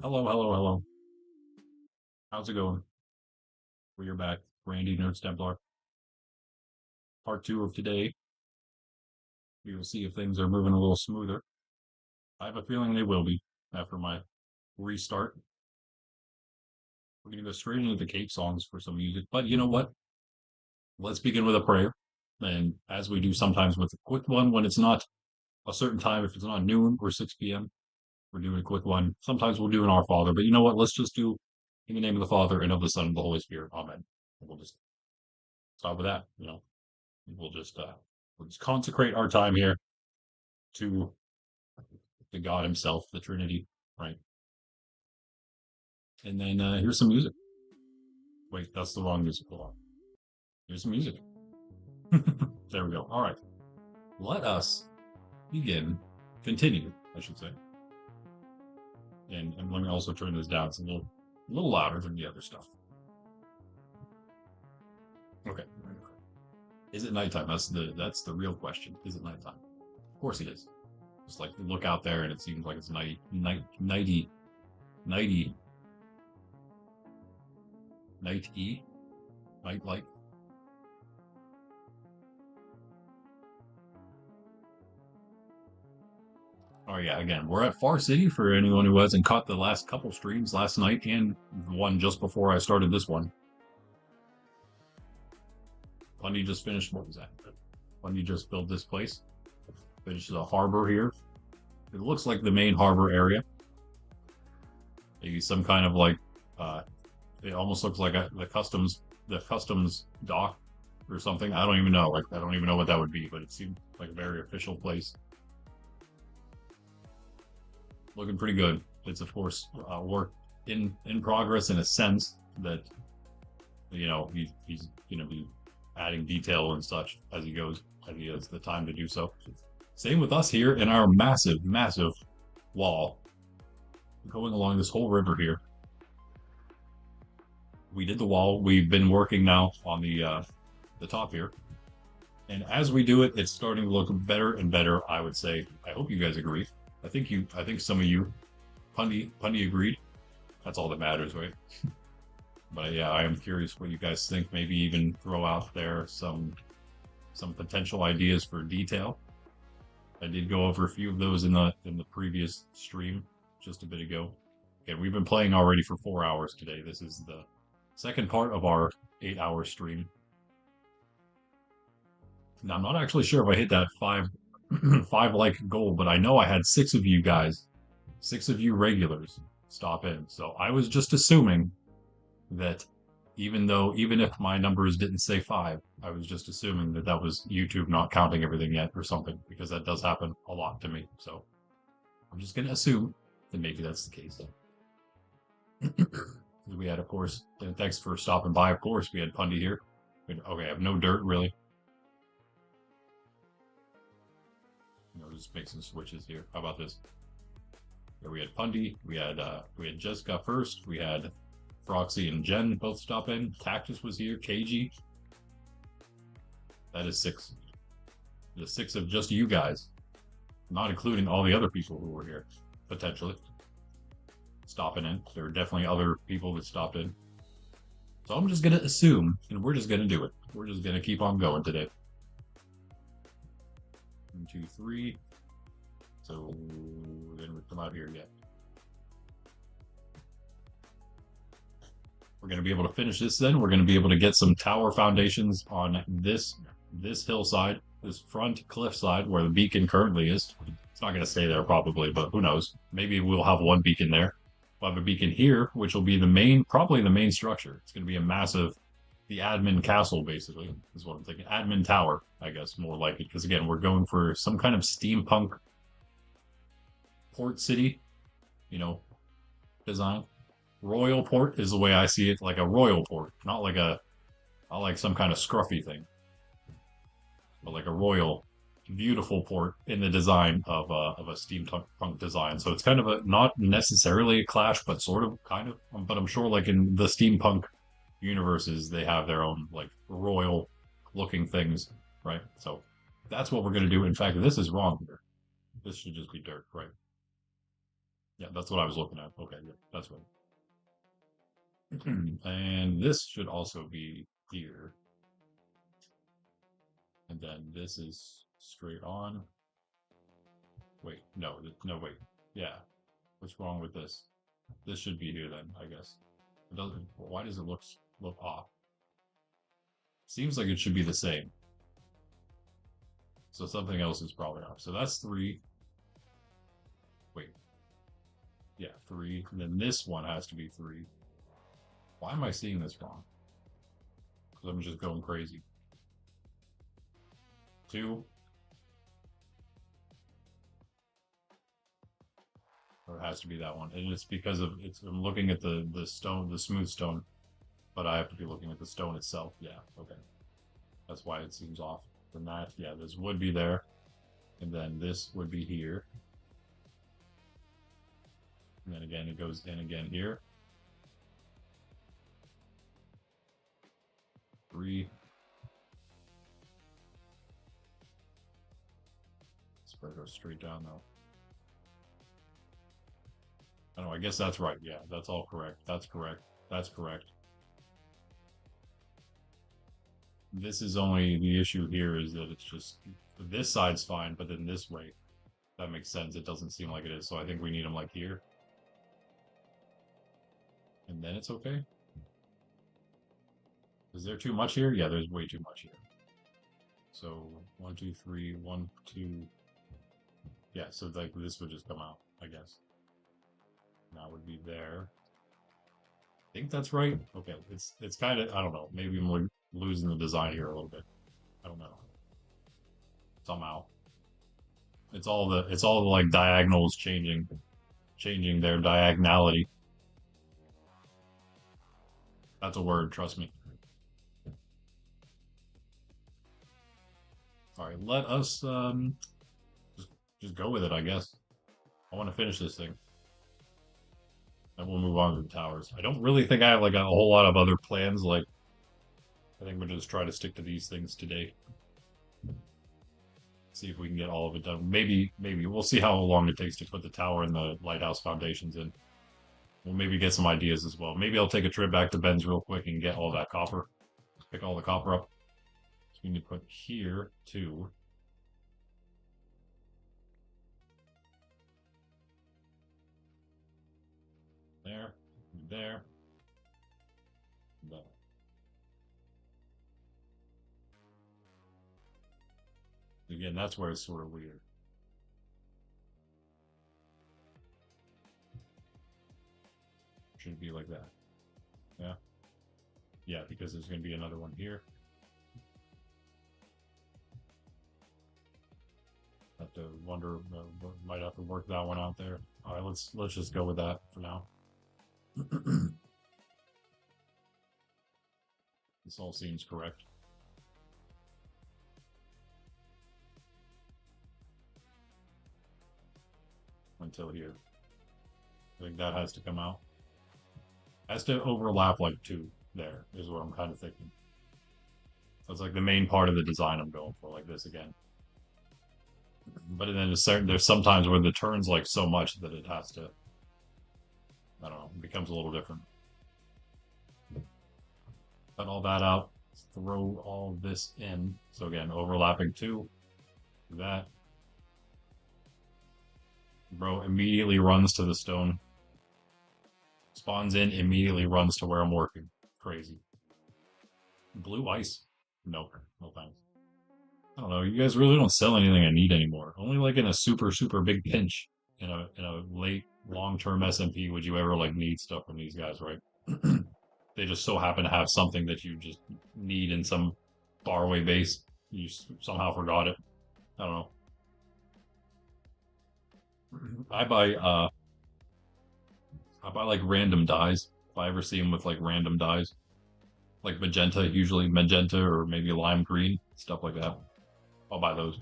Hello, hello, hello. How's it going? We are back. Randy Nerds Templar. Part two of today. We will see if things are moving a little smoother. I have a feeling they will be after my restart. We're going to go straight into the Cape songs for some music. But you know what? Let's begin with a prayer. And as we do sometimes with a quick one, when it's not a certain time, if it's not noon or 6 p.m., we're doing a quick one. Sometimes we'll do an Our Father. But you know what? Let's just do in the name of the Father and of the Son and of the Holy Spirit. Amen. And we'll just start with that. We'll just consecrate our time here to God Himself, the Trinity, right? And then here's some music. Wait, that's the wrong music. Hold on. Here's some music. There we go. All right. Let us begin, continue, I should say. And let me also turn this down. It's a little louder than the other stuff. Okay. Is it nighttime? That's the real question. Is it nighttime? Of course it is. Just like look out there and it seems like it's nighty, nighty, night like. Oh yeah, again, we're at Farcity for anyone who hasn't caught the last couple streams last night and the one just before I started this one. Bundy just finished, what was that? Bundy just built this place. Finished a harbor here. It looks like the main harbor area. Maybe some kind of like, uh, it almost looks like the customs dock or something. I don't even know. Like, I don't even know what that would be, but it seemed like a very official place. Looking pretty good. It's of course work in progress in a sense that he's going to be adding detail and such as he goes, as he has the time to do so. Same with us here in our massive wall going along this whole river here. We did the wall. We've been working now on the top here, and as we do it, it's starting to look better and better. I would say. I hope you guys agree. I think some of you, Pundy agreed. That's all that matters, right? But yeah, I am curious what you guys think. Maybe even throw out there some potential ideas for detail. I did go over a few of those in the previous stream just a bit ago. Again, we've been playing already for 4 hours today. This is the second part of our 8-hour stream. Now I'm not actually sure if I hit that five like goal, but I know I had six of you guys, six of you regulars stop in. So I was just assuming that even if my numbers didn't say five, I was just assuming that that was YouTube not counting everything yet or something, because that does happen a lot to me. So I'm just going to assume that maybe that's the case. We had, of course, and thanks for stopping by. Of course, we had Pundy here. Okay, I have no dirt really. Just make some switches here. How about this? Yeah, we had Pundy, we had Jessica first, we had Froxy and Jen both stop in. Cactus was here, KG. That is six. The six of just you guys, not including all the other people who were here, potentially stopping in. There were definitely other people that stopped in. So I'm just gonna assume, and we're just gonna do it. We're just gonna keep on going today. 1, 2, 3. So then we come out here yet. We're going to be able to finish this then. We're going to be able to get some tower foundations on this hillside, this front cliffside where the beacon currently is. It's not going to stay there probably, but who knows? Maybe we'll have one beacon there. We'll have a beacon here, which will be probably the main structure. It's going to be a massive, the admin castle basically is what I'm thinking. Admin tower, I guess, more likely, because again, we're going for some kind of steampunk port city, design. Royal port is the way I see it, like a royal port, not like some kind of scruffy thing, but like a royal, beautiful port in the design of a steampunk design. So it's kind of not necessarily a clash, but sort of, kind of. But I'm sure, like in the steampunk universes, they have their own like royal looking things, right? So that's what we're gonna do. In fact, this is wrong here. This should just be dirt, right? Yeah, that's what I was looking at. Okay, yeah. And this should also be here. And then this is straight on. Wait, no, no, wait. Yeah. What's wrong with this? This should be here then, I guess. It doesn't, why does it look off? Seems like it should be the same. So something else is probably off. So that's 3. Wait. Yeah, 3. And then this one has to be 3. Why am I seeing this wrong? Because I'm just going crazy. 2. Or it has to be that one. And it's because of I'm looking at the stone, the smooth stone, but I have to be looking at the stone itself. Yeah, okay. That's why it seems off. Then that, yeah, this would be there. And then this would be here. And then again, it goes in again here. 3. This better go straight down though. I don't know, I guess that's right. Yeah, that's all correct. That's correct. That's correct. This is only the issue here is that it's just this side's fine, but then this way, that makes sense. It doesn't seem like it is, so I think we need them like here. And then it's okay. Is there too much here? Yeah, there's way too much here. So 1, 2, 3, 1, 2. Yeah, so like this would just come out, I guess. That would be there. I think that's right. Okay, it's kind of, I don't know. Maybe I'm losing the design here a little bit. I don't know. Somehow, it's all the like diagonals changing their diagonality. That's a word, trust me. All right, let us just go with it, I guess. I want to finish this thing. And we'll move on to the towers. I don't really think I have like a whole lot of other plans. Like, I think we'll just try to stick to these things today. See if we can get all of it done. Maybe we'll see how long it takes to put the tower and the lighthouse foundations in. We'll maybe get some ideas as well. Maybe I'll take a trip back to Ben's real quick and get all that copper. Pick all the copper up. So we need to put here too. There, there, there. Again, that's where it's sort of weird. Should be like that. Yeah. Yeah, because there's going to be another one here. Have to wonder, might have to work that one out there. All right, let's just go with that for now. This all seems correct. Until here. I think that has to come out. Has to overlap like 2 there, is what I'm kind of thinking. That's like the main part of the design I'm going for, like this again. But then there's sometimes where the turn's like so much that it has to, I don't know, it becomes a little different. Cut all that out, throw all this in. So again, overlapping 2, that. Bro immediately runs to the stone. Spawns in, immediately runs to where I'm working. Crazy. Blue ice. Nope. No thanks. I don't know. You guys really don't sell anything I need anymore. Only like in a super, super big pinch in a late long-term SMP would you ever like need stuff from these guys, right? They just so happen to have something that you just need in some faraway base. You somehow forgot it. I don't know. I buy like random dyes. If I ever see them with like random dyes, like magenta, usually magenta or maybe lime green, stuff like that. I'll buy those.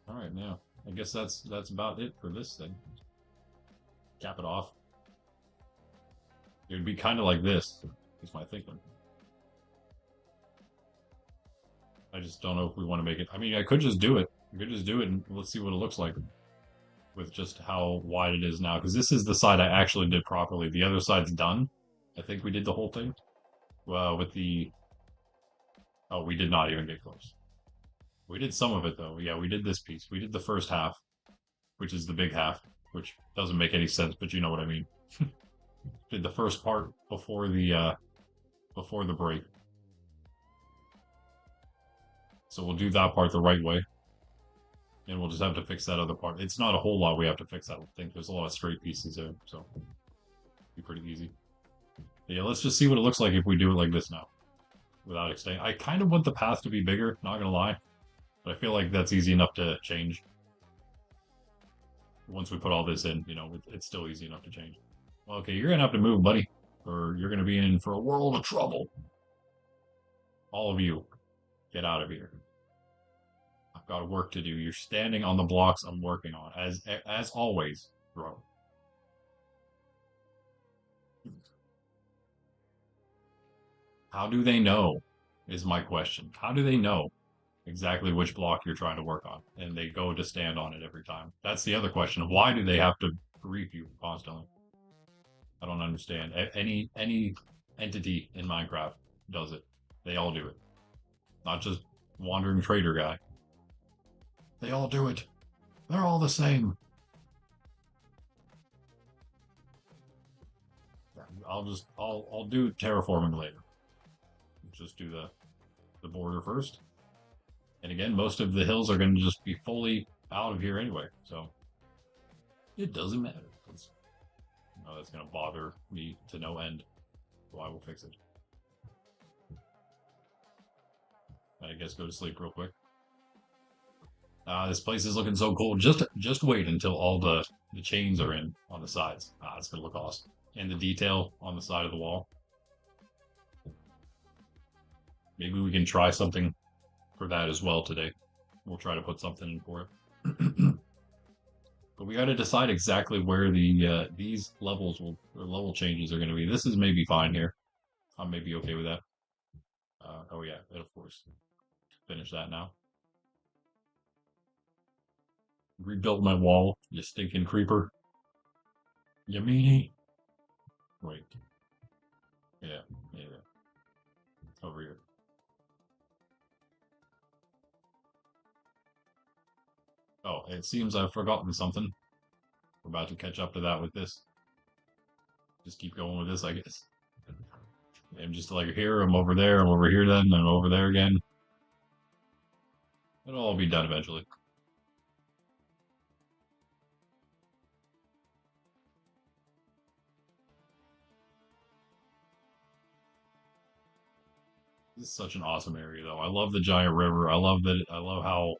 All right, now I guess that's about it for this thing. Cap it off. It would be kind of like this, is my thinking. I just don't know if we want to make it. I mean, I could just do it. I could just do it and let's see what it looks like. with just how wide it is now. Because this is the side I actually did properly. The other side's done. I think we did the whole thing. Well, with the... Oh, we did not even get close. We did some of it, though. Yeah, we did this piece. We did the first half, which is the big half, which doesn't make any sense, but you know what I mean. Did the first part before the break. So we'll do that part the right way. And we'll just have to fix that other part. It's not a whole lot we have to fix, I don't think. There's a lot of straight pieces there, so be pretty easy. But yeah, let's just see what it looks like if we do it like this now. Without extending. I kind of want the path to be bigger, not gonna lie. But I feel like that's easy enough to change. Once we put all this in, you know, it's still easy enough to change. Well, okay, you're gonna have to move, buddy. Or you're gonna be in for a world of trouble. All of you, get out of here. I've got work to do. You're standing on the blocks I'm working on, as always, bro. How do they know? Is my question. How do they know exactly which block you're trying to work on? And they go to stand on it every time. That's the other question. Why do they have to grief you constantly? I don't understand. Any entity in Minecraft does it. They all do it. Not just wandering trader guy. They all do it. They're all the same. I'll do terraforming later. Just do the border first. And again, most of the hills are going to just be fully out of here anyway, so it doesn't matter. No, that's going to bother me to no end, so I will fix it. I guess go to sleep real quick. This place is looking so cool. Just wait until all the chains are in on the sides. It's going to look awesome. And the detail on the side of the wall. Maybe we can try something for that as well today. We'll try to put something in for it. But we got to decide exactly where the these levels or level changes are going to be. This is maybe fine here. I'm maybe okay with that. Oh yeah, and of course. Finish that now. Rebuild my wall, you stinking creeper. You meanie. Wait. Yeah. Over here. Oh, it seems I've forgotten something. We're about to catch up to that with this. Just keep going with this, I guess. I'm just like here, I'm over there, I'm over here then, I'm over there again. It'll all be done eventually. This is such an awesome area though. I love the giant river. I love how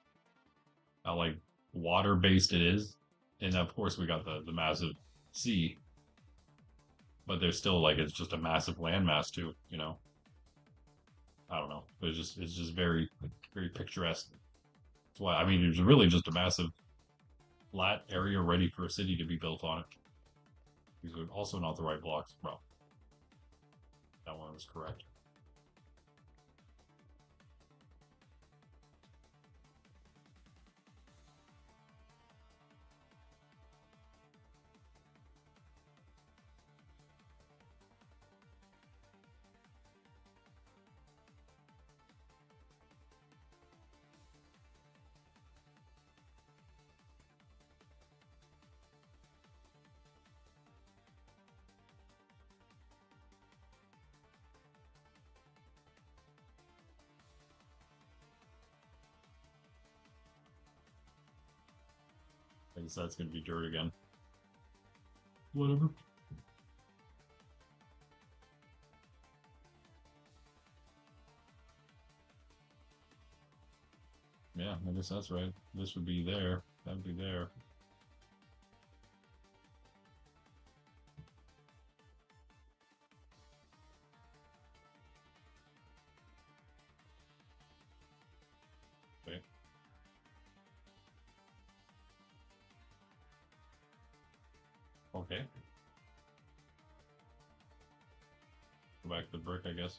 like water based it is. And of course we got the massive sea. But there's still like it's just a massive landmass too, you know. I don't know. It's just very picturesque. That's why I mean it's really just a massive flat area ready for a city to be built on it. These are also not the right blocks. Well, that one was correct. I guess that's gonna be dirt again. Whatever. Yeah, I guess that's right. This would be there. That would be there. Okay. Okay. Go back to the brick, I guess.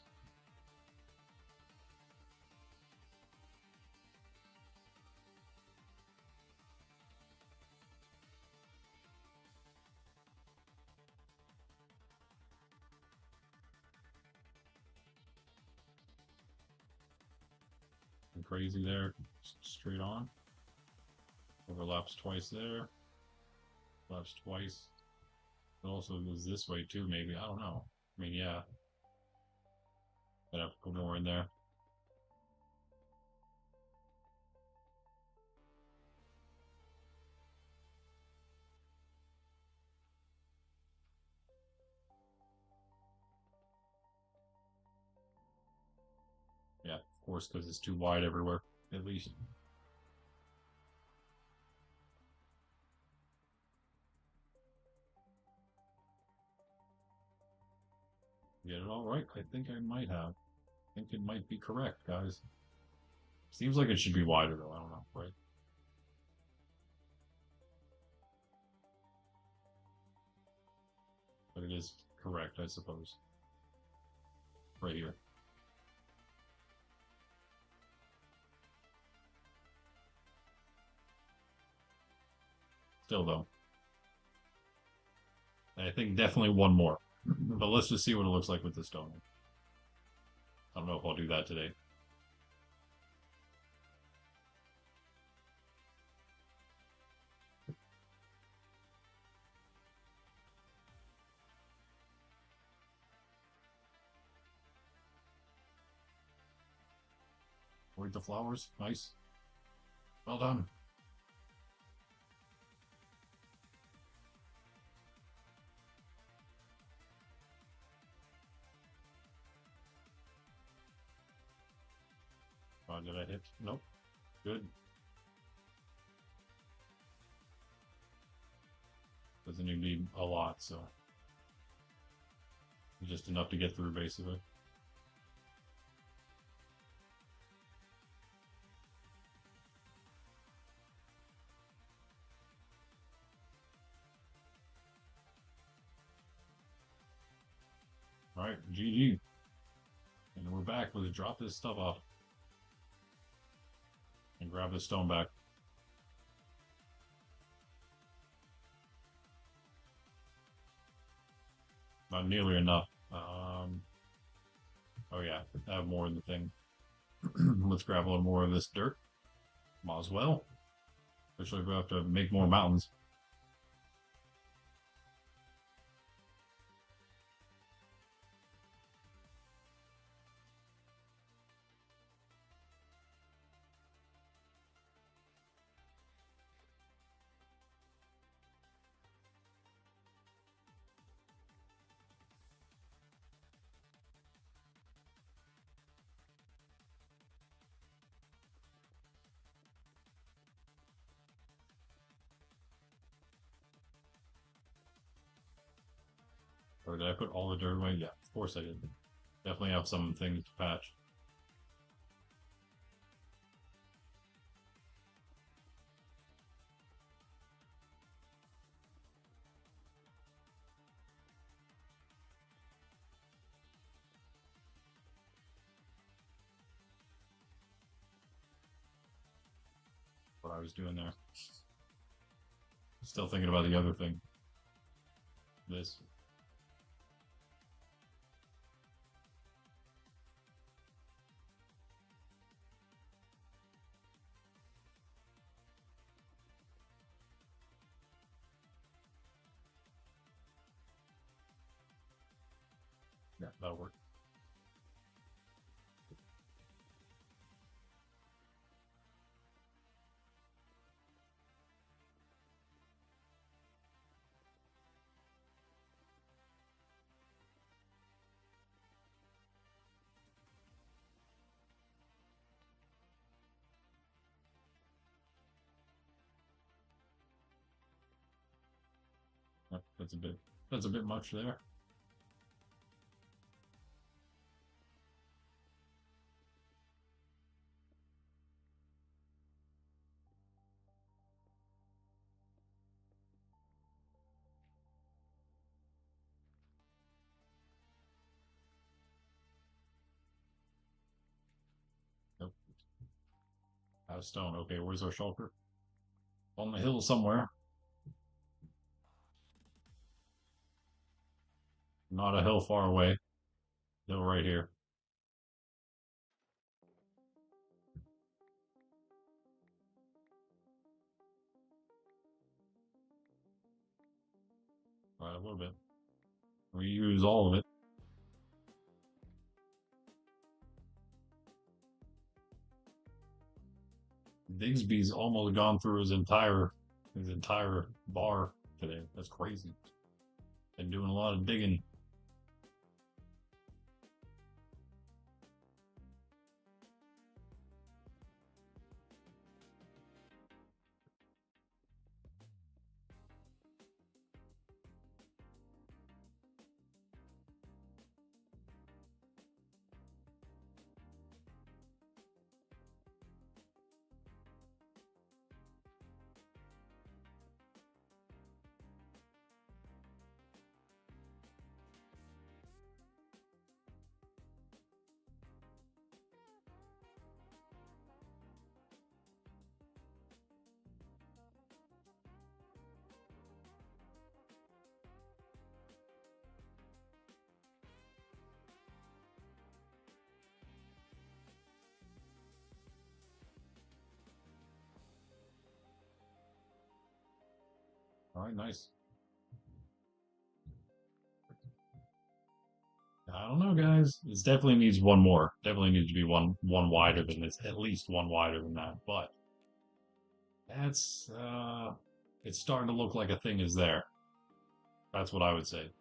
Nothing crazy there. Just straight on. Overlaps twice there. Overlaps twice. It also goes this way too, maybe. I don't know. I mean, yeah. I'd have to put more in there. Yeah, of course, because it's too wide everywhere, at least. Get it all right? I think I might have. I think it might be correct, guys. Seems like it should be wider, though. I don't know, right? But it is correct, I suppose. Right here. Still, though. I think definitely one more. But let's just see what it looks like with the stone. I don't know if I'll do that today. Avoid the flowers. Nice. Well done. Did I hit? Nope. Good. Doesn't even need a lot, so just enough to get through, basically. All right, GG. And we're back. Let's drop this stuff off and grab the stone back. Not nearly enough. Oh yeah, I have more in the thing. Let's grab a little more of this dirt. Might as well. Especially if we have to make more mountains. Or did I put all the dirt away? Yeah, of course I did. Definitely have some things to patch. What I was doing there. Still thinking about the other thing. This. Yeah, that'll work. That's a bit much there. Nope. Out of stone. Okay, where's our shulker? On the hill somewhere. Not a hill far away. Hill right here. Right, a little bit. We use all of it. Digsby's almost gone through his entire bar today. That's crazy. Been doing a lot of digging. All right, nice. I don't know, guys. It definitely needs one more. Definitely needs to be one wider than this. At least one wider than that. But that's it's starting to look like a thing is there. That's what I would say.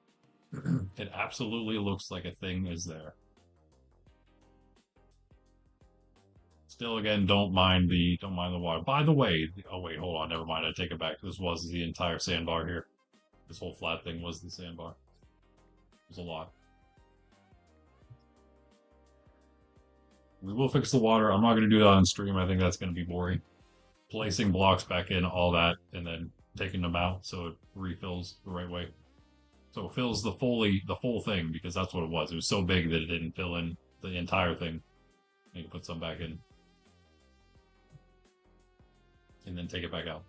It absolutely looks like a thing is there. Still, again, don't mind the water. By the way, oh wait, hold on, never mind. I take it back. This was the entire sandbar here. This whole flat thing was the sandbar. It was a lot. We will fix the water. I'm not going to do that on stream. I think that's going to be boring. Placing blocks back in, all that, and then taking them out so it refills the right way. So it fills the full thing, because that's what it was. It was so big that it didn't fill in the entire thing. You can put some back in. And then take it back out.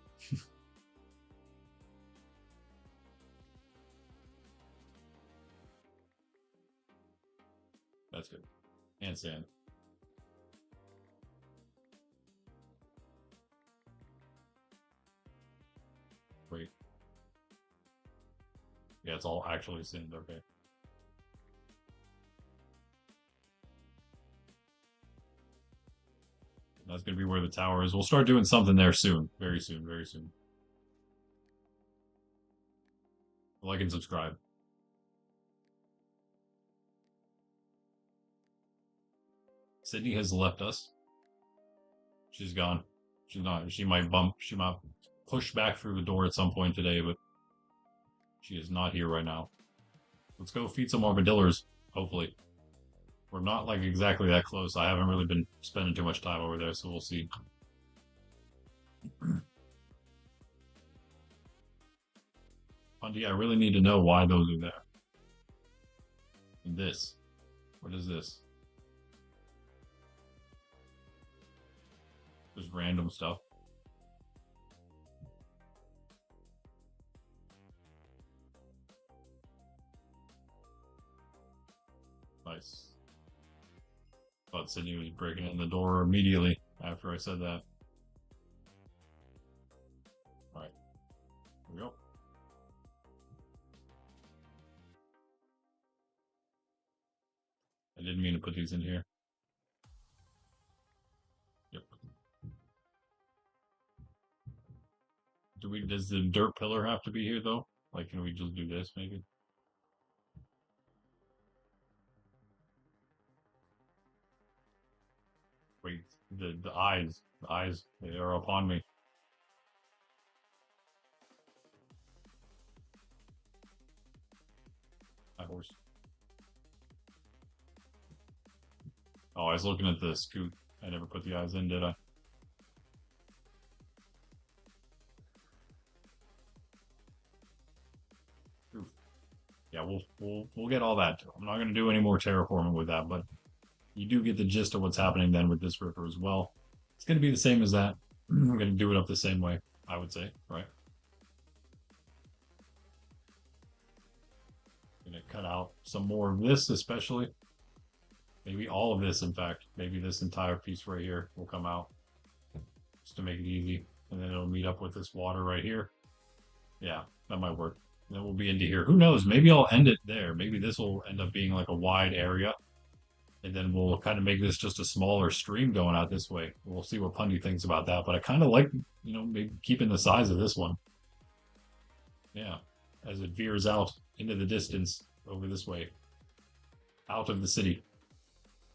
That's good. And sand. Great. Yeah, it's all actually sand, okay. That's going to be where the tower is. We'll start doing something there soon. Very soon, very soon. Like and subscribe. Sydney has left us. She's gone. She's not. She might push back through the door at some point today, but she is not here right now. Let's go feed some armadillos, hopefully. We're not like exactly that close. I haven't really been spending too much time over there, so we'll see. Bundy, I really need to know why those are there. And this. What is this? Just random stuff. Nice. Thought Sydney was breaking in the door immediately after I said that. Alright. Here we go. I didn't mean to put these in here. Yep. Does the dirt pillar have to be here though? Like, can we just do this maybe? Wait, the eyes, they are upon me. My horse. Oh, I was looking at the scoot. I never put the eyes in, did I? Oof. Yeah, we'll get all that. I'm not gonna do any more terraforming with that, but you do get the gist of what's happening then with this river as well. It's gonna be the same as that. I'm gonna do it up the same way, I would say, right? Gonna cut out some more of this, especially. Maybe all of this, in fact. Maybe this entire piece right here will come out. Just to make it easy. And then it'll meet up with this water right here. Yeah, that might work. Then we'll be into here. Who knows? Maybe I'll end it there. Maybe this will end up being like a wide area. And then we'll kind of make this just a smaller stream going out this way. We'll see what Pundy thinks about that. But I kind of like, maybe keeping the size of this one. Yeah, as it veers out into the distance over this way, out of the city.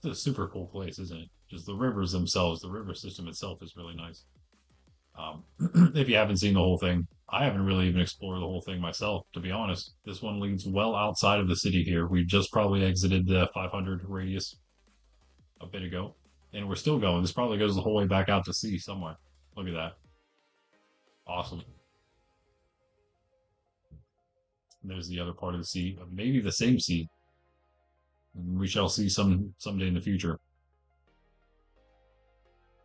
It's a super cool place, isn't it? Just the rivers themselves, the river system itself is really nice. Um, if you haven't seen the whole thing, I haven't really even explored the whole thing myself, to be honest. This one leads well outside of the city here. We just probably exited the 500 radius a bit ago, and we're still going. This probably goes the whole way back out to sea somewhere. Look at that. Awesome. And there's the other part of the sea, maybe the same sea. We shall see someday in the future.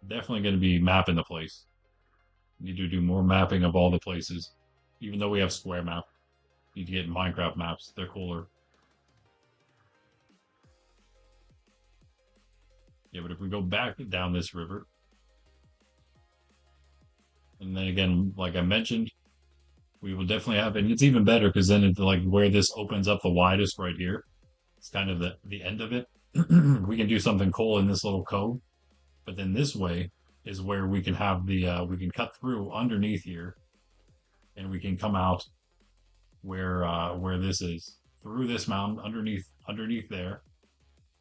Definitely going to be mapping the place. Need to do more mapping of all the places. Even though we have square map, need to get Minecraft maps. They're cooler. Yeah, but if we go back down this river, and then again, like I mentioned, we will definitely have, and it's even better because then it's like where this opens up the widest right here. It's kind of the end of it. We can do something cool in this little cove, but then this way is where we can have we can cut through underneath here, and we can come out where this is through this mountain underneath there.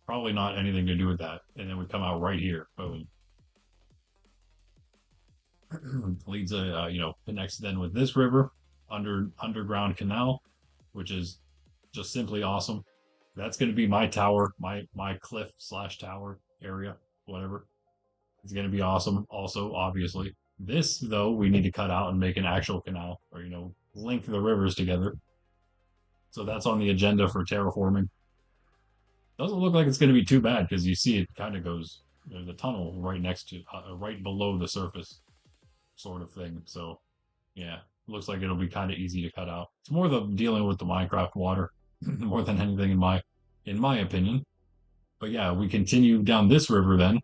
Probably not anything to do with that, and then we come out right here. Boom. Leads connects then with this river underground canal, which is just simply awesome. That's going to be my tower, my cliff slash tower area, whatever. It's going to be awesome. Also, obviously, this though we need to cut out and make an actual canal, or link the rivers together. So that's on the agenda for terraforming. Doesn't look like it's going to be too bad because you see it kind of goes. There's a tunnel right next to, right below the surface, sort of thing. So, yeah, looks like it'll be kind of easy to cut out. It's more the dealing with the Minecraft water more than anything in my opinion. But yeah, we continue down this river then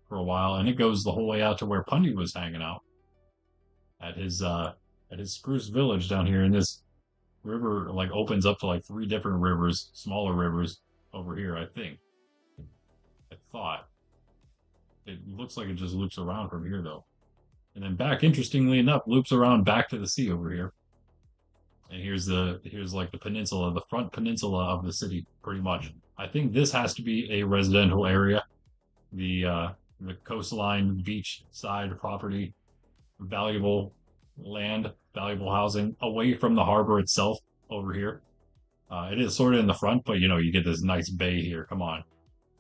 for a while, and it goes the whole way out to where Pundy was hanging out at his spruce village down here. And this river like opens up to like three different rivers, smaller rivers over here. I thought it looks like it just loops around from here though, and then back. Interestingly enough, loops around back to the sea over here. And here's like the peninsula, the front peninsula of the city, pretty much. I think this has to be a residential area. The coastline, beach side property, valuable land, valuable housing, away from the harbor itself over here. It is sort of in the front, but you get this nice bay here. Come on,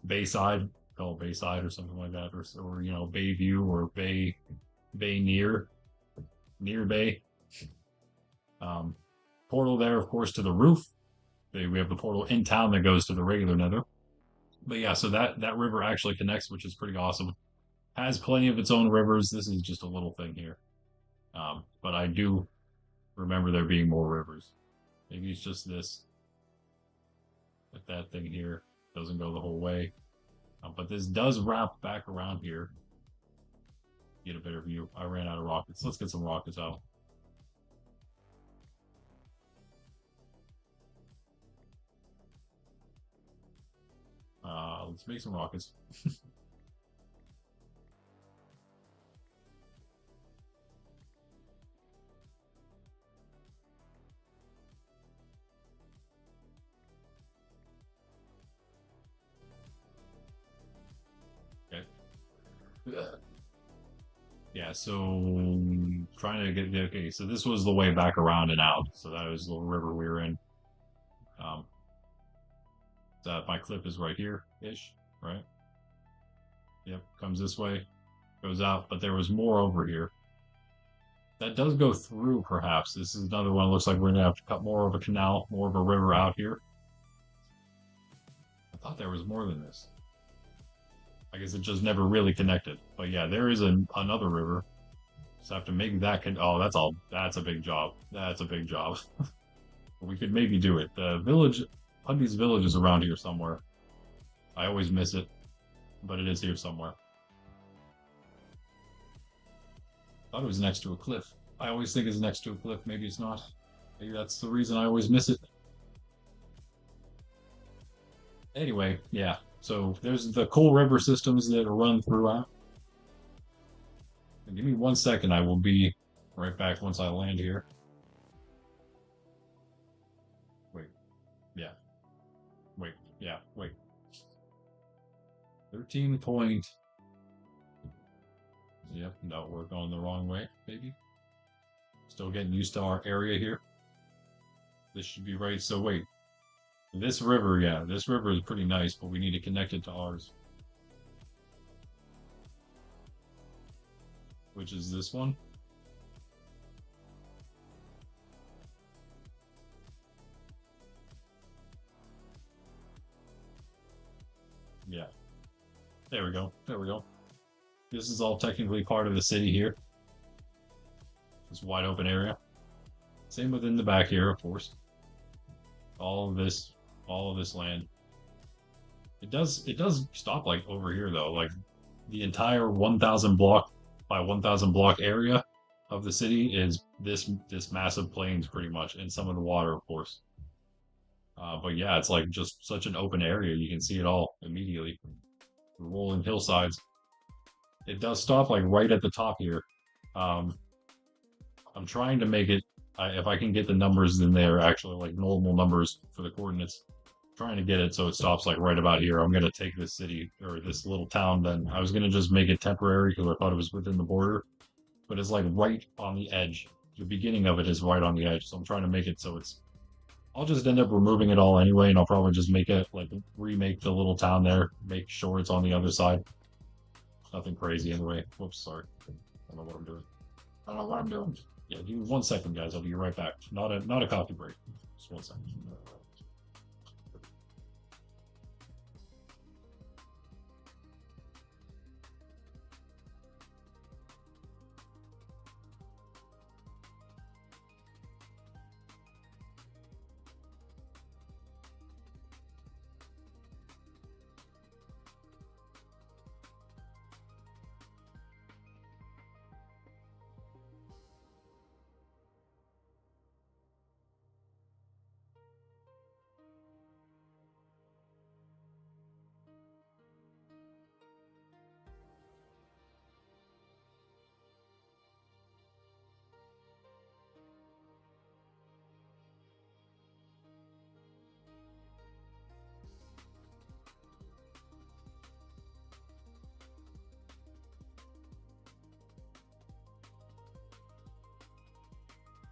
Bayside, call it Bayside or something like that, or Bay View or Bay near Bay. Portal there, of course, to the roof. We have the portal in town that goes to the regular nether. But yeah, so that river actually connects, which is pretty awesome. Has plenty of its own rivers. This is just a little thing here. But I do remember there being more rivers. Maybe it's just this. If that thing here doesn't go the whole way. But this does wrap back around here. Get a better view. I ran out of rockets. Let's get some rockets out. Let's make some rockets. Okay. Yeah, so trying to get okay, so this was the way back around and out. So that was the river we were in. Um, my clip is right here ish, right? Yep, comes this way, goes out, but there was more over here. That does go through, perhaps. This is another one. Looks like we're gonna have to cut more of a canal, more of a river out here. I thought there was more than this. I guess it just never really connected. But yeah, there is another river. Just have to make that oh, that's a big job. That's a big job. We could maybe do it. The village, Pundy's village is around here somewhere. I always miss it, but it is here somewhere. Thought it was next to a cliff. I always think it's next to a cliff. Maybe it's not. Maybe that's the reason I always miss it. Anyway, yeah. So there's the cool river systems that run throughout. Give me 1 second. I will be right back once I land here. Wait. Yeah. Wait. Yeah. Wait. 13 point. Yep. No, we're going the wrong way, maybe. Still getting used to our area here. This should be right. So wait. This river, yeah, this river is pretty nice, but we need to connect it to ours, which is this one. Yeah, there we go. There we go. This is all technically part of the city here. This wide open area. Same within the back here, of course. All of this, all of this land. It does stop like over here though. Like the entire 1,000 block by 1,000 block area of the city is this massive plains pretty much, and some of the water, of course. But yeah, it's like just such an open area. You can see it all immediately. Rolling hillsides. It does stop like right at the top here. Um, I'm trying to make it. If I can get the numbers in there, actually like normal numbers for the coordinates, trying to get it so it stops like right about here. I'm gonna take this city or this little town. Then I was gonna just make it temporary because I thought it was within the border, but it's like right on the edge. The beginning of it is right on the edge, so I'm trying to make it so it's. I'll just end up removing it all anyway, and I'll probably just make it like remake the little town there, make sure it's on the other side. Nothing crazy anyway. Whoops, sorry. I don't know what I'm doing. I don't know what I'm doing. Yeah, give me 1 second, guys. I'll be right back. Not a coffee break. Just 1 second.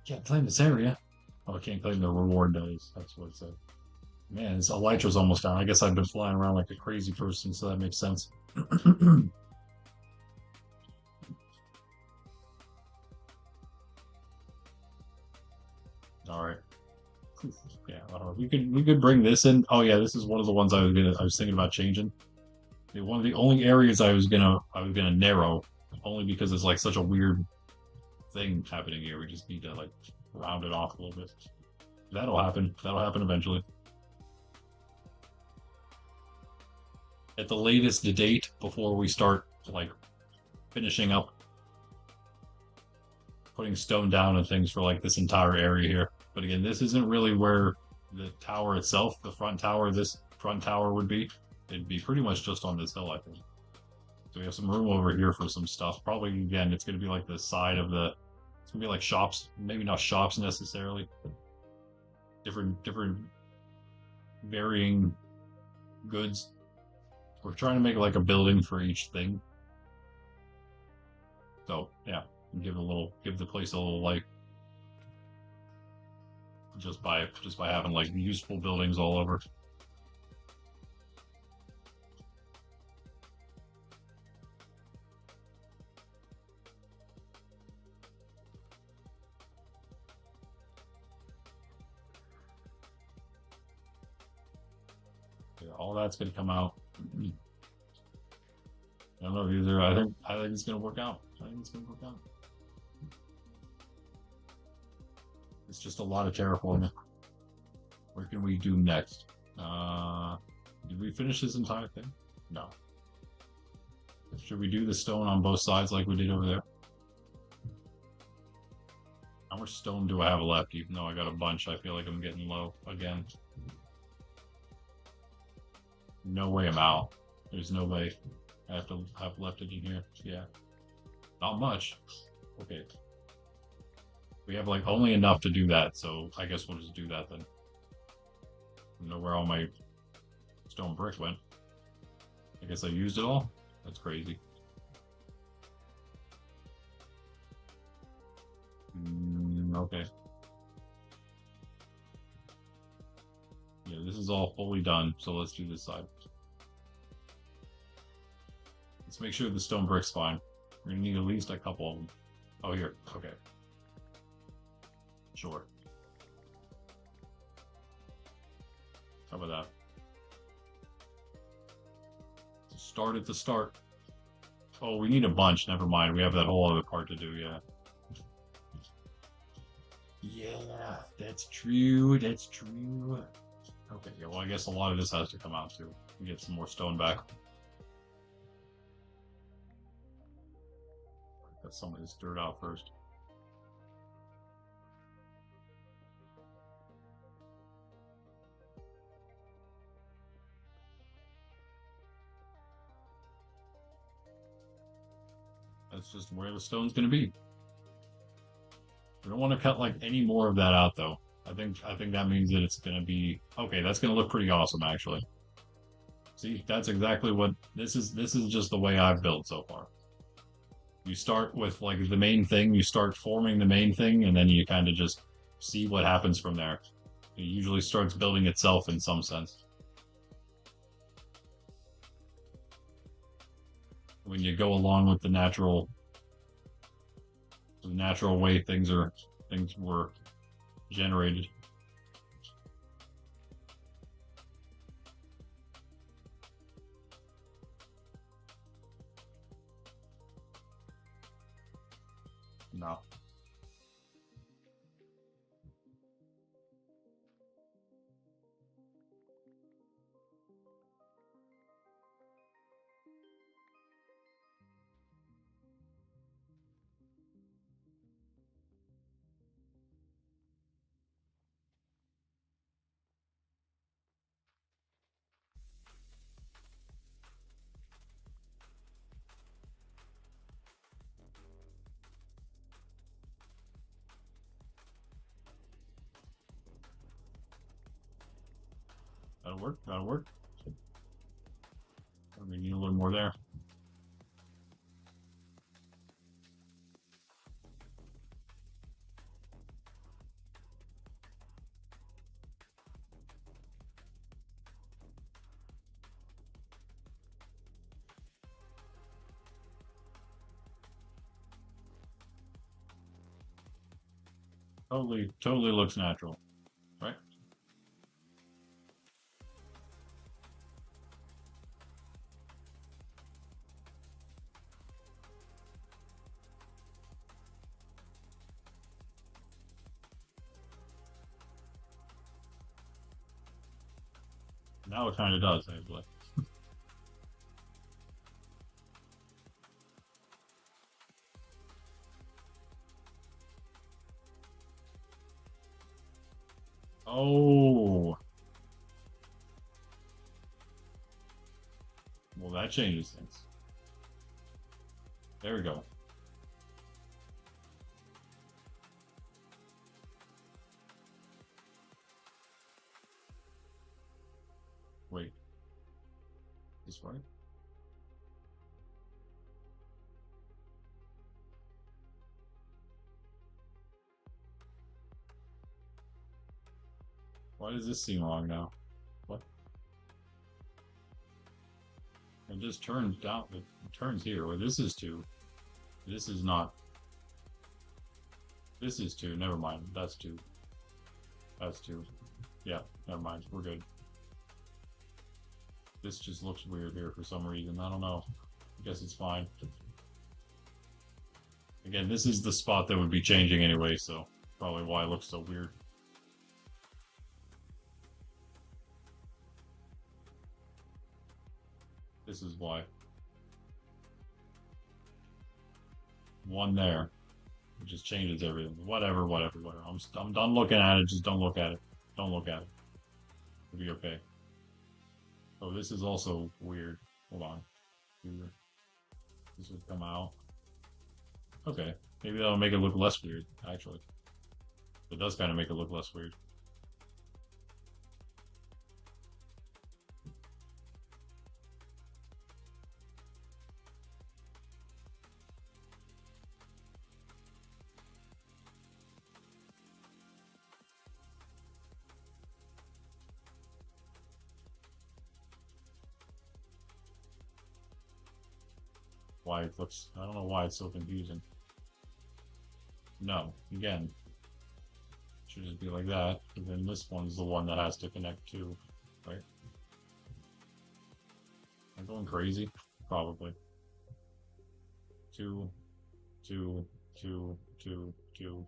Can't claim this area. Oh, I can't claim the reward days. That's what it said. Man, this elytra's almost down. I guess I've been flying around like a crazy person, so that makes sense. All right. Yeah, I don't know. We could bring this in. Oh yeah, this is one of the ones I was thinking about changing. One of the only areas I was gonna narrow, only because it's like such a weird thing happening here. We just need to like round it off a little bit. That'll happen. That'll happen eventually. At the latest date before we start like finishing up putting stone down and things for like this entire area here. But again, this isn't really where the tower itself, the front tower, this front tower would be. It'd be pretty much just on this hill, I think. So we have some room over here for some stuff. Probably again, it's gonna be like the side of the. It's gonna be like shops, maybe not shops necessarily. Different varying goods. We're trying to make like a building for each thing. So yeah, give the place a little life just by having like useful buildings all over. Yeah, all that's gonna come out. I don't know either. I think it's gonna work out. I think it's gonna work out. It's just a lot of terraforming. What can we do next? Did we finish this entire thing? No. Should we do the stone on both sides like we did over there? How much stone do I have left? Even though I got a bunch, I feel like I'm getting low again. No way I'm out. There's no way I have to have left it in here. Yeah. Not much. Okay. We have like only enough to do that, so I guess we'll just do that then. I don't know where all my stone brick went. I guess I used it all? That's crazy. Okay. Yeah, this is all fully done, so let's do this side. Let's make sure the stone brick's fine. We're gonna need at least a couple of them. Oh, here. Okay. Sure. How about that? Start at the start. Oh, we need a bunch. Never mind. We have that whole other part to do. Yeah. Yeah, that's true. That's true. Okay. Yeah. Well, I guess a lot of this has to come out too. We get some more stone back. Got some of this dirt out first. That's just where the stone's gonna be. We don't want to cut like any more of that out though. I think that means that it's gonna be okay. That's gonna look pretty awesome actually. See, that's exactly what this is. This is just the way I've built so far. You start with like the main thing. You start forming the main thing, and then you kind of just see what happens from there. It usually starts building itself in some sense. When you go along with the natural way things were generated. No, that'll work. That'll work. We need a little more there. Totally looks natural, right? Now it kind of does, actually. Oh, well, that changes things. There we go. Wait, this way? Why does this seem wrong now? What? It just turns down. It turns here. Or this is two. This is not. This is two. Never mind. That's two. That's two. Yeah, never mind. We're good. This just looks weird here for some reason. I don't know. I guess it's fine. Again, this is the spot that would be changing anyway, so probably why it looks so weird. This is why. One there. It just changes everything. Whatever, whatever, whatever. I'm done looking at it. Just don't look at it. Don't look at it. It'll be okay. Oh, this is also weird. Hold on. This would come out. Okay. Maybe that'll make it look less weird, actually. It does kind of make it look less weird. Why it looks, I don't know why it's so confusing. No, again, should just be like that, and then this one's the one that has to connect to, right? I'm going crazy? Probably. Two, two, two, two, two.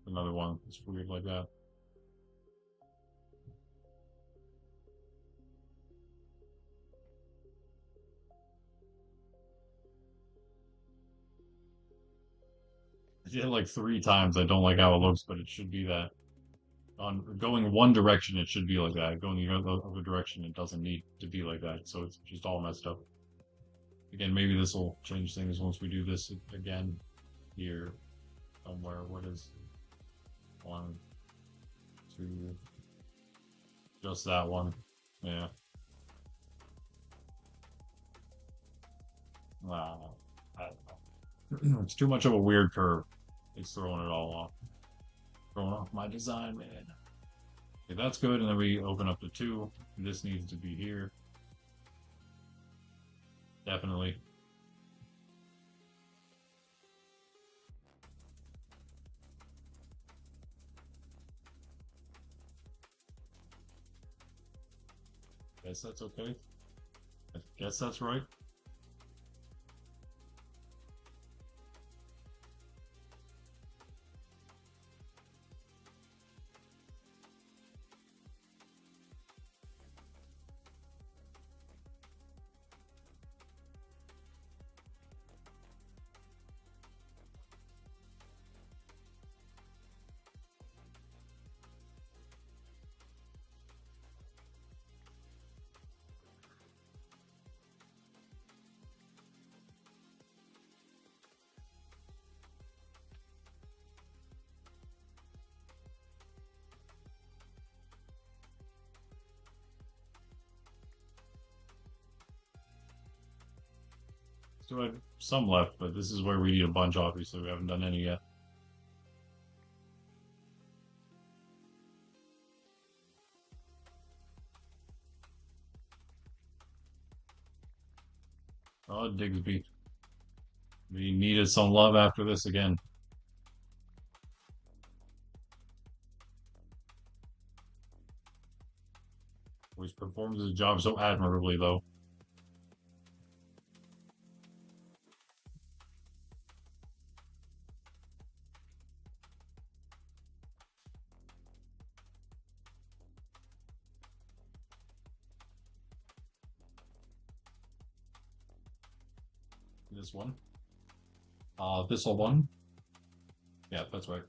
Another one. It's weird like that. I did it like 3 times. I don't like how it looks, but it should be that. On going one direction, it should be like that. Going the other direction, it doesn't need to be like that. So it's just all messed up. Again, maybe this will change things once we do this again here somewhere. What is 1, 2? Just that one. Yeah. Wow. I don't know. It's too much of a weird curve. It's throwing it all off. Throwing off my design, man. Okay, that's good. And then we open up the 2. This needs to be here. Definitely. Guess that's okay. I guess that's right. Still have some left, but this is where we need a bunch, obviously. We haven't done any yet. Oh, Digsby. We needed some love after this again. Always performs his job so admirably, though. This one. This one. Yeah, that's right.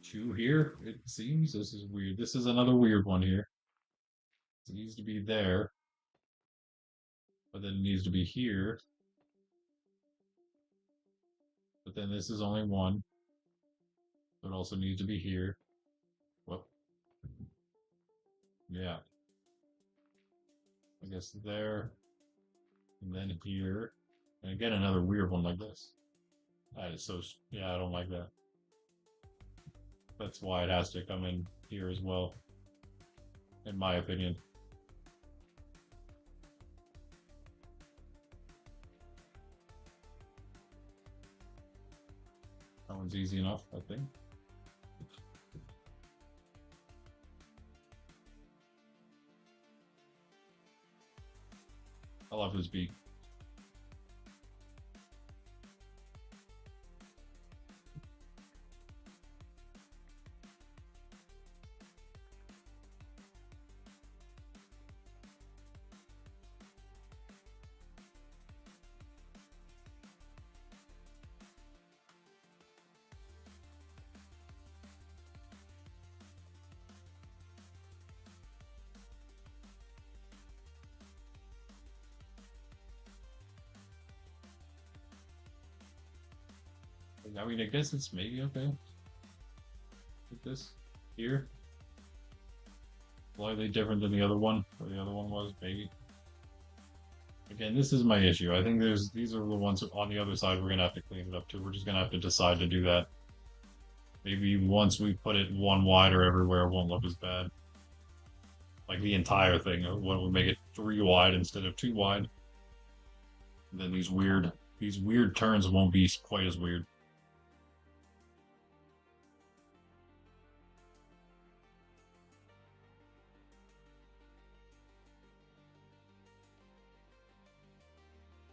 2 here, it seems. This is weird. This is another weird one here. It needs to be there, but then it needs to be here. But then this is only 1. It also needs to be here. What? Yeah. I guess there, and then here, and again another weird one like this. That is so, yeah, I don't like that. That's why it has to come in here as well, in my opinion. That one's easy enough, I think. I love his beak. I mean, I guess it's maybe okay. Like this here. Slightly different than the other one, where the other one was, maybe. Again, this is my issue. I think these are the ones on the other side we're gonna have to clean it up too. We're just gonna have to decide to do that. Maybe once we put it one wider everywhere, it won't look as bad. Like the entire thing, when we make it 3 wide instead of 2 wide, then these weird turns won't be quite as weird.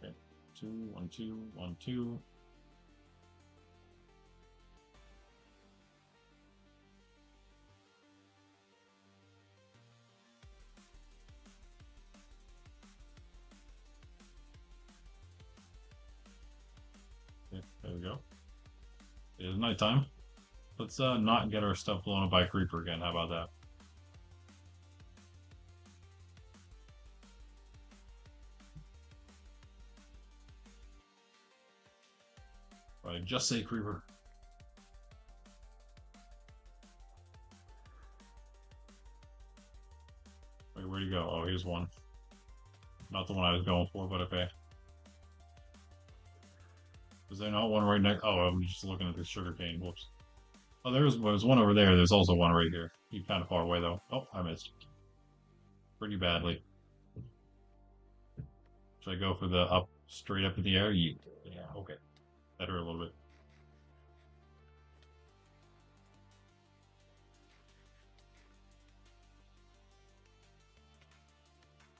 Okay, 2, 1, 2, 1, 2. Okay, there we go. It is nighttime. Let's not get our stuff blown up by a creeper again. How about that? Right, just say creeper. Wait, where'd he go? Oh, here's one. Not the one I was going for, but okay. Is there not one right next? Oh, I'm just looking at the sugar cane. Whoops. Oh, there's one over there. There's also one right here. He's kind of far away though. Oh, I missed. Pretty badly. Should I go for the up, straight up in the air? Yeah, okay. That hurt a little bit.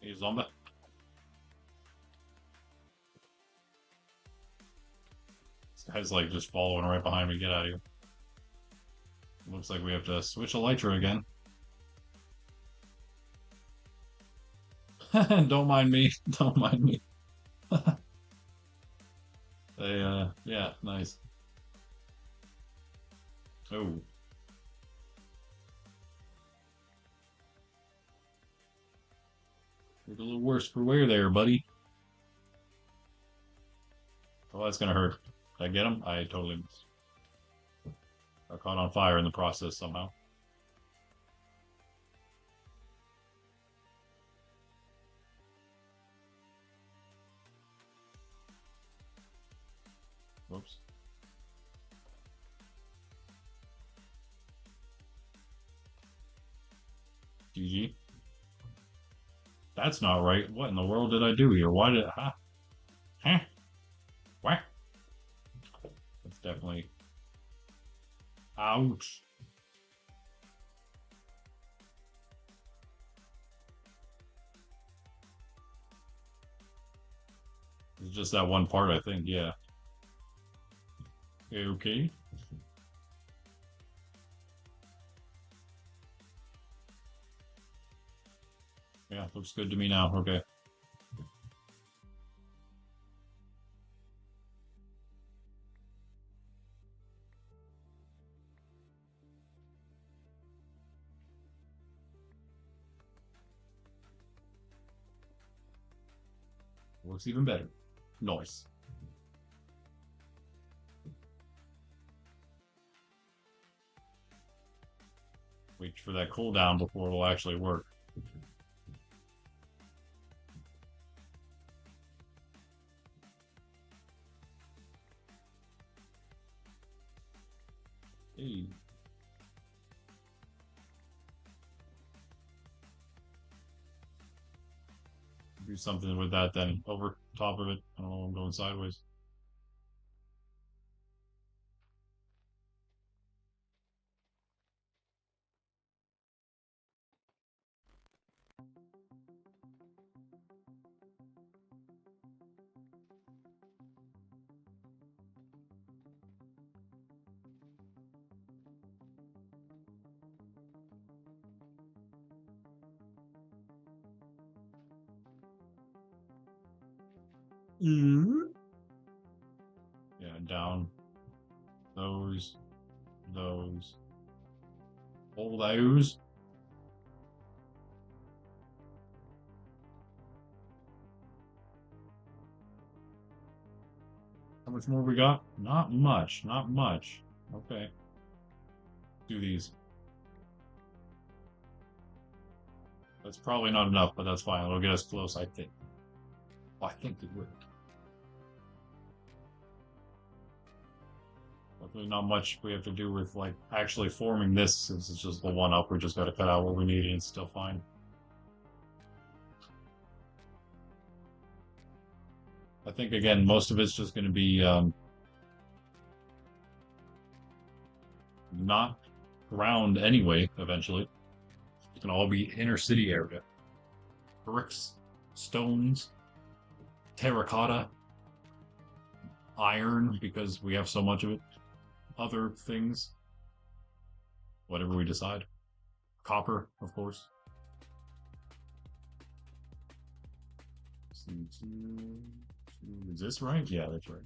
Hey, zombie. This guy's like just following right behind me. Get out of here. Looks like we have to switch elytra again. Don't mind me. Don't mind me. Yeah, nice. Oh, you're a little worse for wear there, buddy. Oh, that's gonna hurt. Did I get him? I totally missed. I caught on fire in the process somehow. Whoops. GG. That's not right. What in the world did I do here? Why did huh? Huh? What? That's definitely ouch. It's just that one part, I think. Yeah. Okay. Yeah, looks good to me now. Okay. Looks even better. Nice. Wait for that cooldown before it'll actually work. Hey. Do something with that then. Over top of it. I don't know, I'm going sideways. Mm. Yeah, down. Those. Those. All those. How much more we got? Not much, not much. Okay. Do these. That's probably not enough, but that's fine. It'll get us close, I think. Well, I think it would. But there's not much we have to do with like actually forming this since it's just the one up. We just got to cut out what we need and it's still fine. I think again, most of it's just going to be not ground anyway. Eventually, it's going to all be inner city area. Bricks, stones, terracotta, iron because we have so much of it. Other things, whatever we decide. Copper, of course. Is this right? Yeah, that's right.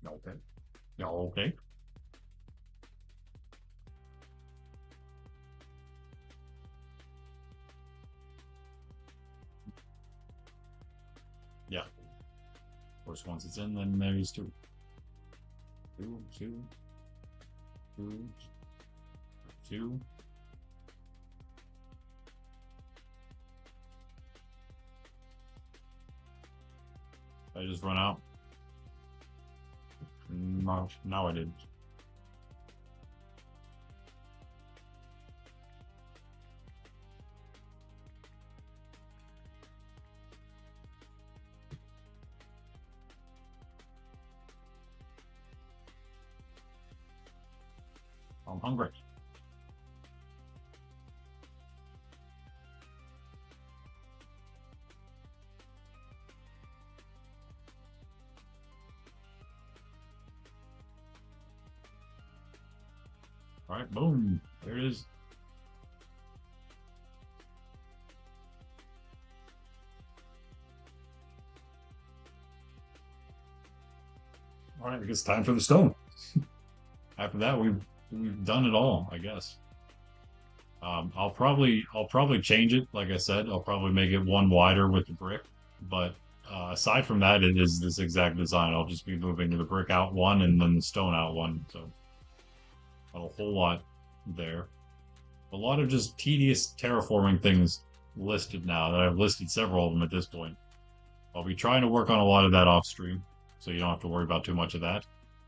Okay. Yeah, okay. Yeah. Of course, once it's in, then there's two. Two, two, two, two. I just run out. No, now I didn't. I'm hungry. All right, boom. There it is. All right, I guess time for the stone. After that, we've done it all, I guess. I'll probably change it. Like I said, I'll probably make it one wider with the brick. But aside from that, it is this exact design. I'll just be moving the brick out one and then the stone out one. So not a whole lot there. A lot of just tedious terraforming things listed now that I've listed several of them at this point. I'll be trying to work on a lot of that off stream, so you don't have to worry about too much of that.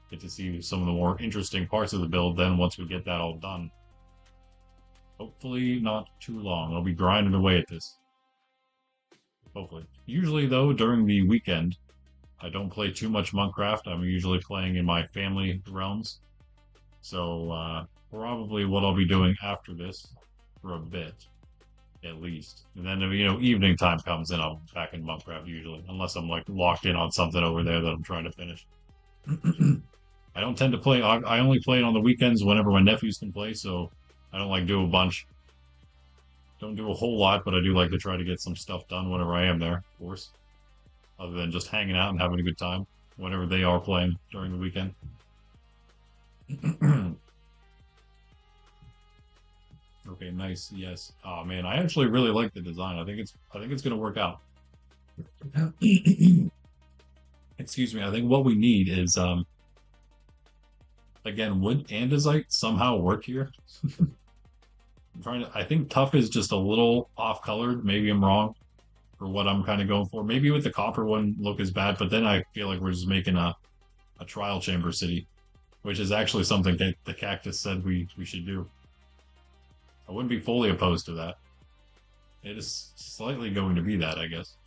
Get to see some of the more interesting parts of the build then once we get that all done. Hopefully not too long. I'll be grinding away at this. Hopefully. Usually though, during the weekend, I don't play too much Monkraft. I'm usually playing in my family realms. So probably what I'll be doing after this for a bit, at least. And then evening time comes and I'm back in Monkraft usually, unless I'm like locked in on something over there that I'm trying to finish. I don't tend to play. I only play it on the weekends whenever my nephews can play, so I don't like do a bunch. Don't do a whole lot, but I do like to try to get some stuff done whenever I am there, of course. Other than just hanging out and having a good time whenever they are playing during the weekend. Okay, nice. Yes. Oh man, I actually really like the design. I think it's gonna work out. Excuse me. I think what we need is again wood andesite somehow work here. I think tough is just a little off colored. Maybe I'm wrong for what I'm kind of going for. Maybe with the copper one look as bad, but then I feel like we're just making a trial chamber city, which is actually something that the cactus said we should do. I wouldn't be fully opposed to that. It is slightly going to be that, I guess.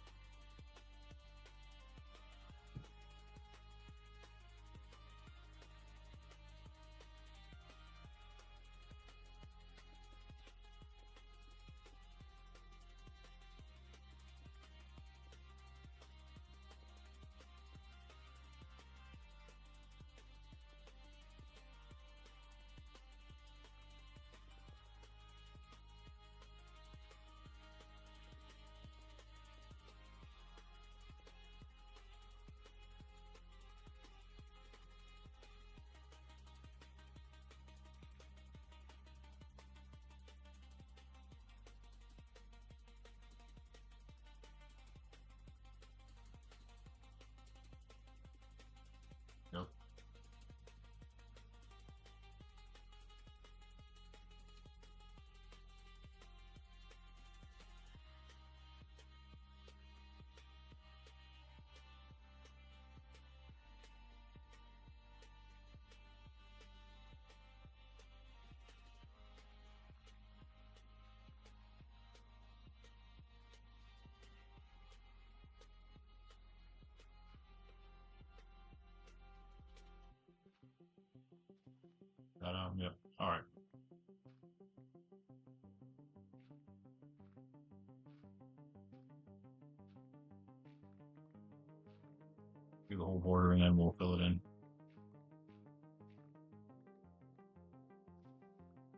do the whole border and then we'll fill it in.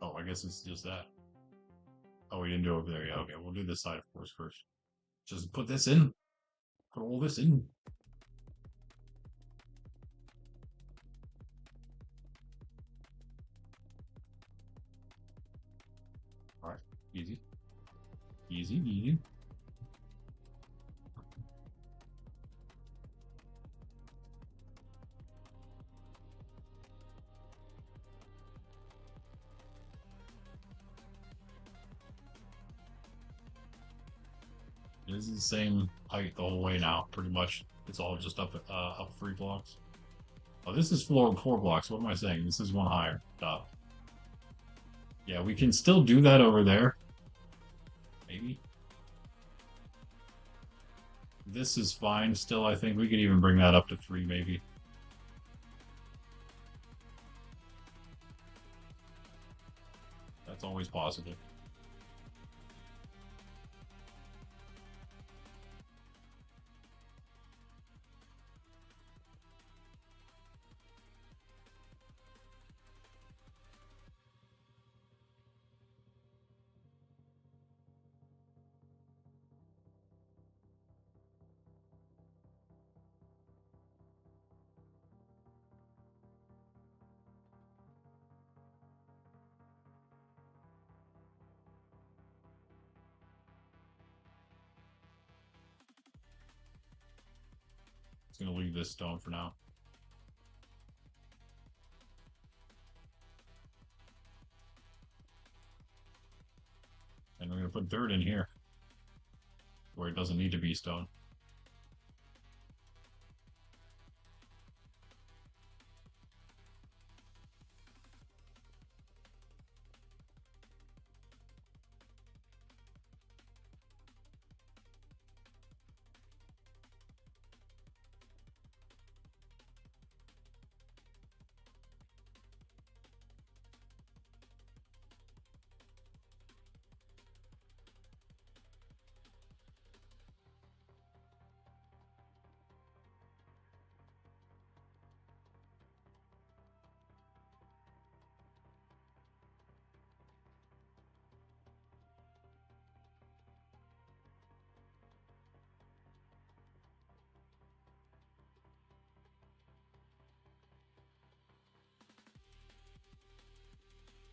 Oh, I guess it's just that. Oh, we didn't do it over there. Yeah, okay. We'll do this side, of course, first. Just put this in. Put all this in. All right. Easy. Easy, easy. This is the same height the whole way now, pretty much. It's all just up 3 blocks. Oh, this is 4 blocks. What am I saying? This is one higher. Duh. Yeah, we can still do that over there. Maybe. This is fine still, I think. We could even bring that up to 3, maybe. That's always possible. Just gonna leave this stone for now. And we're gonna put dirt in here, where it doesn't need to be stone.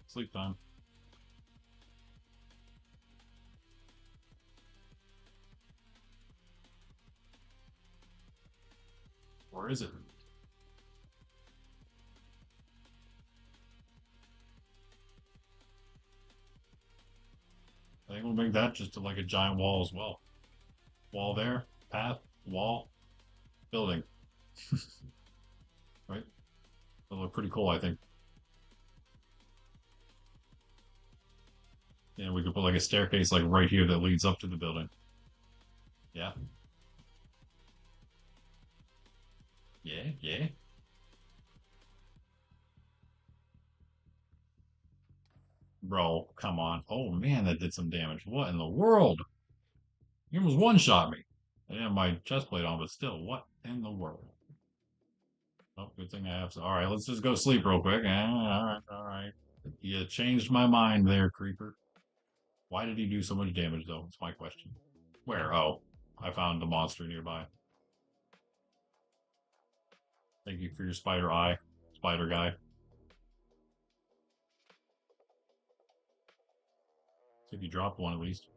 Sleep time. Or is it? I think we'll make that just like a giant wall as well. Wall there, path, wall, building. Right? It'll look pretty cool, I think. Yeah, we could put like a staircase like right here that leads up to the building. Yeah. Yeah, yeah. Bro, come on. Oh man, that did some damage. What in the world? You almost one-shot me. I didn't have my chest plate on, but still, what in the world? Oh, good thing I have. All right, let's just go sleep real quick. All right, all right. You changed my mind there, creeper. Why did he do so much damage, though? It's my question. Where? Oh, I found the monster nearby. Thank you for your spider eye, spider guy. If you dropped one at least.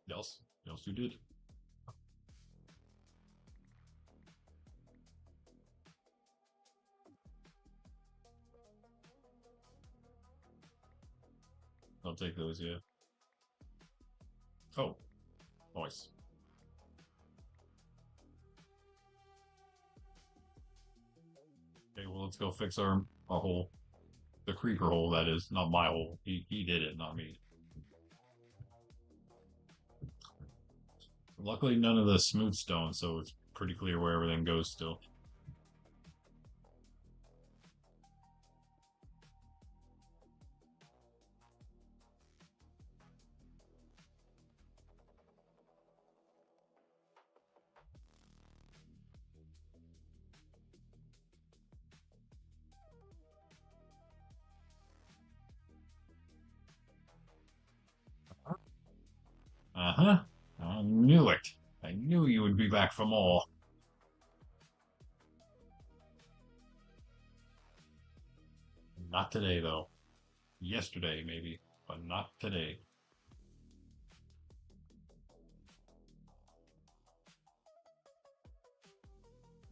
Yes, yes, you did. I'll take those, yeah. Oh, nice. Okay, well, let's go fix our hole. The creeper hole, that is. Not my hole. He did it, not me. Luckily, none of the smooth stone, so it's pretty clear where everything goes still. huh? I knew it. I knew you would be back for more. Not today, though. Yesterday, maybe, but not today.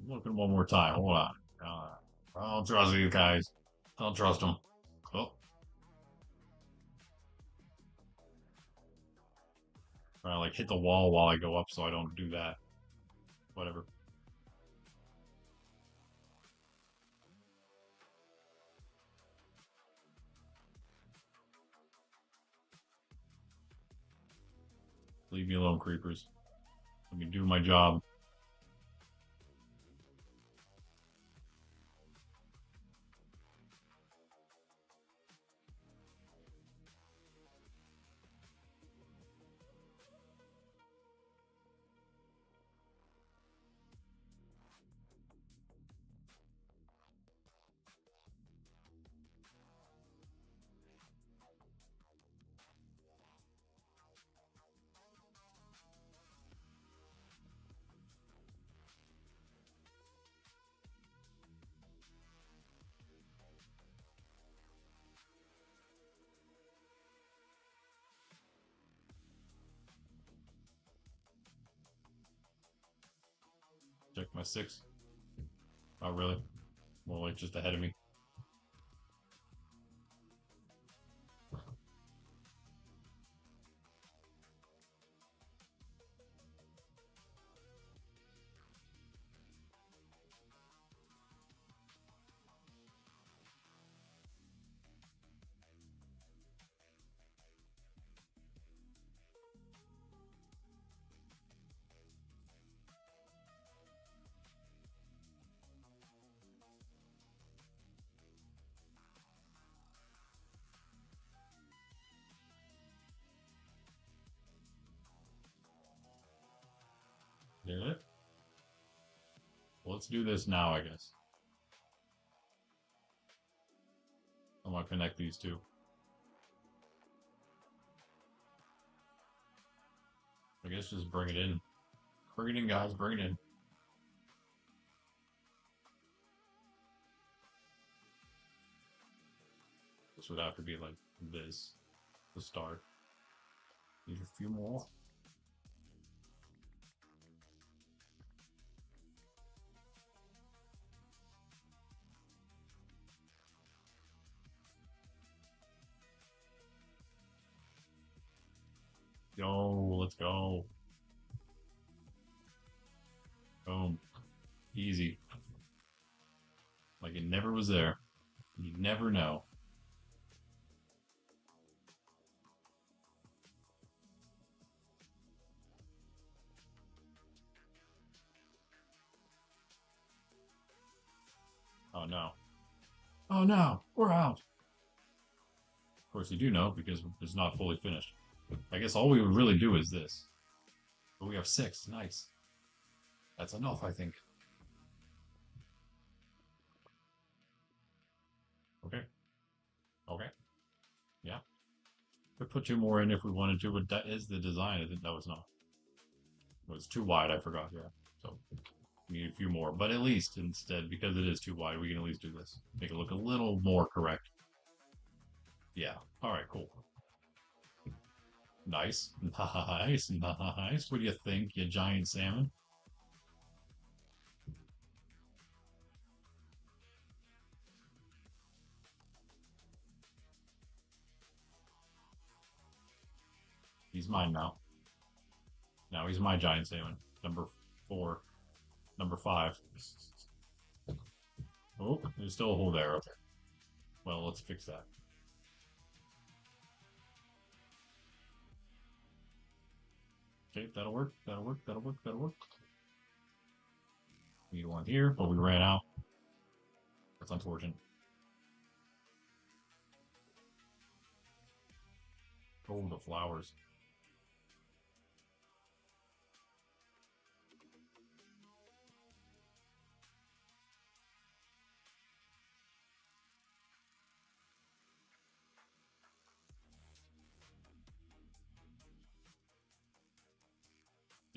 Look at him one more time. Hold on. I don't trust these guys. I don't trust them. Oh, trying to like hit the wall while I go up so I don't do that. Whatever. Leave me alone, creepers. Let me do my job. Check my six. Oh, really? Well, like just ahead of me. Did it? Well, let's do this now, I guess. I'm gonna connect these two. I guess just bring it in. Bring it in, guys. Bring it in. This would have to be like this to start. Need a few more. Yo, let's go. Boom. Easy. Like it never was there. You never know. Oh no. Oh no, we're out. Of course you do know because it's not fully finished. I guess all we would really do is this. But we have six. Nice. That's enough, I think. Okay. Okay. Yeah. We put two more in if we wanted to, but that is the design. I think that was not. It was too wide, I forgot, yeah. So we need a few more. But at least instead, because it is too wide, we can at least do this. Make it look a little more correct. Yeah. Alright, cool. Nice. Nice. Nice. What do you think, you giant salmon? He's mine now. Now he's my giant salmon. Number 4. Number 5. Oh, there's still a hole there. Okay. Well, let's fix that. Okay, that'll work. That'll work. That'll work. That'll work. We need one here, but we ran out. That's unfortunate. Oh, the flowers.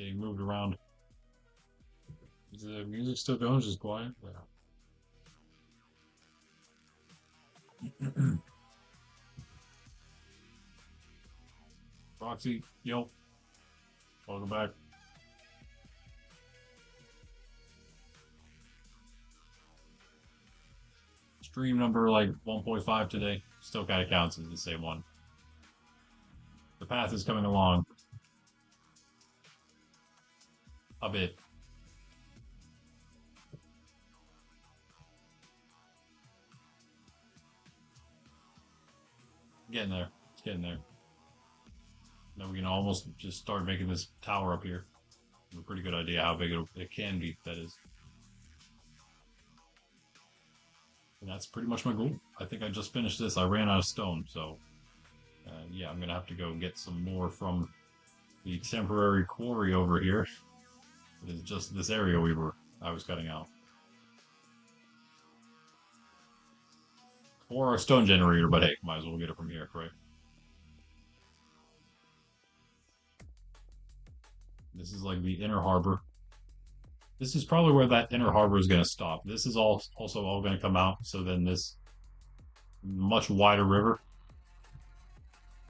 getting moved around. Is the music still going? It's just quiet. Yeah. Roxy, yo, welcome back. Stream number like 1.5 today. Still kind of counts as the same one. The path is coming along a bit. Getting there. It's getting there. Now we can almost just start making this tower up here. A pretty good idea how big it can be, that is. And that's pretty much my goal. I think I just finished this. I ran out of stone, so yeah, I'm gonna have to go get some more from the temporary quarry over here. It is just this area I was cutting out. Or our stone generator, but hey, might as well get it from here, right? This is like the inner harbor. This is probably where that inner harbor is going to stop. This is also all going to come out. So then this much wider river,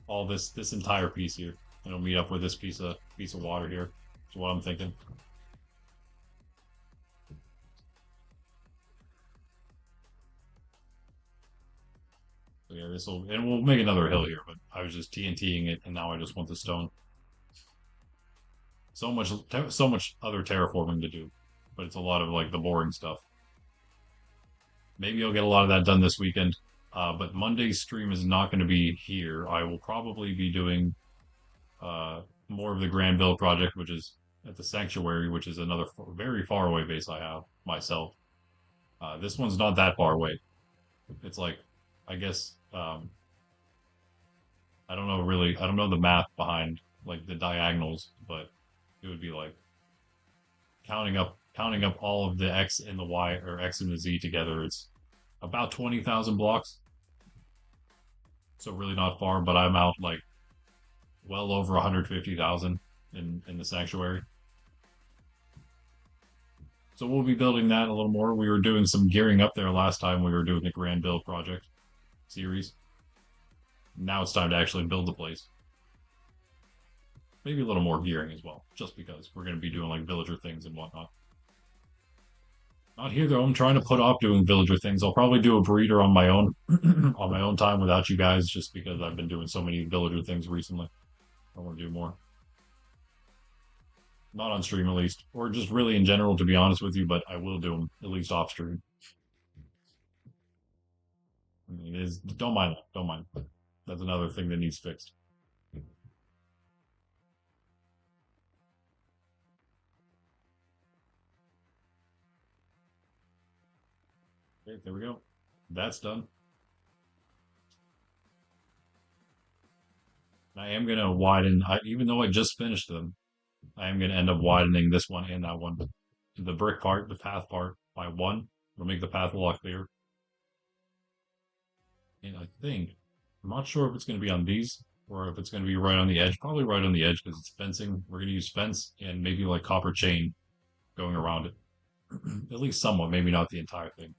all this entire piece here, it'll meet up with this piece of water here. That's what I'm thinking. So yeah, and we'll make another hill here. But I was just TNTing it, and now I just want the stone. So much other terraforming to do, but it's a lot of like the boring stuff. Maybe I'll get a lot of that done this weekend. But Monday's stream is not going to be here. I will probably be doing more of the Granville project, which is at the Sanctuary, which is another very far away base I have myself. This one's not that far away. It's like, I guess, I don't know really, I don't know the math behind like the diagonals, but it would be like counting up all of the X and the Y, or X and the Z together. It's about 20,000 blocks. So really not far, but I'm out like well over 150,000 in the Sanctuary. So we'll be building that a little more. We were doing some gearing up there last time we were doing the Granville project series. Now it's time to actually build the place. Maybe a little more gearing as well, just because we're going to be doing like villager things and whatnot. Not here though. I'm trying to put off doing villager things. I'll probably do a breeder on my own, on my own time without you guys, just because I've been doing so many villager things recently. I want to do more. Not on stream at least, or just really in general, to be honest with you. But I will do them at least off stream. I mean, it is. Don't mind that. Don't mind. That's another thing that needs fixed. Okay, there we go. That's done. I am going to widen, even though I just finished them, I am going to end up widening this one and that one. The brick part, the path part, by one. It'll make the path a lot clearer. And I think, I'm not sure if it's going to be on these or if it's going to be right on the edge. Probably right on the edge because it's fencing. We're going to use fence and maybe like copper chain going around it. At least somewhat, maybe not the entire thing.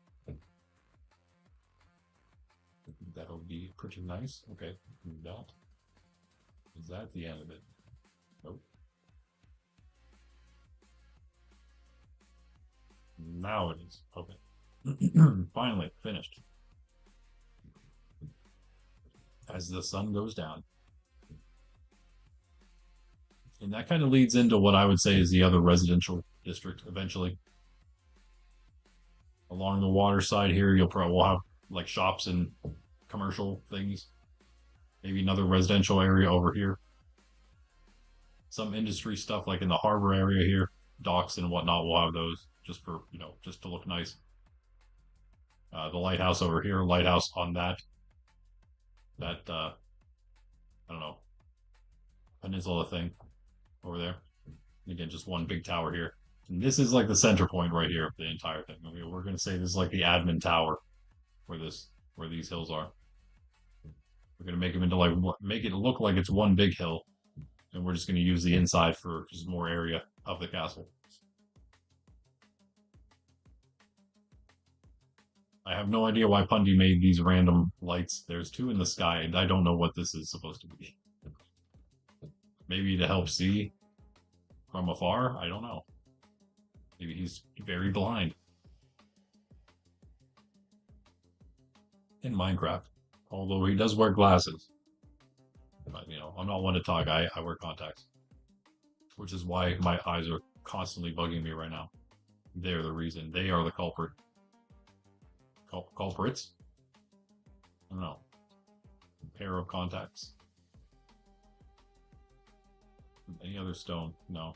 That'll be pretty nice. Okay, that. Is that the end of it? Nope. Now it is. Okay. Finally, finished. As the sun goes down. And that kind of leads into what I would say is the other residential district eventually. Along the water side here, we'll have like shops and commercial things. Maybe another residential area over here. Some industry stuff like in the harbor area here, docks and whatnot. We'll have those just for, just to look nice. The lighthouse over here, lighthouse on that I don't know, peninsula thing over there. And again, just one big tower here. And this is like the center point right here of the entire thing. I mean, we're going to say this is like the admin tower where these hills are. We're going to make them into like, make it look like it's one big hill. and we're just going to use the inside for just more area of the castle. I have no idea why Pundy made these random lights. There's two in the sky, and I don't know what this is supposed to be. Maybe to help see from afar? I don't know. Maybe he's very blind. In Minecraft. Although he does wear glasses. But, I'm not one to talk. I wear contacts. Which is why my eyes are constantly bugging me right now. They're the reason. They are the culprit. Culprits? I don't know. A pair of contacts. Any other stone? No.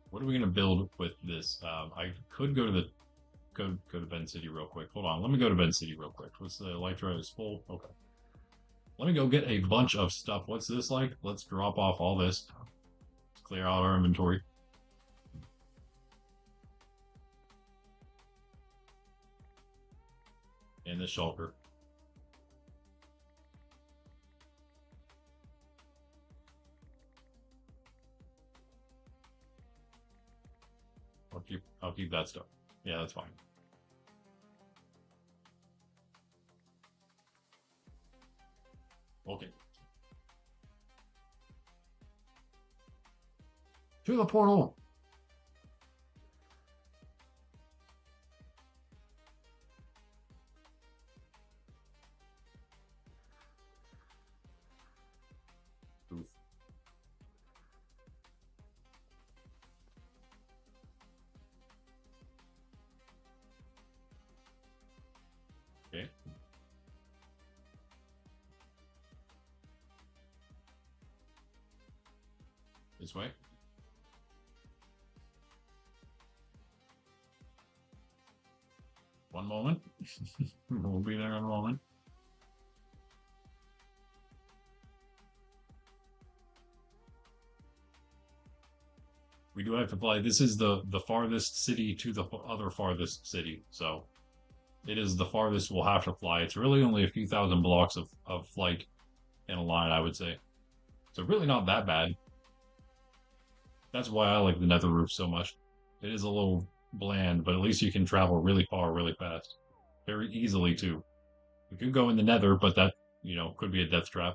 What are we gonna build with this? I could go to the go to Bend City real quick. Hold on, let me go to Bend City real quick. What's the light drive is full? Okay. Let me go get a bunch of stuff. What's this like? Let's drop off all this. Let's clear out our inventory. And the shulker. I'll keep that stuff. Yeah, that's fine. Okay. To the portal. Oof. Okay. This way. One moment. We'll be there in a moment. We do have to fly. This is the farthest city to the other farthest city, so it is the farthest we'll have to fly. It's really only a few thousand blocks of flight in a line, I would say. So really not that bad. That's why I like the nether roof so much. It is a little bland, but at least you can travel really far, really fast. Very easily, too. You could go in the nether, but that, could be a death trap.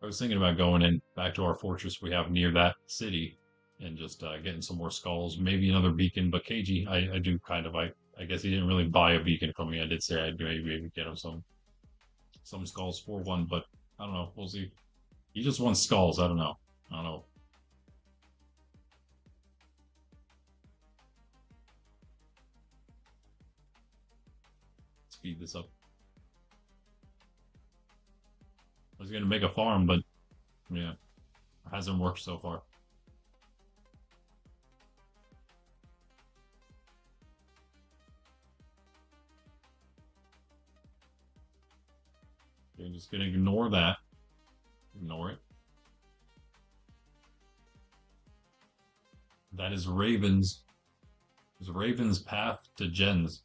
I was thinking about going in back to our fortress we have near that city and just getting some more skulls, maybe another beacon. But KG, I do kind of, I guess he didn't really buy a beacon from me. I did say I'd maybe get him some skulls for one, but I don't know. We'll see. He just wants skulls. I don't know. I don't know. Speed this up. I was gonna make a farm, but yeah, it hasn't worked so far. You're just gonna ignore that. Ignore it. That is Ravens. It's Raven's path to gens.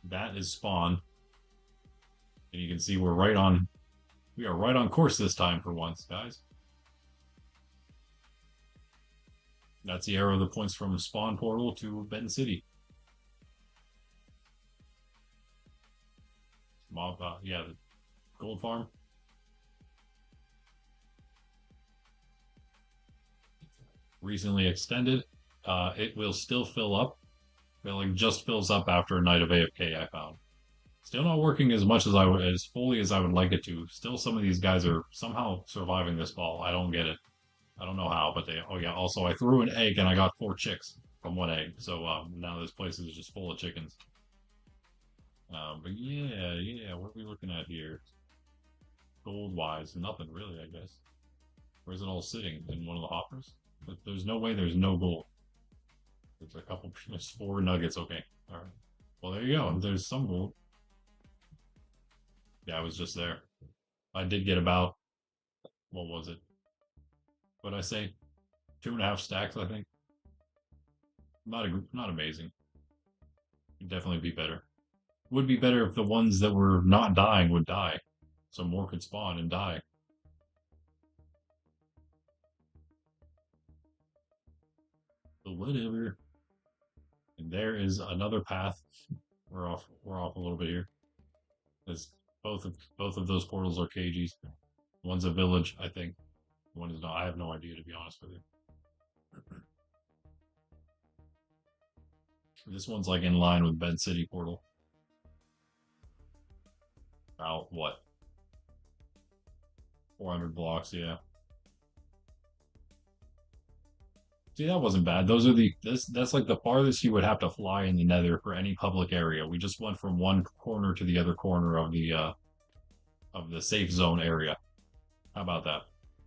That is spawn. And you can see we are right on course this time for once, guys. That's the arrow that points from spawn portal to Benton City. Mob, yeah, the gold farm. Recently extended. It will still fill up. It like just fills up after a night of AFK, I found. Still not working as much as fully as I would like it to. Still, some of these guys are somehow surviving this ball. I don't get it. I don't know how, but they. Oh yeah. Also, I threw an egg and I got 4 chicks from one egg. So now this place is just full of chickens. But yeah. What are we looking at here? Gold wise, nothing really, I guess. Where's it all sitting? In one of the hoppers? But there's no way there's no gold. There's a couple. There's 4 nuggets. Okay. All right. Well, there you go. There's some gold. Yeah, I was just there. I did get about, what was it? What did I say? 2.5 stacks, I think. Not amazing. Could definitely be better. Would be better if the ones that were not dying would die, so more could spawn and die. But whatever. And there is another path. We're off. We're off a little bit here. As both of those portals are KGs. One's a village, I think. One is not. I have no idea, to be honest with you. This one's like in line with Bed City portal. About what? 400 blocks, yeah. See, that wasn't bad. Those are that's like the farthest you would have to fly in the Nether for any public area. We just went from one corner to the other corner of the safe zone area. How about that?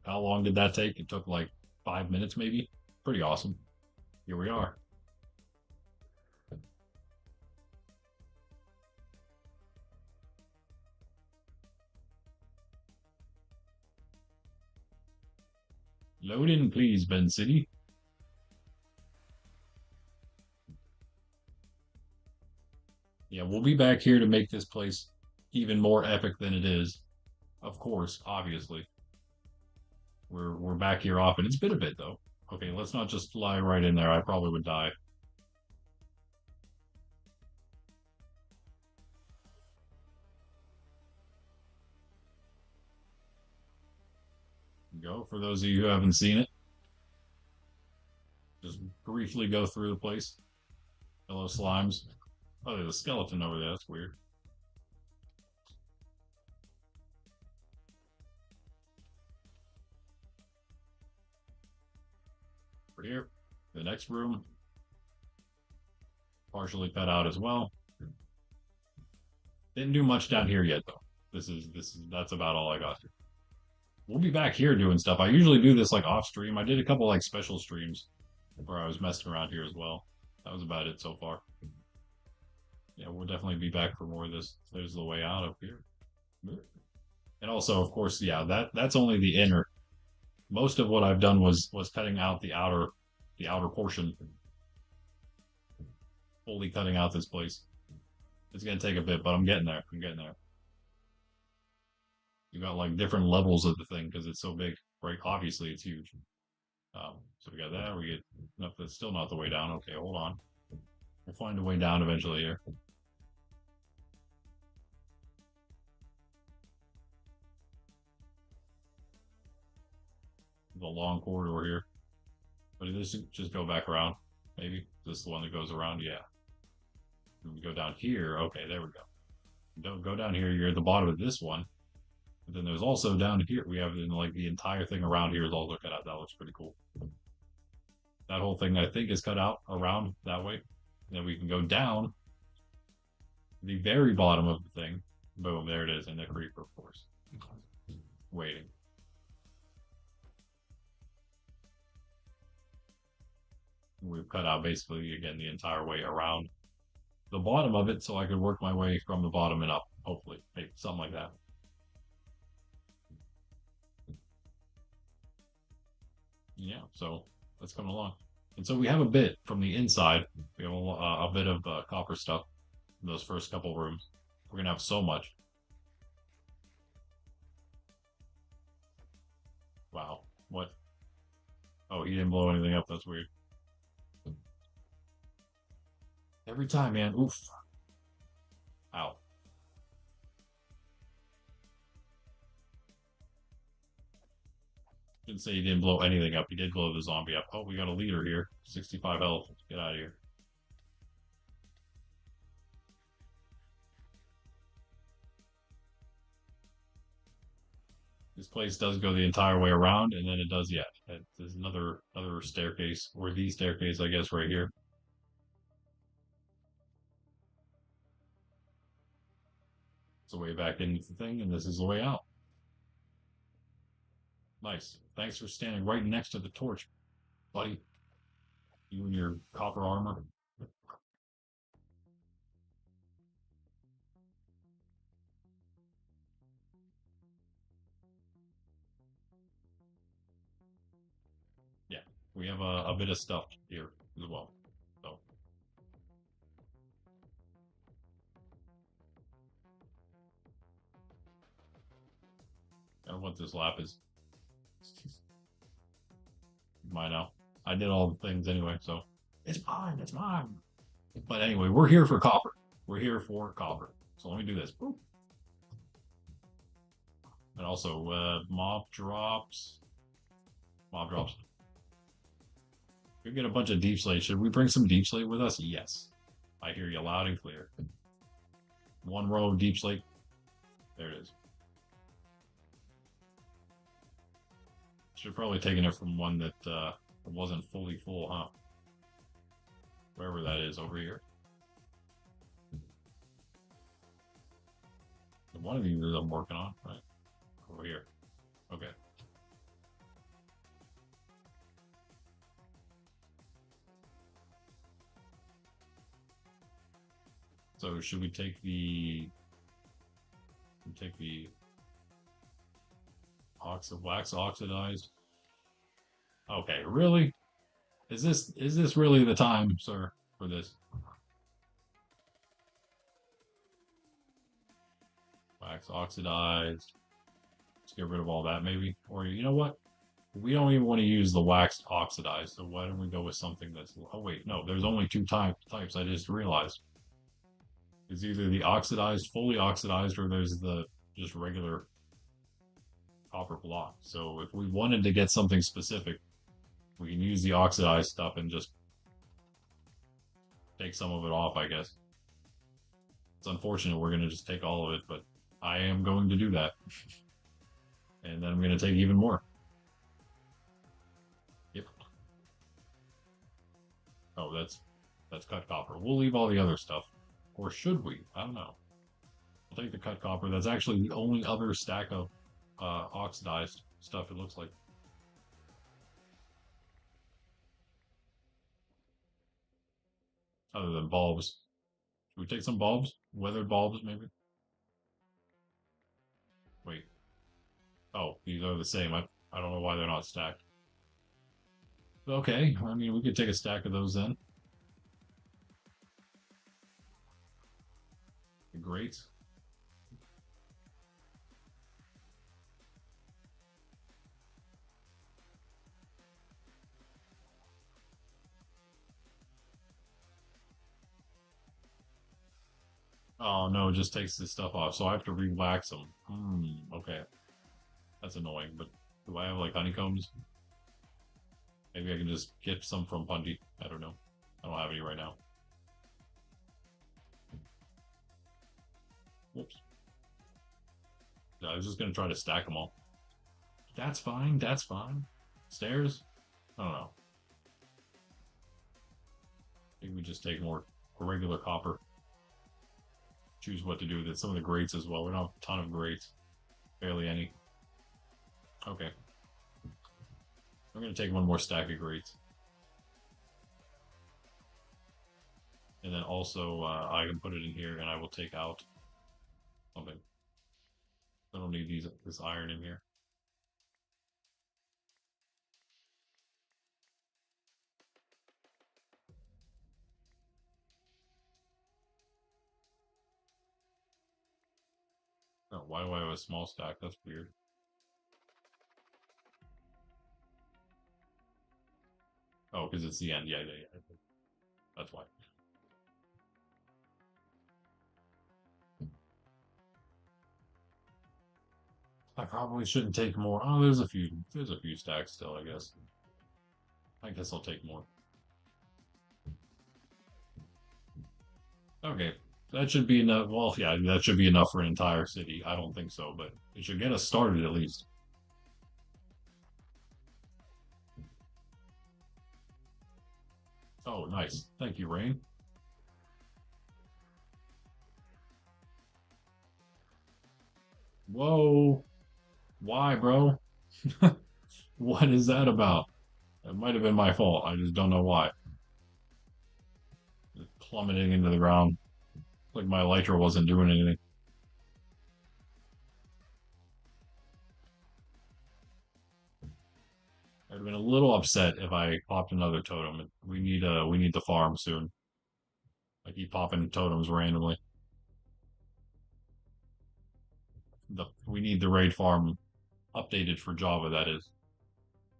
How long did that take? It took like 5 minutes, maybe. Pretty awesome. Here we are. Load in, please, Ben City. Yeah, we'll be back here to make this place even more epic than it is. Of course, obviously. We're back here often. It's been a bit though. Okay, let's not just lie right in there. I probably would die. Go for those of you who haven't seen it. Just briefly go through the place. Hello, slimes. Oh, there's a skeleton over there. That's weird. Over here, the next room, partially cut out as well. Didn't do much down here yet though. That's about all I got. We'll be back here doing stuff. I usually do this like off stream. I did a couple like special streams where I was messing around here as well. That was about it so far. Yeah, we'll definitely be back for more of this. There's the way out up here. And also, of course, yeah, that's only the inner. Most of what I've done was cutting out the outer portion. Fully cutting out this place. It's gonna take a bit, but I'm getting there. I'm getting there. You got like different levels of the thing because it's so big, right? Obviously, it's huge. So we got that. We get no, that's still not the way down. Okay, hold on. We'll find a way down eventually here. The long corridor here. But this just go back around. Maybe this is the one that goes around. Yeah. And we go down here. Okay, there we go. Don't go down here. You're at the bottom of this one. But then there's also down here. We have like the entire thing around here is also cut out. That looks pretty cool. That whole thing I think is cut out around that way. And then we can go down the very bottom of the thing. Boom, there it is. And the creeper, of course. Waiting. We've cut out basically again the entire way around the bottom of it so I could work my way from the bottom and up, hopefully. Maybe something like that. Yeah, so that's coming along. And so we have a bit from the inside. We have a bit of copper stuff in those first couple rooms. We're going to have so much. Wow. What? Oh, he didn't blow anything up. That's weird. Every time, man. Oof. Ow. Didn't say he didn't blow anything up. He did blow the zombie up. Oh, we got a leader here. 65 health. Get out of here. This place does go the entire way around, and then it does, yeah. There's another staircase, or the staircase, I guess, right here. It's the way back into the thing, and this is the way out. Nice. Thanks for standing right next to the torch, buddy. You and your copper armor. Yeah, we have a bit of stuff here as well. So or what this lap is. Mine now. I did all the things anyway, so it's mine. It's mine. But anyway, we're here for copper. We're here for copper. So let me do this. Boop. And also, mob drops. Mob drops. We get a bunch of deep slate. Should we bring some deep slate with us? Yes. I hear you loud and clear. One row of deep slate. There it is. Should probably taken it from one that wasn't fully full, huh? Wherever that is over here. One of these is I'm working on, right? Over here. Okay. So should we take the wax oxidized? Okay, really? Is this really the time, sir, for this? Wax oxidized. Let's get rid of all that maybe. Or you know what? We don't even want to use the waxed oxidized, so why don't we go with something that's... Oh wait, no, there's only two types, I just realized. It's either the oxidized, fully oxidized, or there's the just regular copper block. So if we wanted to get something specific, we can use the oxidized stuff and just take some of it off, I guess. It's unfortunate we're going to just take all of it, but I am going to do that. And then I'm going to take even more. Yep. Oh, that's cut copper. We'll leave all the other stuff. Or should we? I don't know. I'll take the cut copper. That's actually the only other stack of oxidized stuff, it looks like. Other than bulbs. Should we take some bulbs? Weathered bulbs, maybe? Wait. Oh, these are the same. I don't know why they're not stacked. Okay, I mean, we could take a stack of those then. Great. Oh no, it just takes this stuff off, so I have to re-wax them. Okay. That's annoying, but do I have like honeycombs? Maybe I can just get some from Punty. I don't know. I don't have any right now. Whoops. Yeah, I was just gonna try to stack them all. That's fine, that's fine. Stairs? I don't know. Maybe we just take more regular copper. Choose what to do with it. Some of the grates as well. We don't have a ton of grates. Barely any. Okay. I'm gonna take one more stack of grates. And then also, I can put it in here and I will take out something. I don't need this iron in here. Oh, why do I have a small stack? That's weird. Oh, because it's the end. Yeah. That's why. I probably shouldn't take more. Oh, there's a few stacks still, I guess. I guess I'll take more. Okay, that should be enough. Well, yeah, that should be enough for an entire city. I don't think so, but it should get us started at least. Oh, nice. Thank you, Rain. Whoa. Why, bro? What is that about? It might have been my fault. I just don't know why. Just plummeting into the ground. Like my elytra wasn't doing anything. I'd have been a little upset if I popped another totem. We need the farm soon. I keep popping totems randomly. We need the raid farm updated for Java, that is.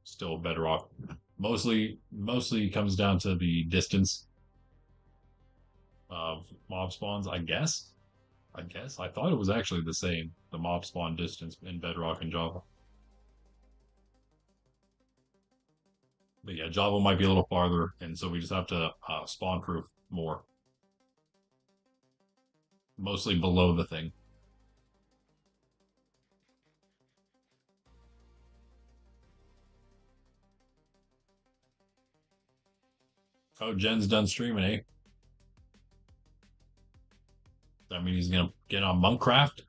Still Bedrock. Mostly comes down to the distance of mob spawns, I guess. I thought it was actually the same, the mob spawn distance in Bedrock and Java. But yeah, Java might be a little farther, and so we just have to spawn proof more. Mostly below the thing. Oh, Jen's done streaming, eh? I mean, he's gonna get on Monkraft.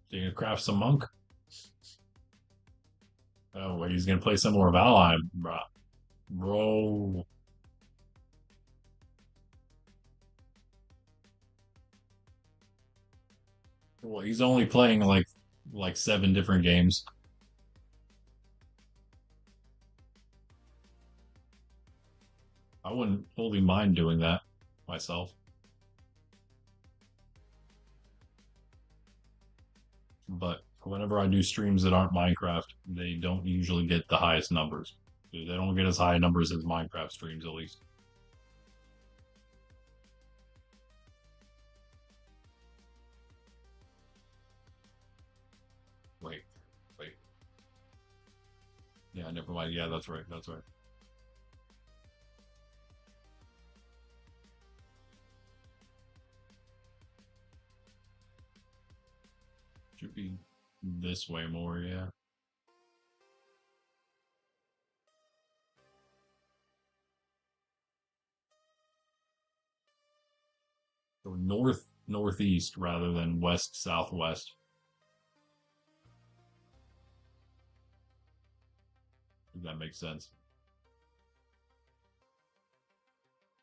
He's gonna craft some monk. Oh, wait, he's gonna play some more Valheim, bro. Well, he's only playing like 7 different games. I wouldn't fully mind doing that myself, but whenever I do streams that aren't Minecraft, they don't usually get the highest numbers. They don't get as high numbers as Minecraft streams, at least. Wait, wait. Yeah, never mind. Yeah, that's right. That's right. Should be this way more, yeah. So north northeast rather than west southwest. If that makes sense.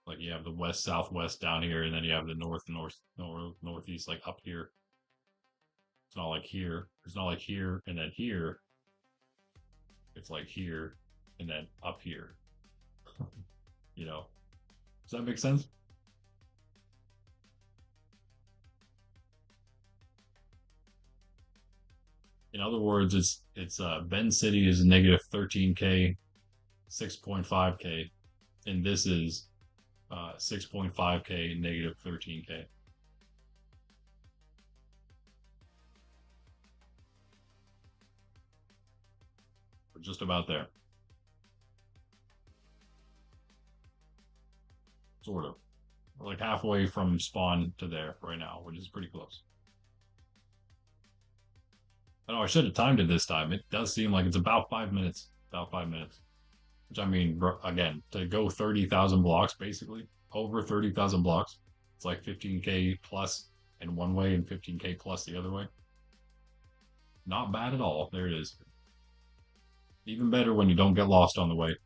Like you have the west southwest down here, and then you have the northeast like up here. It's not like here. It's not like here and then here. It's like here and then up here. You know. Does that make sense? In other words, it's Bend City is negative 13K, 6.5K, and this is 6.5K, negative 13K. We're just about there. Sort of. We're like halfway from spawn to there right now, which is pretty close. Oh, I should have timed it this time. It does seem like it's about 5 minutes. About 5 minutes. Which I mean, again, to go 30,000 blocks, basically, over 30,000 blocks, it's like 15K plus in one way and 15K plus the other way. Not bad at all. There it is. Even better when you don't get lost on the way.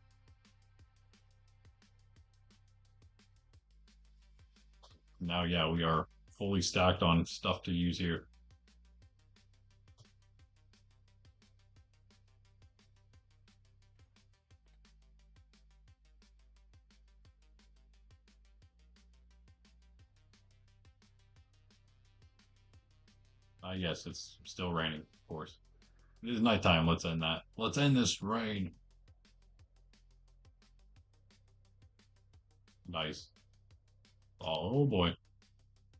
Now, yeah, we are fully stacked on stuff to use here. Yes, it's still raining, of course. It is nighttime. Let's end that. Let's end this rain. Nice. Oh boy.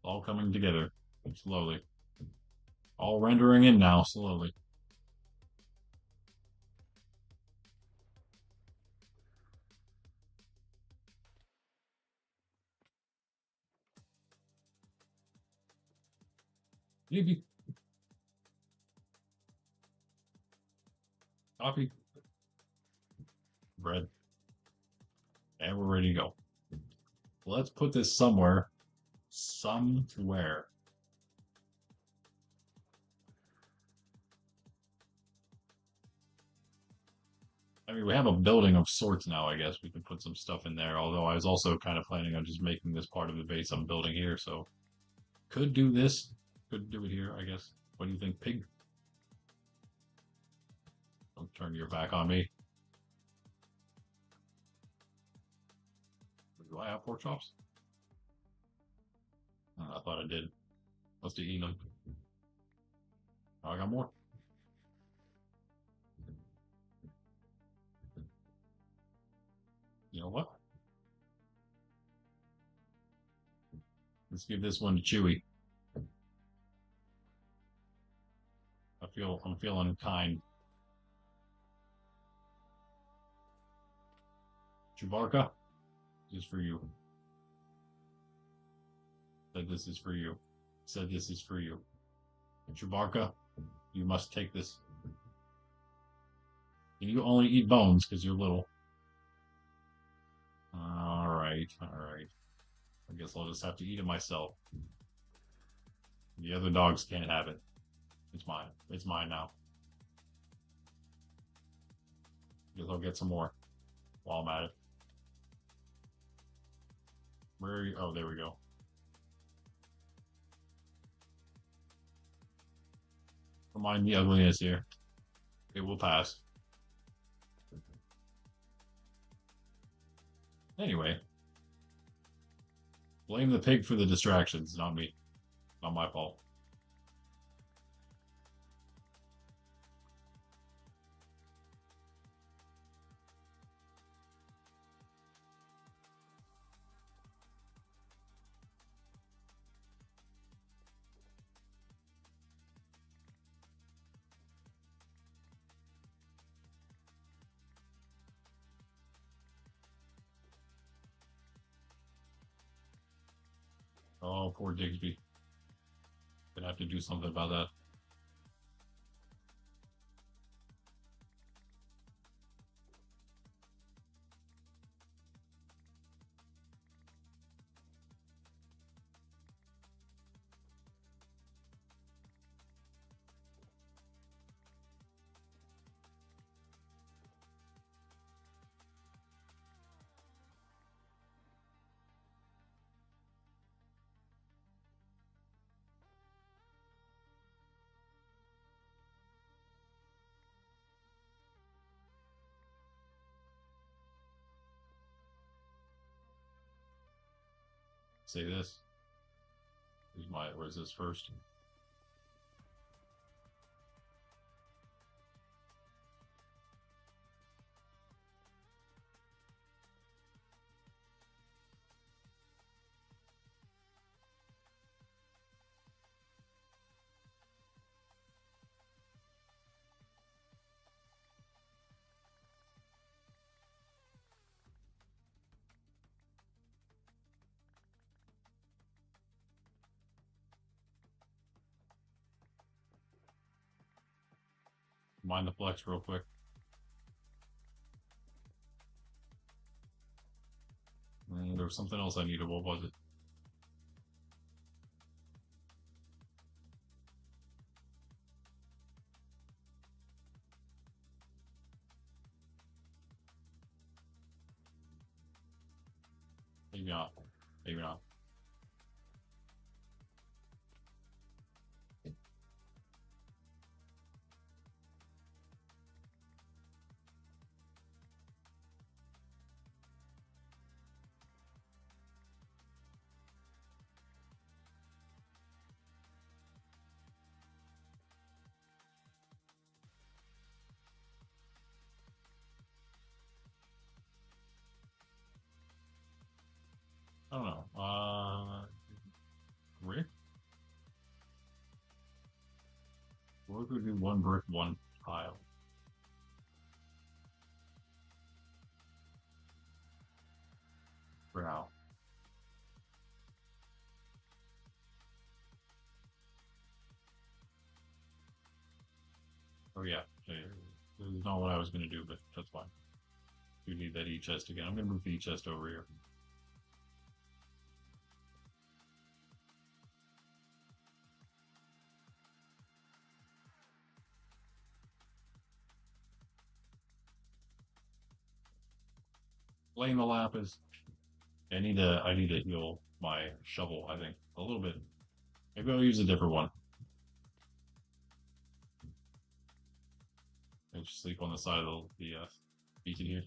All coming together slowly. All rendering in now slowly. Maybe. Coffee. Bread. And we're ready to go. Let's put this somewhere. Somewhere. I mean, we have a building of sorts now, I guess. We can put some stuff in there. Although I was also kind of planning on just making this part of the base I'm building here. So could do this. Could do it here, I guess. What do you think, pig? Don't turn your back on me. Do I have pork chops? I thought I did. Must have eaten them. Oh, I got more. You know what? Let's give this one to Chewy. I'm feeling kind. Chewbacca, this is for you. Said this is for you. Said this is for you. Chewbacca, you must take this. And you only eat bones because you're little. All right, all right. I guess I'll just have to eat it myself. The other dogs can't have it. It's mine. It's mine now. Guess I'll get some more while I'm at it. Where are you? Oh, there we go. Don't mind the ugliness here. It will pass. Anyway, blame the pig for the distractions, not me. Not my fault. Oh, poor Digsby. Gonna have to do something about that. Say this. Where's this first? Mind the flex real quick. There was something else I needed. What was it? Maybe not. Maybe not. I don't know. Rick? What could we do one brick, one tile? For now. Oh yeah. This is not what I was gonna do, but that's fine. You need that E chest again. I'm gonna move the E chest over here. Blame the lapis. I need to heal my shovel, I think. A little bit. Maybe I'll use a different one. I'll just sleep on the side of the beacon here.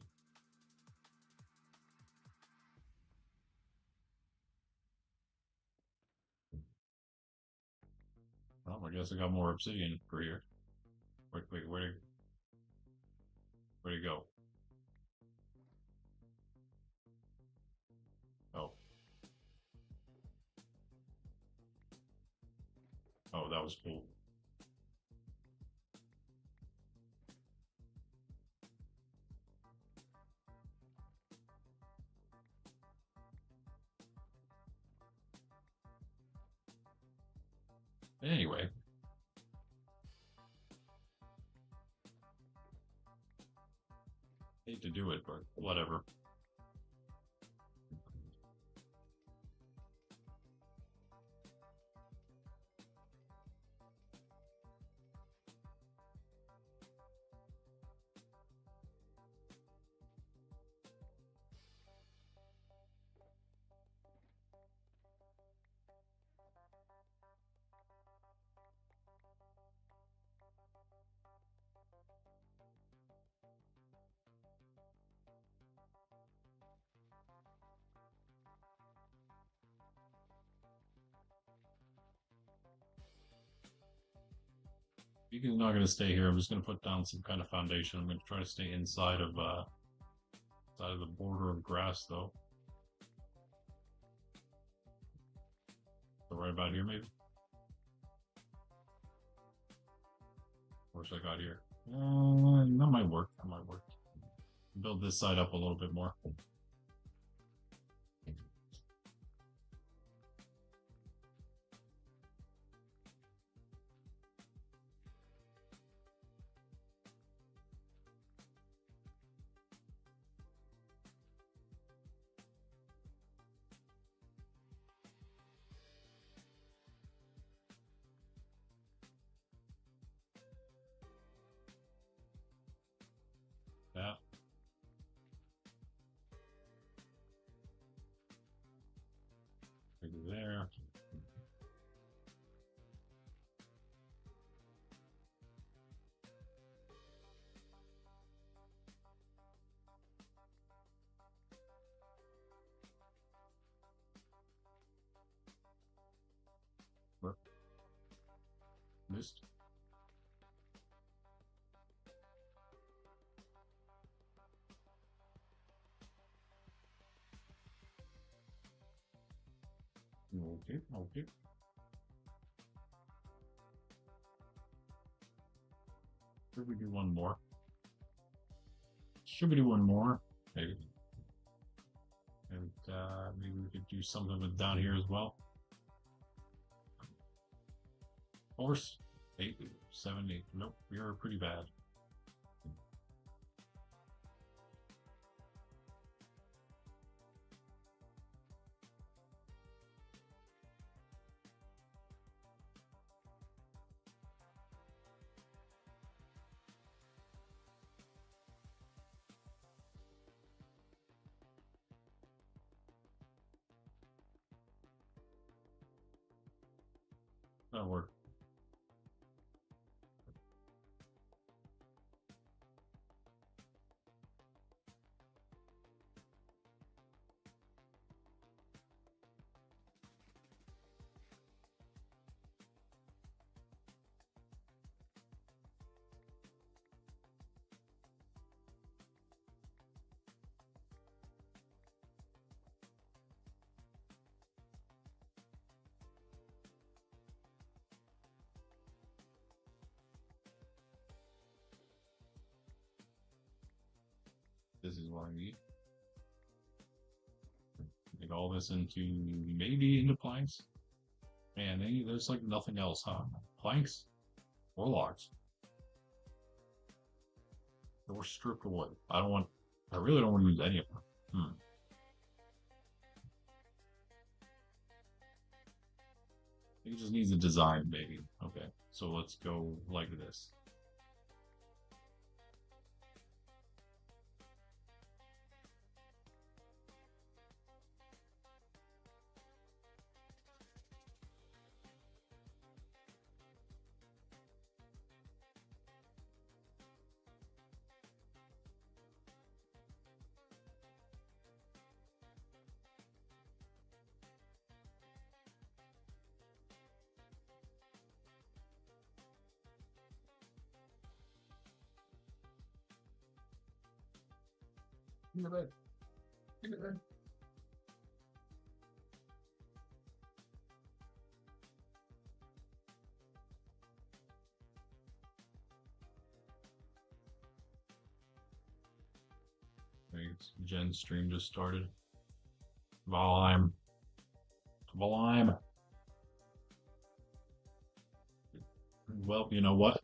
Well, I guess I got more obsidian for here. Wait, where'd it go? Oh, that was cool. Anyway, hate to do it, but whatever. Beacon's not going to stay here. I'm just going to put down some kind of foundation. I'm going to try to stay inside of the border of grass, though. So right about here, maybe. Where's I got here? That might work. That might work. Build this side up a little bit more. Yeah. Maybe there. Where? Missed. Okay, okay. Should we do one more? Should we do one more? Maybe. And maybe we could do something with down here as well. Horse, 8, 7, 8. Nope, we are pretty bad. That'll work. This is what I need. Make all this into planks. Man, there's like nothing else, huh? Planks or logs. Or stripped wood. I really don't want to use any of them. It just needs a design, maybe. Okay, so let's go like this. Give me that. Give me that. Jen's stream just started. Valheim. Valheim. Well, you know what?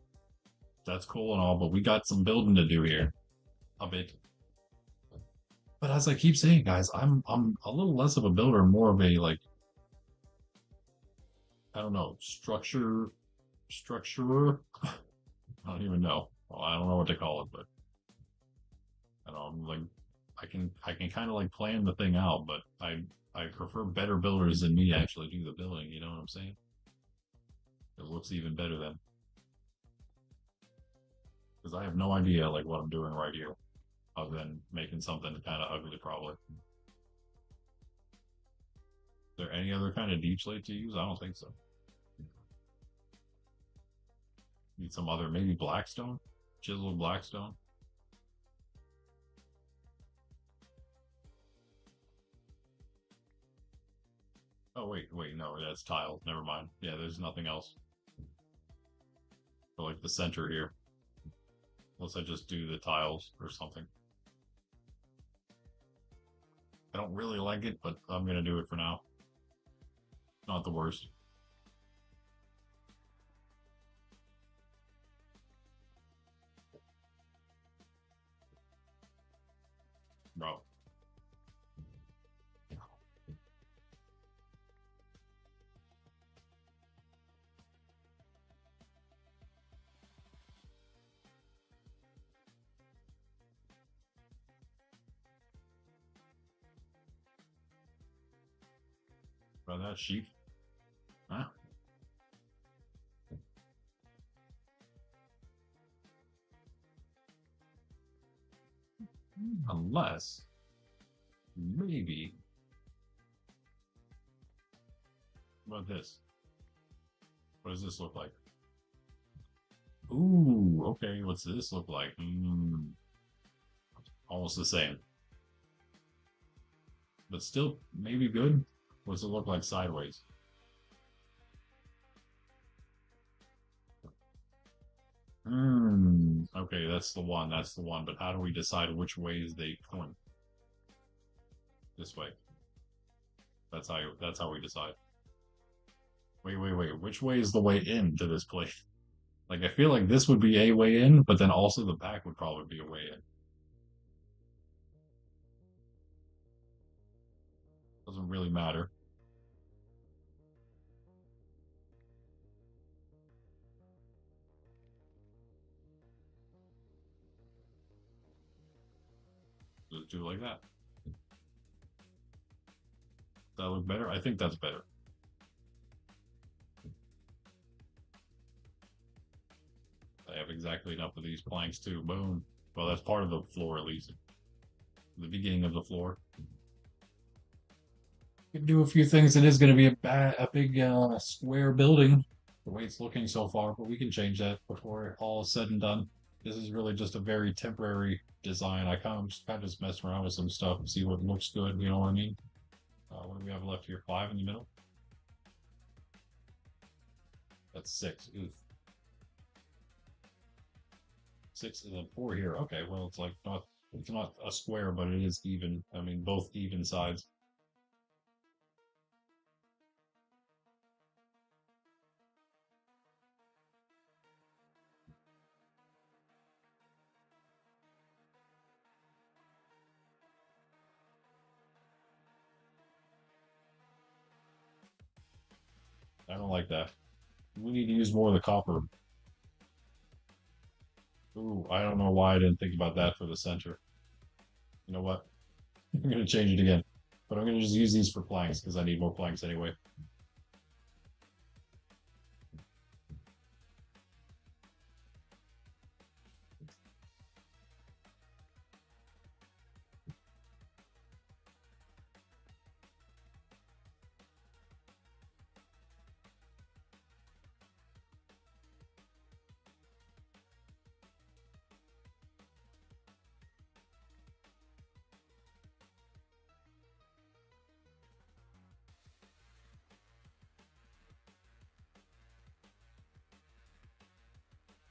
That's cool and all, but we got some building to do here. A bit. But as I keep saying, guys, I'm a little less of a builder, more of a like I don't know, structurer. I don't even know. Well, I don't know what to call it, but I don't know, I'm like I can kind of like plan the thing out, but I prefer better builders than me actually do the building. You know what I'm saying? It looks even better then, because I have no idea like what I'm doing right here, other than making something kind of ugly probably. Is there any other kind of deep slate to use? I don't think so. Need some other, maybe blackstone, chiseled blackstone. Oh wait, no, that's tile. Never mind. Yeah, there's nothing else for like the center here. Unless I just do the tiles or something. I don't really like it, but I'm gonna do it for now. Not the worst. Bro. Bro, that sheep. Huh? Unless maybe what about this? What does this look like? Ooh, okay, what's this look like? Almost the same. But still maybe good. What does it look like sideways? Okay, that's the one. That's the one. But how do we decide which ways they point? This way. That's how we decide. Wait. Which way is the way in to this place? Like I feel like this would be a way in, but then also the back would probably be a way in. Doesn't really matter. Just do it like that. Does that look better? I think that's better. I have exactly enough of these planks too. Boom. Well, that's part of the floor at least. The beginning of the floor. We can do a few things. It is going to be a big square building, the way it's looking so far, but we can change that before all is said and done. This is really just a very temporary design. I kind of just mess around with some stuff and see what looks good. You know what I mean? What do we have left here? 5 in the middle. That's 6. Oof. 6 and then 4 here. Okay, well it's like not it's not a square, but it is even. I mean, both even sides. I don't like that. We need to use more of the copper. Ooh, I don't know why I didn't think about that for the center. You know what? I'm gonna change it again, but I'm gonna just use these for planks because I need more planks anyway.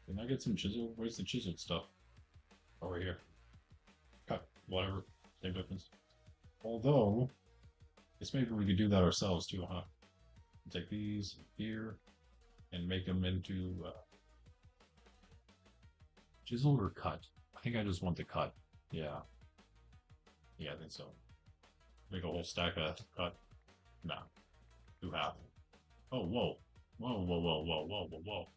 Can I get some chisel? Where's the chiseled stuff? Over here. Cut. Whatever. Same difference. Although, I guess maybe we could do that ourselves too, huh? Take these here and make them into chiseled or cut. I think I just want the cut. Yeah. Yeah, I think so. Make a whole stack of cut. Nah. Do half. Oh, whoa. Whoa, whoa, whoa, whoa, whoa, whoa, whoa.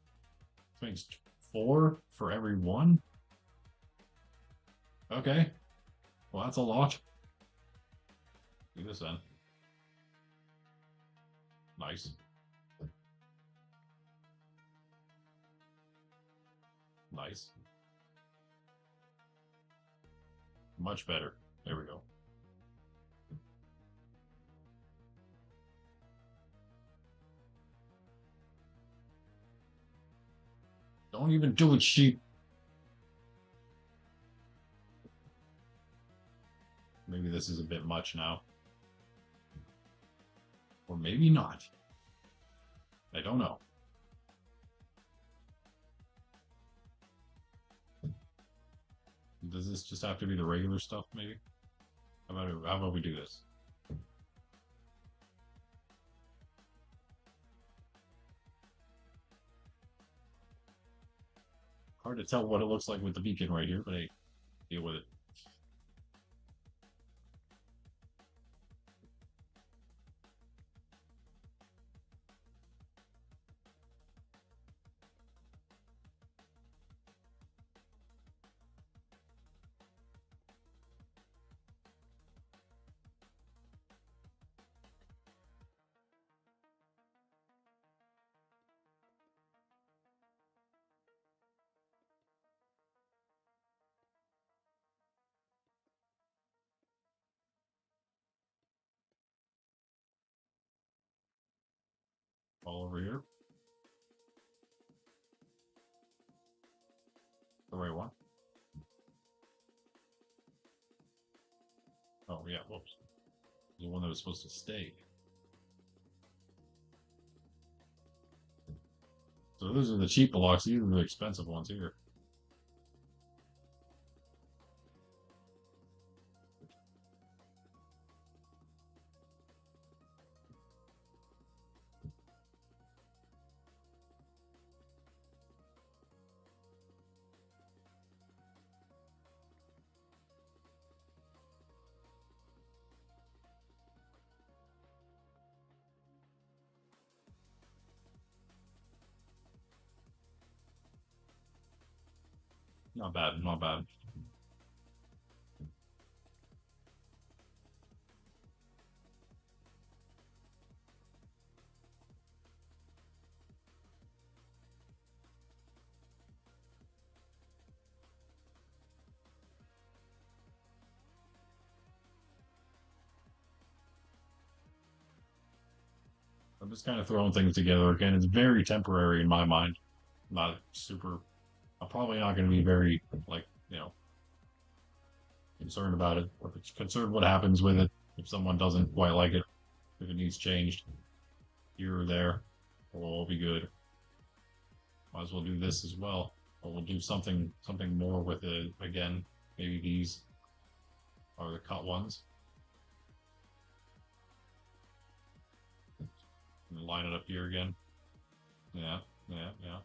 This means 4 for every one? Okay. Well, that's a lot. Do this then. Nice. Nice. Much better. There we go. Don't even do it, sheep. Maybe this is a bit much now. Or maybe not. I don't know. Does this just have to be the regular stuff, maybe? How about we do this? Hard to tell what it looks like with the beacon right here, but hey, deal with it. All over here. The right one. Oh, yeah, whoops. The one that was supposed to stay. So those are the cheap blocks. These are the expensive ones here. Not bad, not bad. I'm just kind of throwing things together again. It's very temporary in my mind. Not super. I'm probably not going to be very, like, concerned about it. Or concerned what happens with it if someone doesn't quite like it, if it needs changed here or there. It'll all be good. Might as well do this as well. Or we'll do something more with it again. Maybe these are the cut ones. And line it up here again. Yeah, yeah, yeah.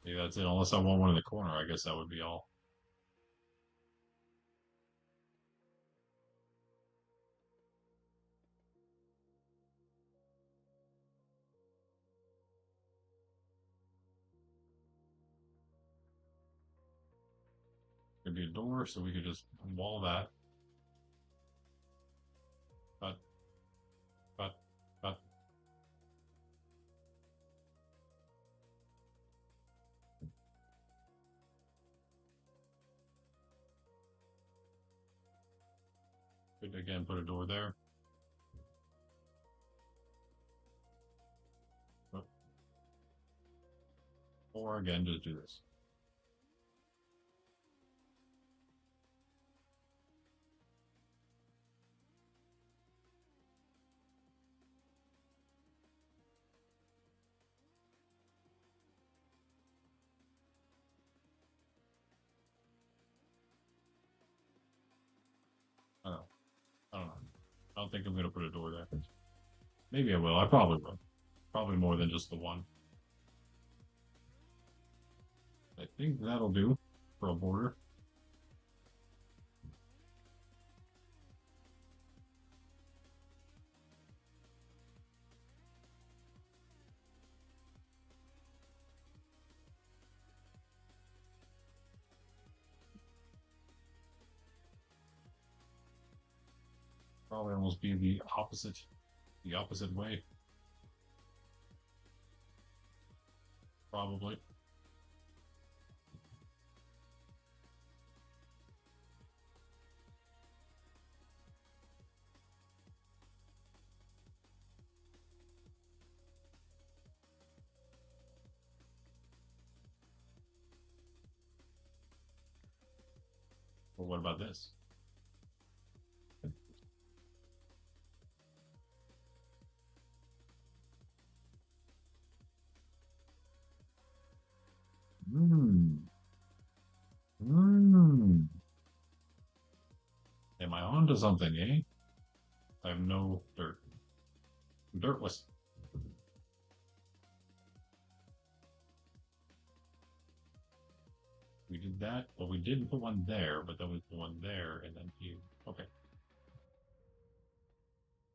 Maybe that's it. Unless I want one in the corner, I guess that would be all. Could be a door, so we could just wall that. Cut, cut, cut. Could again put a door there. Or again, just do this. don't think I'm gonna put a door there. Maybe I will. I probably will. Probably more than just the one. I think that'll do for a border. Probably almost be the opposite way. Probably. Well, what about this? Hmm. Hmm. Am I onto something, eh? I have no dirt. I'm dirtless. We did that, but we didn't put one there, but then we put one there, and then you. Okay.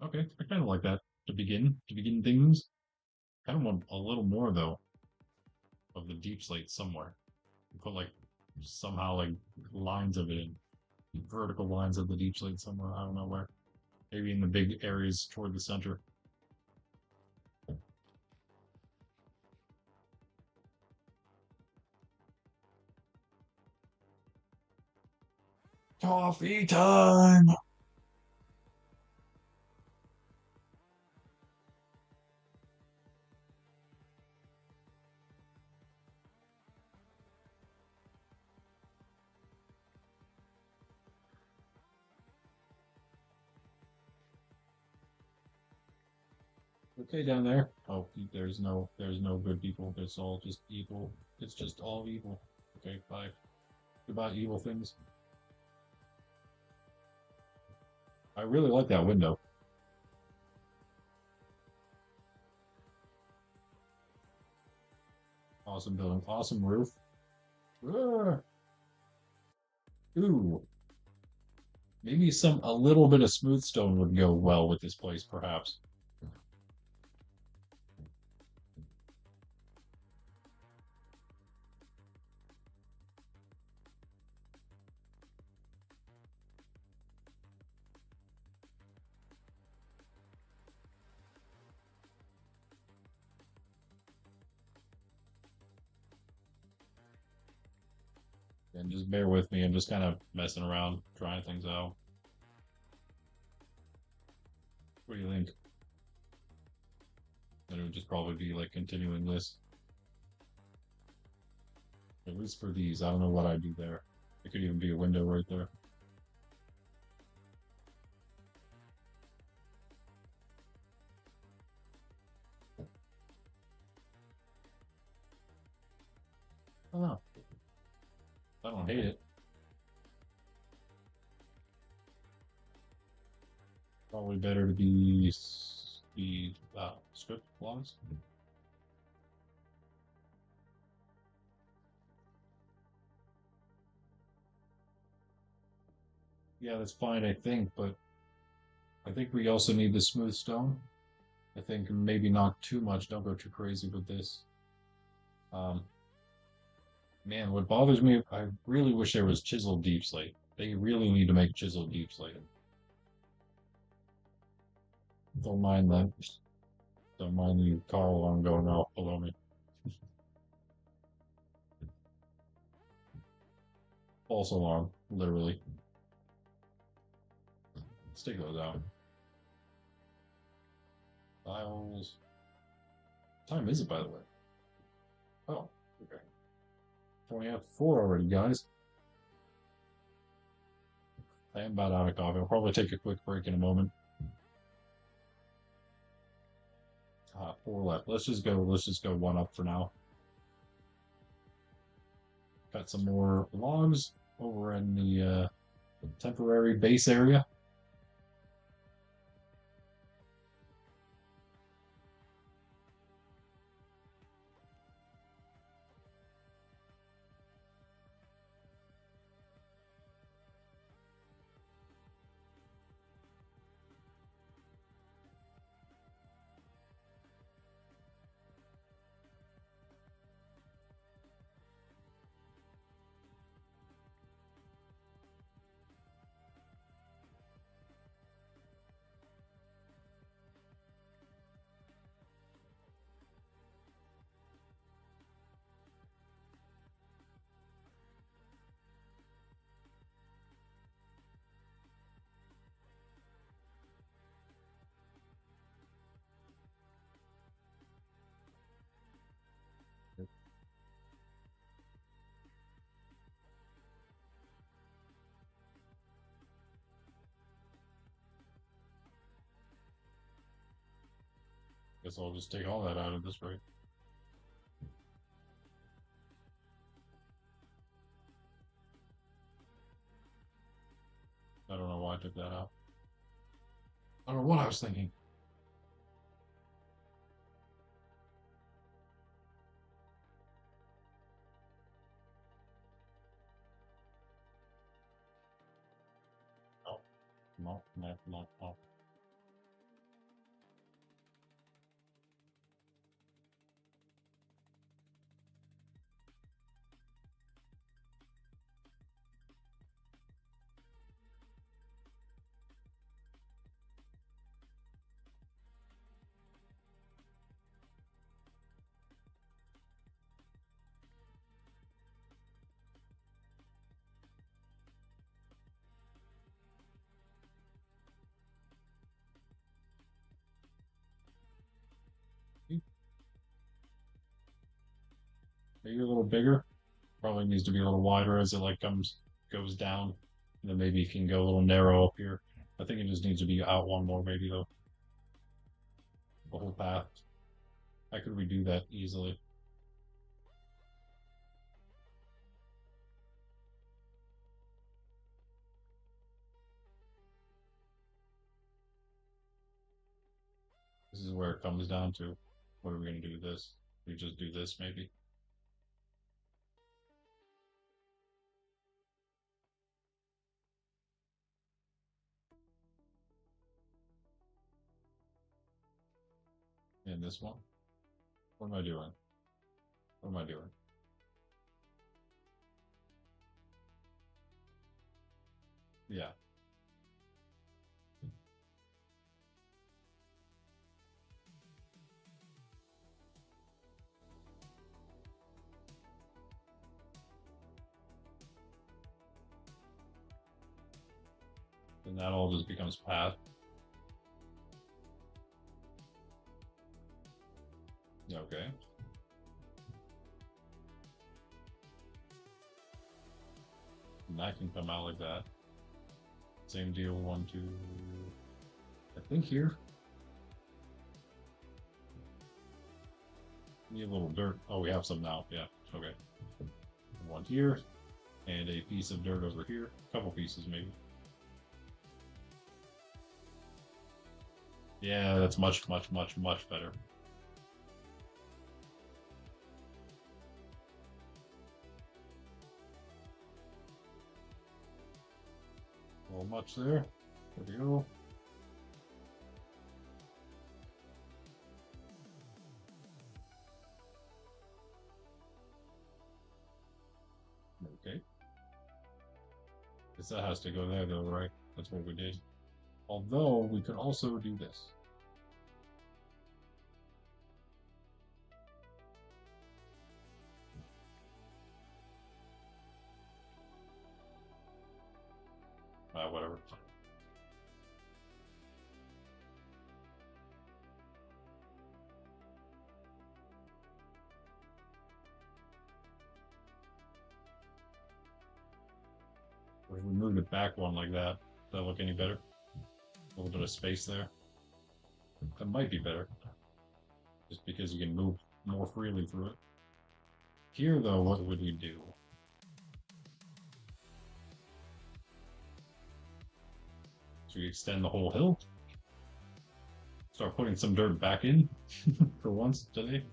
Okay, I kind of like that to begin things. Kind of want a little more though of the deep slate somewhere. Put like somehow like lines of it in vertical lines of the deep slate somewhere. I don't know where. Maybe in the big areas toward the center. Coffee time. Okay, down there. Oh, there's no good people. It's all just evil. It's just all evil. Okay, bye. Goodbye, evil things. I really like that window. Awesome building. Awesome roof. Ah, ooh. Maybe a little bit of smooth stone would go well with this place, perhaps. And just bear with me. I'm just kind of messing around, trying things out. What do you think? And it would just probably be like continuing this. At least for these. I don't know what I'd do there. It could even be a window right there. I don't know. I don't hate it. Probably better to be script logs. Yeah, that's fine, I think, but I think we also need the smooth stone. I think maybe not too much. Don't go too crazy with this. Um, Man, what bothers me, I really wish there was chiseled deep slate. They really need to make chiseled deep slate. Don't mind that. Don't mind the car alarm going off below me. False alarm, literally. Let's take those out. Files. What time is it, by the way? Oh, okay. 20 after 4 already, guys. I am about out of coffee. I'll probably take a quick break in a moment. 4 left. Let's just go one up for now. Got some more logs over in the temporary base area. Guess I'll just take all that out at this rate. I don't know why I took that out. I don't know what I was thinking. Oh, no, no, no, no. Maybe a little bigger. Probably needs to be a little wider as it like goes down. And then maybe it can go a little narrow up here. I think it just needs to be out one more maybe though. The whole path. I could redo that easily. This is where it comes down to. What are we gonna do with this? We just do this maybe. And this one. What am I doing? What am I doing? Yeah. And that all just becomes path. Okay. And that can come out like that. Same deal, 1, 2. I think here. Need a little dirt. Oh, we have some now. Yeah. Okay. One here, and a piece of dirt over here. A couple pieces, maybe. Yeah, that's much, much, much, much better. A little much there. There we go. Okay. Guess that has to go there though, right? That's what we did. Although we could also do this. Whatever. If we moved it back one like that, does that look any better? A little bit of space there. That might be better. Just because you can move more freely through it. Here, though, what would we do? Should we extend the whole hill? Start putting some dirt back in for once today?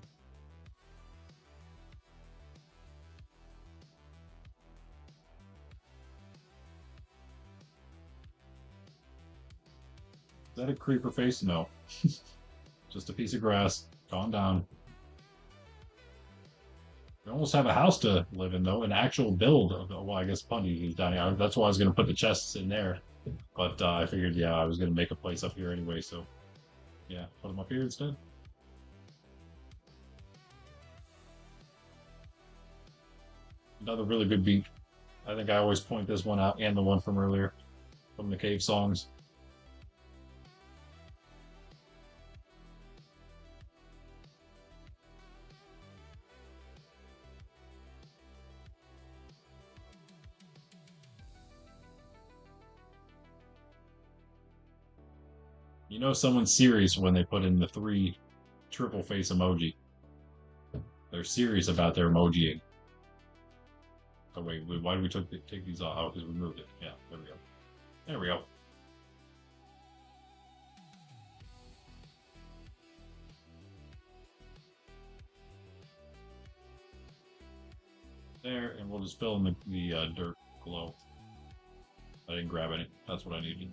Is that a creeper face? No. Just a piece of grass. Calm down. We almost have a house to live in, though. An actual build of, well, I guess Pundy is down here. That's why I was going to put the chests in there. But I figured, yeah, I was going to make a place up here anyway, so yeah, put them up here instead. Another really good beat. I think I always point this one out and the one from earlier from the cave songs. You know someone's serious when they put in the 3 triple face emoji. They're serious about their emojiing. Oh wait, why did we take these off? Oh, because we moved it. Yeah, there we go. There we go. There, and we'll just fill in the dirt glow. I didn't grab any. That's what I needed.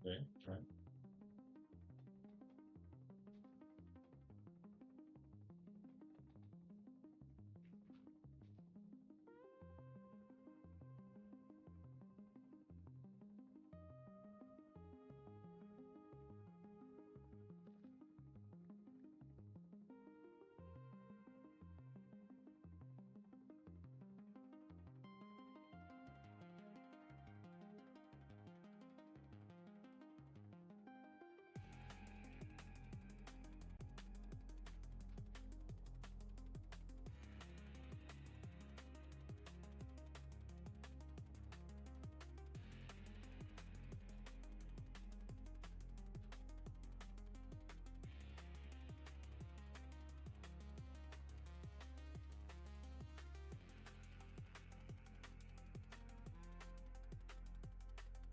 Okay, try.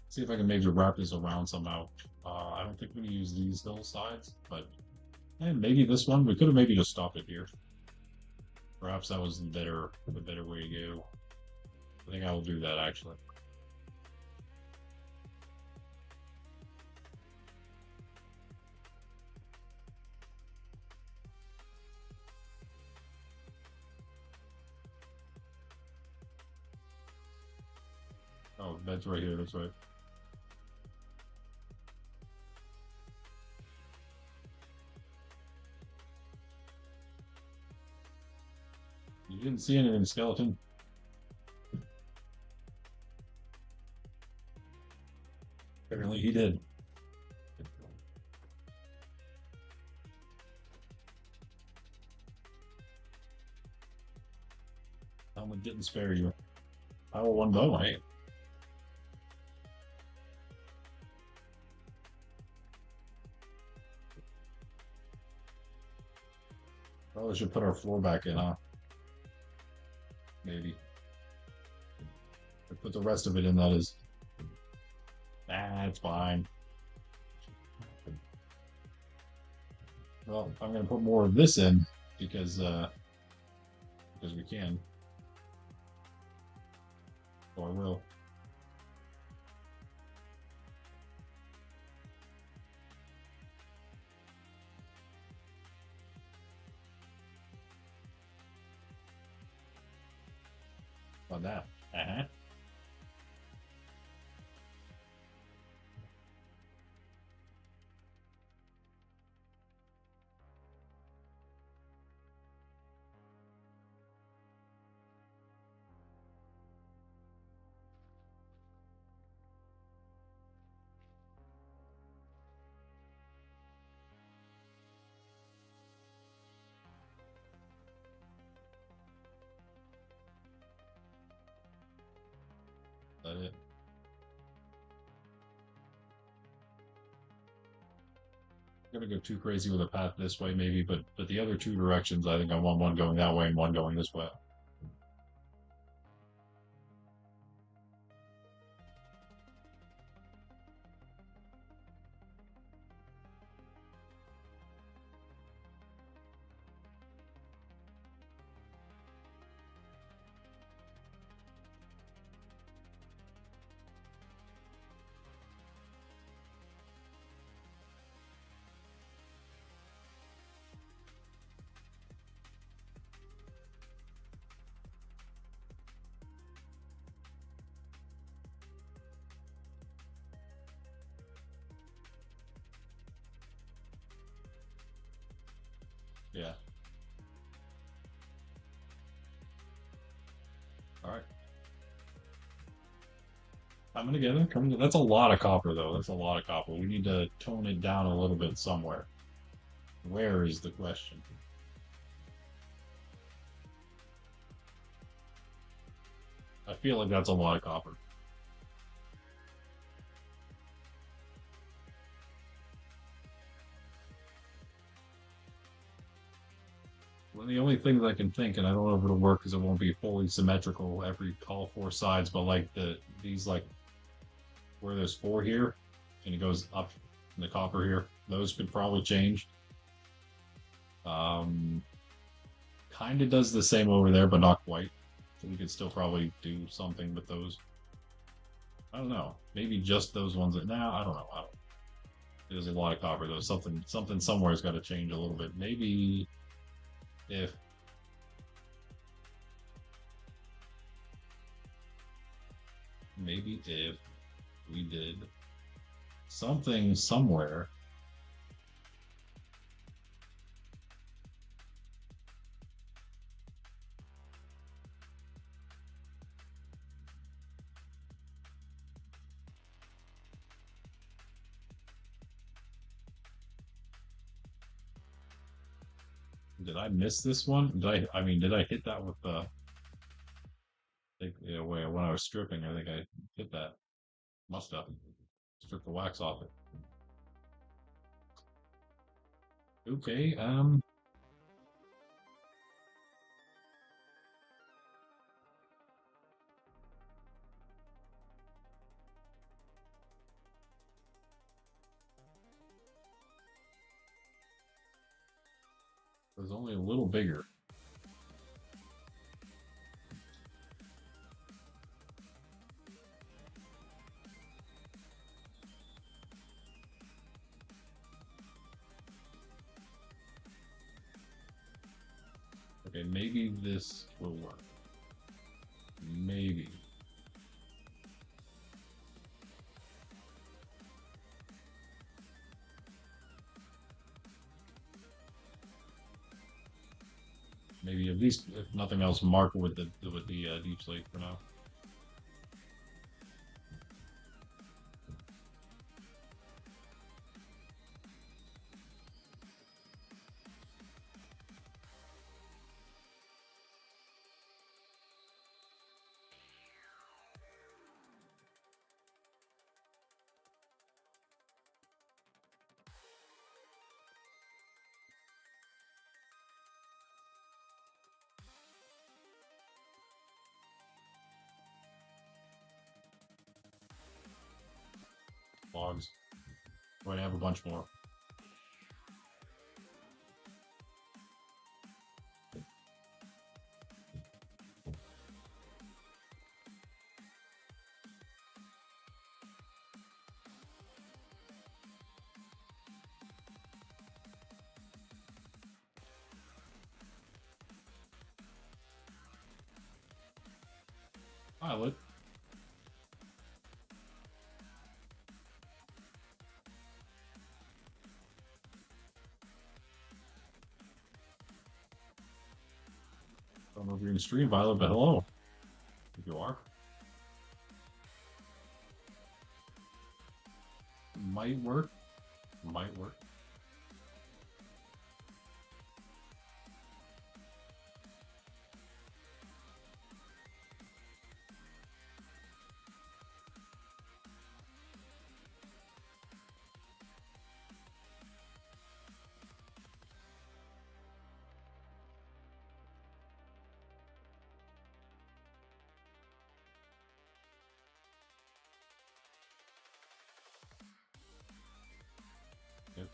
See if I can maybe wrap this around somehow. I don't think we use these little sides, but maybe this one. We could have maybe just stopped it here. Perhaps that was the better way to go. I think I will do that actually. Oh, that's right here. That's right. You didn't see anything, skeleton. Apparently he did. Someone didn't spare you. Power one bow, eh? Probably should put our floor back in, huh? Maybe. Or put the rest of it in, that is. Ah, it's fine. Well, I'm gonna put more of this in because we can. So I will. On that. Uh-huh. That it. I'm gonna go too crazy with a path this way, maybe, but the other two directions, I think I want one going that way and one going this way. Yeah. All right. Coming together. Coming together. That's a lot of copper, though. That's a lot of copper. We need to tone it down a little bit somewhere. Where is the question? I feel like that's a lot of copper. One of the only things I can think, and I don't know if it'll work because it won't be fully symmetrical every all four sides, but like these like where there's four here and it goes up in the copper here, those could probably change. Um, kind of does the same over there, but not quite. So we could still probably do something with those. I don't know. Maybe just those ones. Now I don't know. I don't. There's a lot of copper though. Something somewhere's got to change a little bit. Maybe if maybe if we did something somewhere. Did I miss this one? Did I? I mean, did I hit that with the? Think, you know, when I was stripping, I think I hit that. Must have stripped the wax off it. Okay. It was only a little bigger. Okay, maybe this will work. Maybe. Maybe at least, if nothing else, mark with the deep slate for now. Logs. Going to have a bunch more. Pilot. Don't know if you're in stream, Violet, but hello. If you are. Might work. Might work. Yep.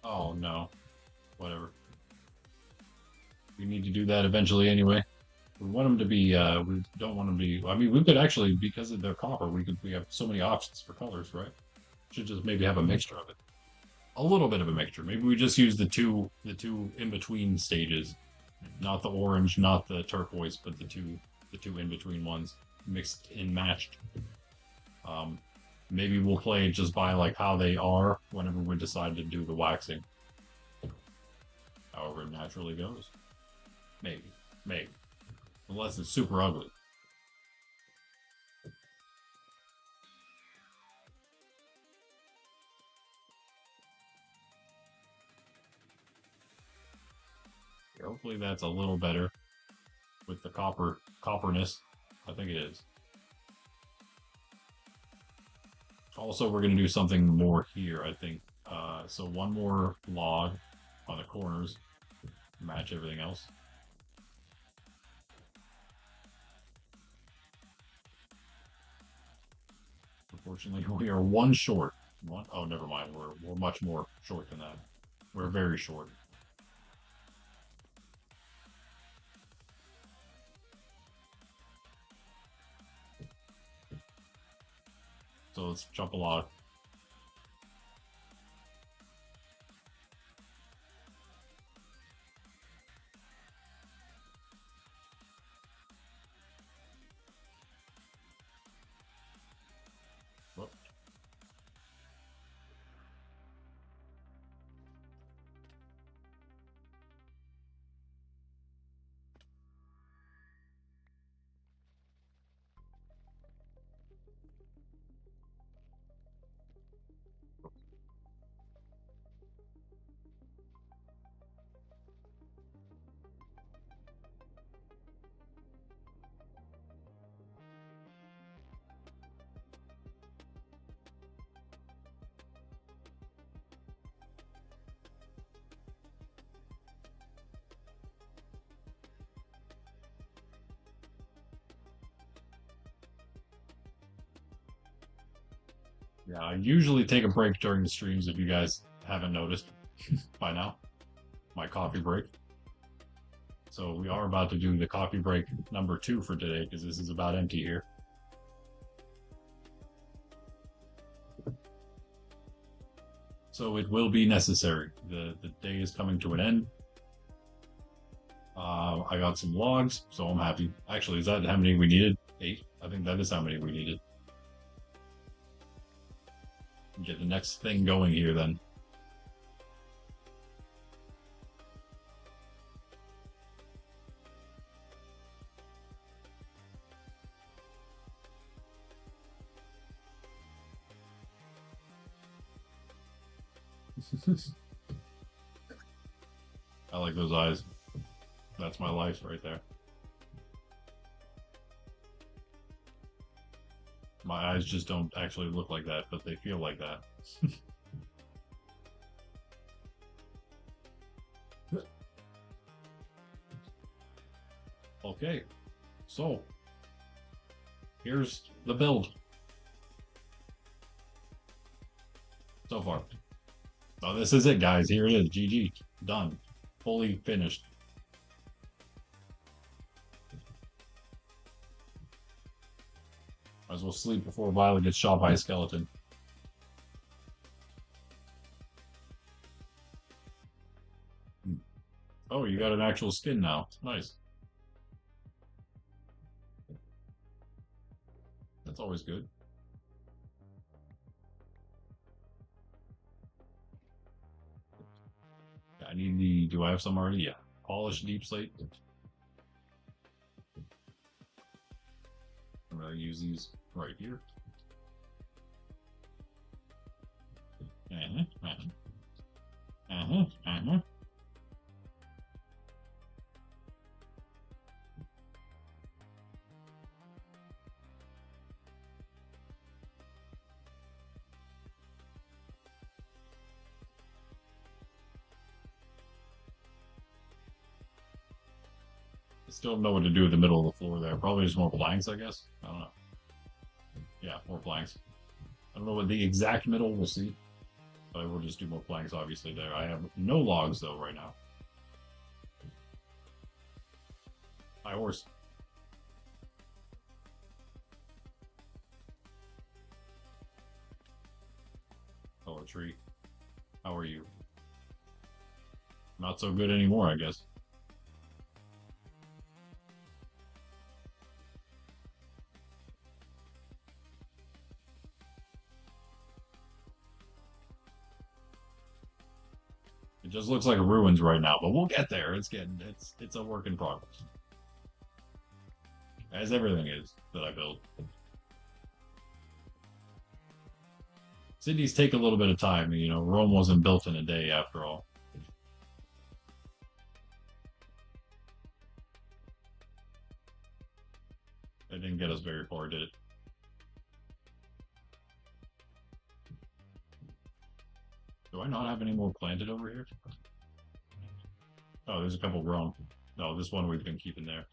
Oh no. Whatever. We need to do that eventually anyway. We want them to be, we don't want them to be, I mean, we could actually, because of their copper, we have so many options for colors, right? Should just maybe have a mixture of it. A little bit of a mixture. Maybe we just use the two in between stages. Not the orange, not the turquoise, but the two in between ones mixed and matched. Um, Maybe we'll play it just by like how they are whenever we decide to do the waxing. However it naturally goes. Maybe. Maybe. Unless it's super ugly. Hopefully that's a little better with the copperness. I think it is. Also, we're going to do something more here, I think. So one more log on the corners, match everything else. Unfortunately, we are one short. One, oh, never mind. We're much more short than that. We're very short. So let's jump a log. Whoop. Yeah, I usually take a break during the streams if you guys haven't noticed by now. My coffee break. So we are about to do the coffee break number 2 for today because this is about empty here. So it will be necessary. The day is coming to an end. I got some logs, so I'm happy. Actually, is that how many we needed? 8? I think that is how many we needed. Get the next thing going here then. I like those eyes. That's my life right there. My eyes just don't actually look like that, but they feel like that. Okay, so here's the build so far. Oh, this is it, guys. Here it is. GG. Done. Fully finished. Might as well sleep before Violet gets shot by a skeleton. Oh, you got an actual skin now. Nice. That's always good. I need the. Do I have some already? Yeah. Polished deep slate. I'm gonna use these right here. I still don't know what to do with the middle of the floor there. Probably just more planks, I guess. I don't know. Yeah, more planks. I don't know what the exact middle, we'll see. But I will just do more planks, obviously, there. I have no logs, though, right now. Hi, horse. Hello, tree. How are you? Not so good anymore, I guess. It just looks like ruins right now, but we'll get there. It's a work in progress, as everything is that I build. Cities take a little bit of time. You know, Rome wasn't built in a day after all. It didn't get us very far, did it? Do I not have any more planted over here? Oh, there's a couple grown. No, this one we've been keeping there.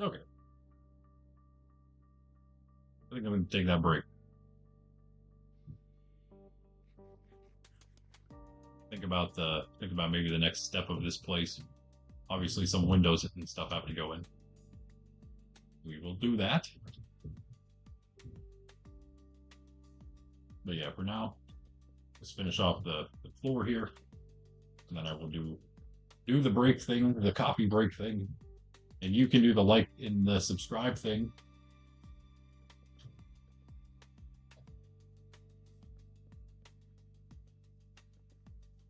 Okay, I think I'm gonna take that break. Think about maybe the next step of this place. Obviously, some windows and stuff have to go in. We will do that. But yeah, for now, let's finish off the floor here, and then I will do the break thing, the coffee break thing, and you can do the like and the subscribe thing.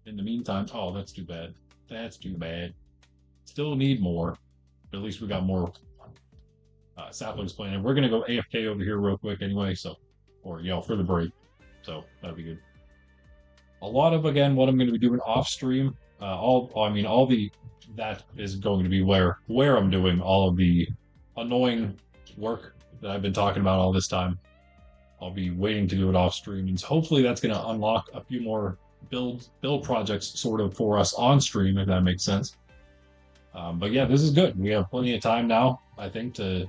In the meantime, oh, that's too bad. That's too bad. Still need more. But at least we got more saplings planted. We're gonna go AFK over here real quick anyway, so or for the break. So that'd be good. A lot of again what I'm going to be doing off stream. All the that is going to be where I'm doing all of the annoying work that I've been talking about all this time. I'll be waiting to do it off stream, and hopefully that's going to unlock a few more build projects sort of for us on stream, if that makes sense. But yeah, this is good. We have plenty of time now, I think, to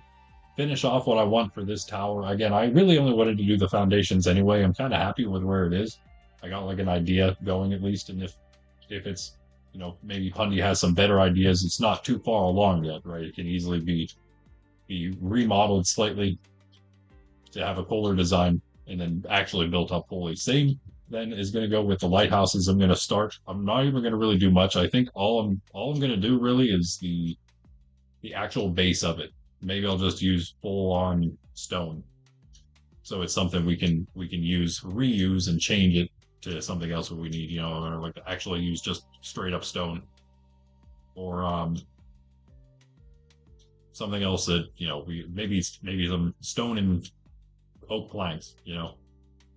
finish off what I want for this tower. Again, I really only wanted to do the foundations anyway. I'm kind of happy with where it is. I got like an idea going at least, and if it's maybe Pundy has some better ideas, it's not too far along yet, right? It can easily be remodeled slightly to have a cooler design and then actually built up fully. Same then is going to go with the lighthouses. I'm going to start. I'm not even going to really do much. I think all I'm going to do really is the actual base of it. Maybe I'll just use full on stone. So it's something we can use, reuse, and change it to something else that we need, or like to actually use just straight up stone. Or something else that, we maybe some stone and oak planks,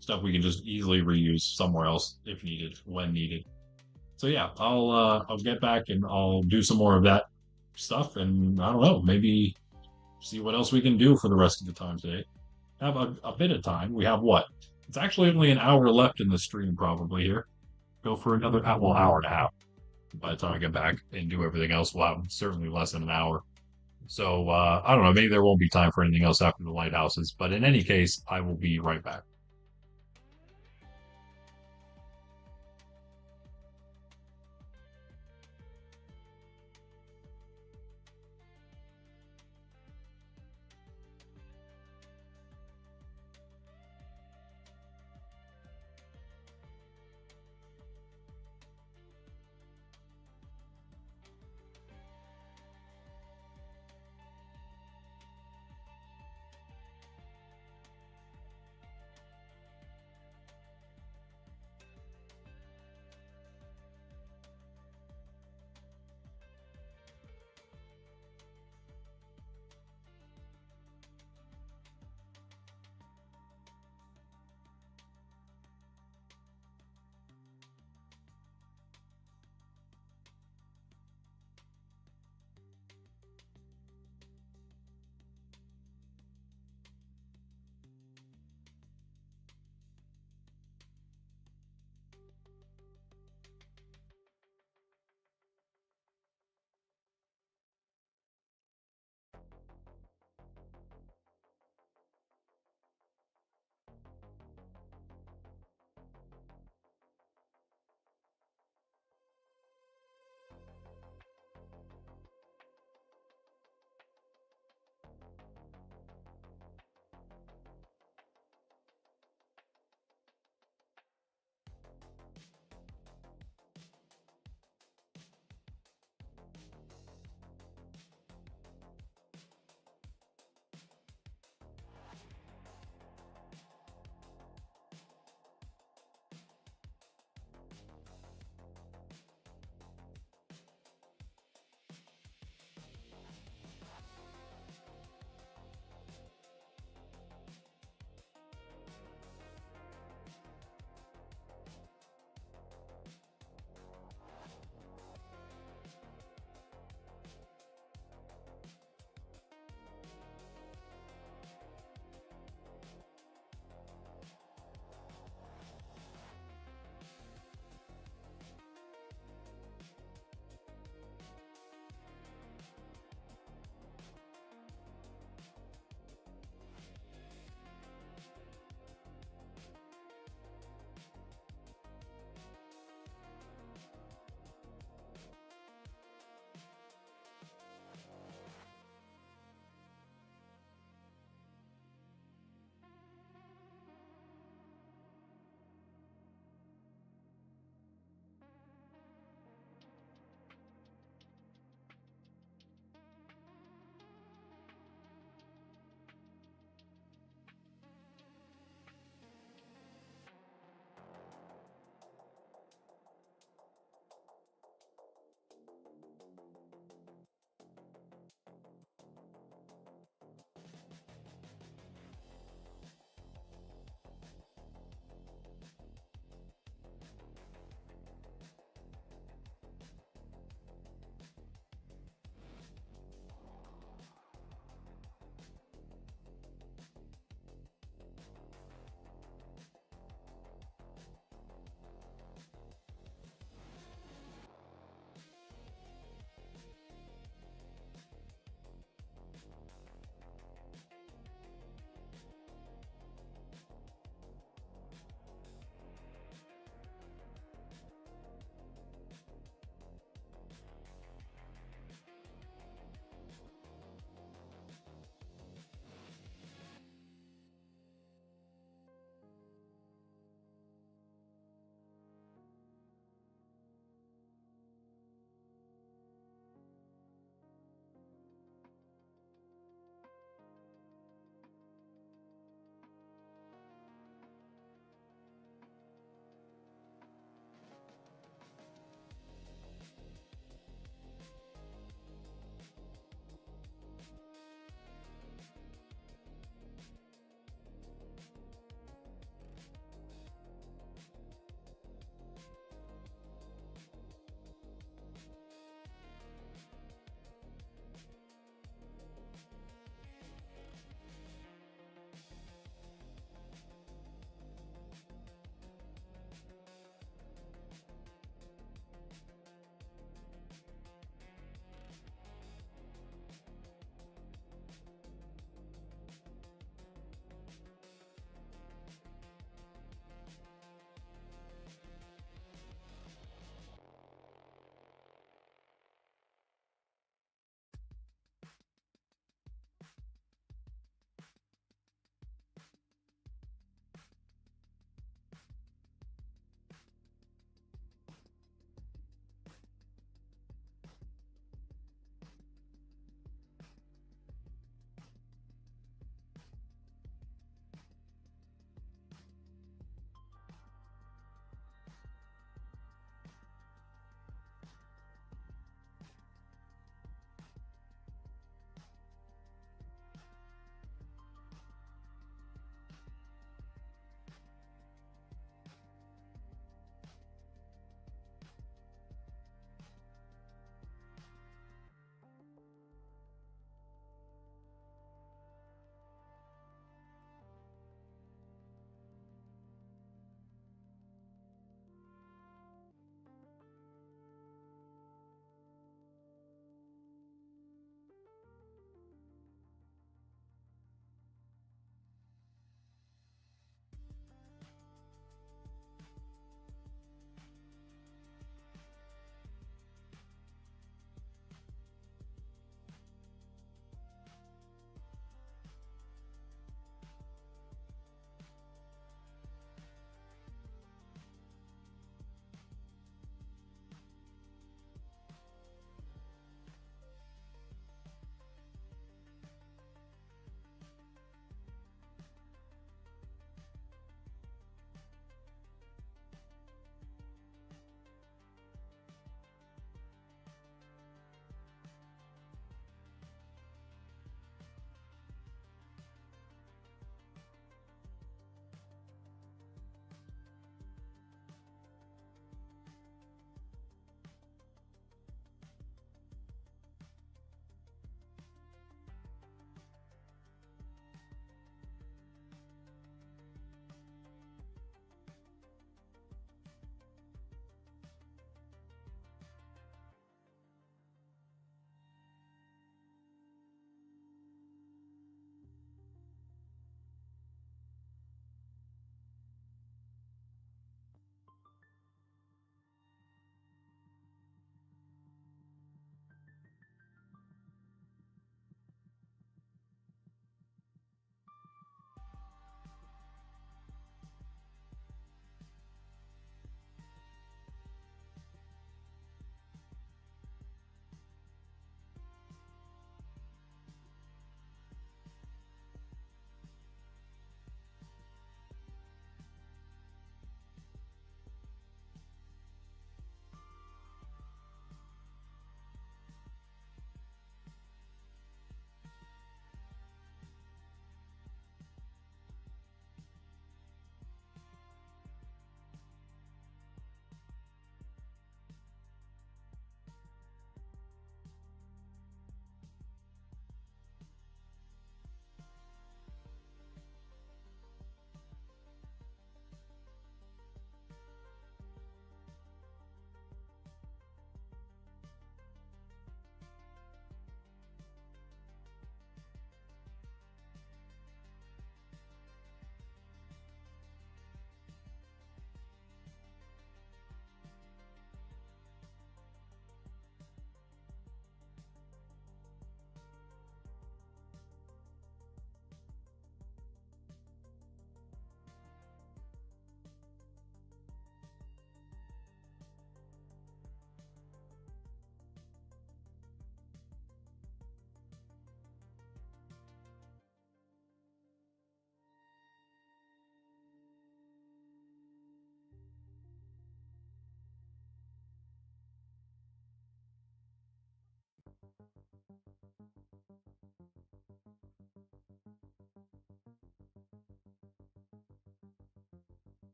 stuff we can just easily reuse somewhere else if needed, when needed. So yeah, I'll get back and I'll do some more of that stuff, and I don't know, maybe see what else we can do for the rest of the time today. Have a bit of time. We have what? It's actually only an hour left in the stream, probably here. Go for another hour and a half. By the time I get back and do everything else, we'll have certainly less than an hour. So I don't know. Maybe there won't be time for anything else after the lighthouses. But in any case, I will be right back.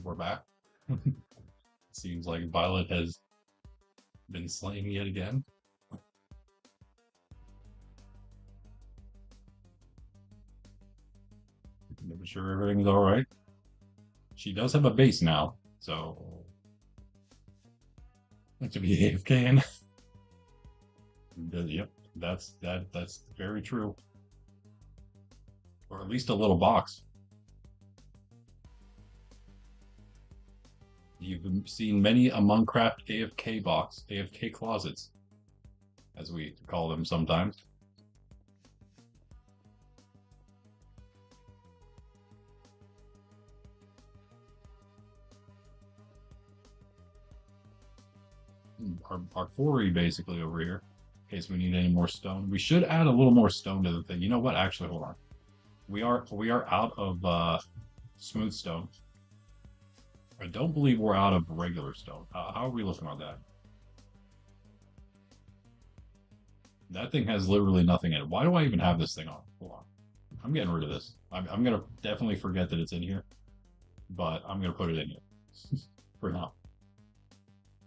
We're back. Seems like Violet has been slain yet again. Making sure everything's all right. She does have a base now, so that to be AFK in. Yep, that's very true. Or at least a little box. You've seen many a Monkraft AFK box, AFK closets, as we call them sometimes. Our quarry basically over here, in case we need any more stone. We should add a little more stone to the thing. You know what? Actually, hold on. We are out of smooth stone. I don't believe we're out of regular stone. How are we looking on that? That thing has literally nothing in it. Why do I even have this thing on? Hold on. I'm getting rid of this. I'm gonna definitely forget that it's in here, but I'm gonna put it in here for now.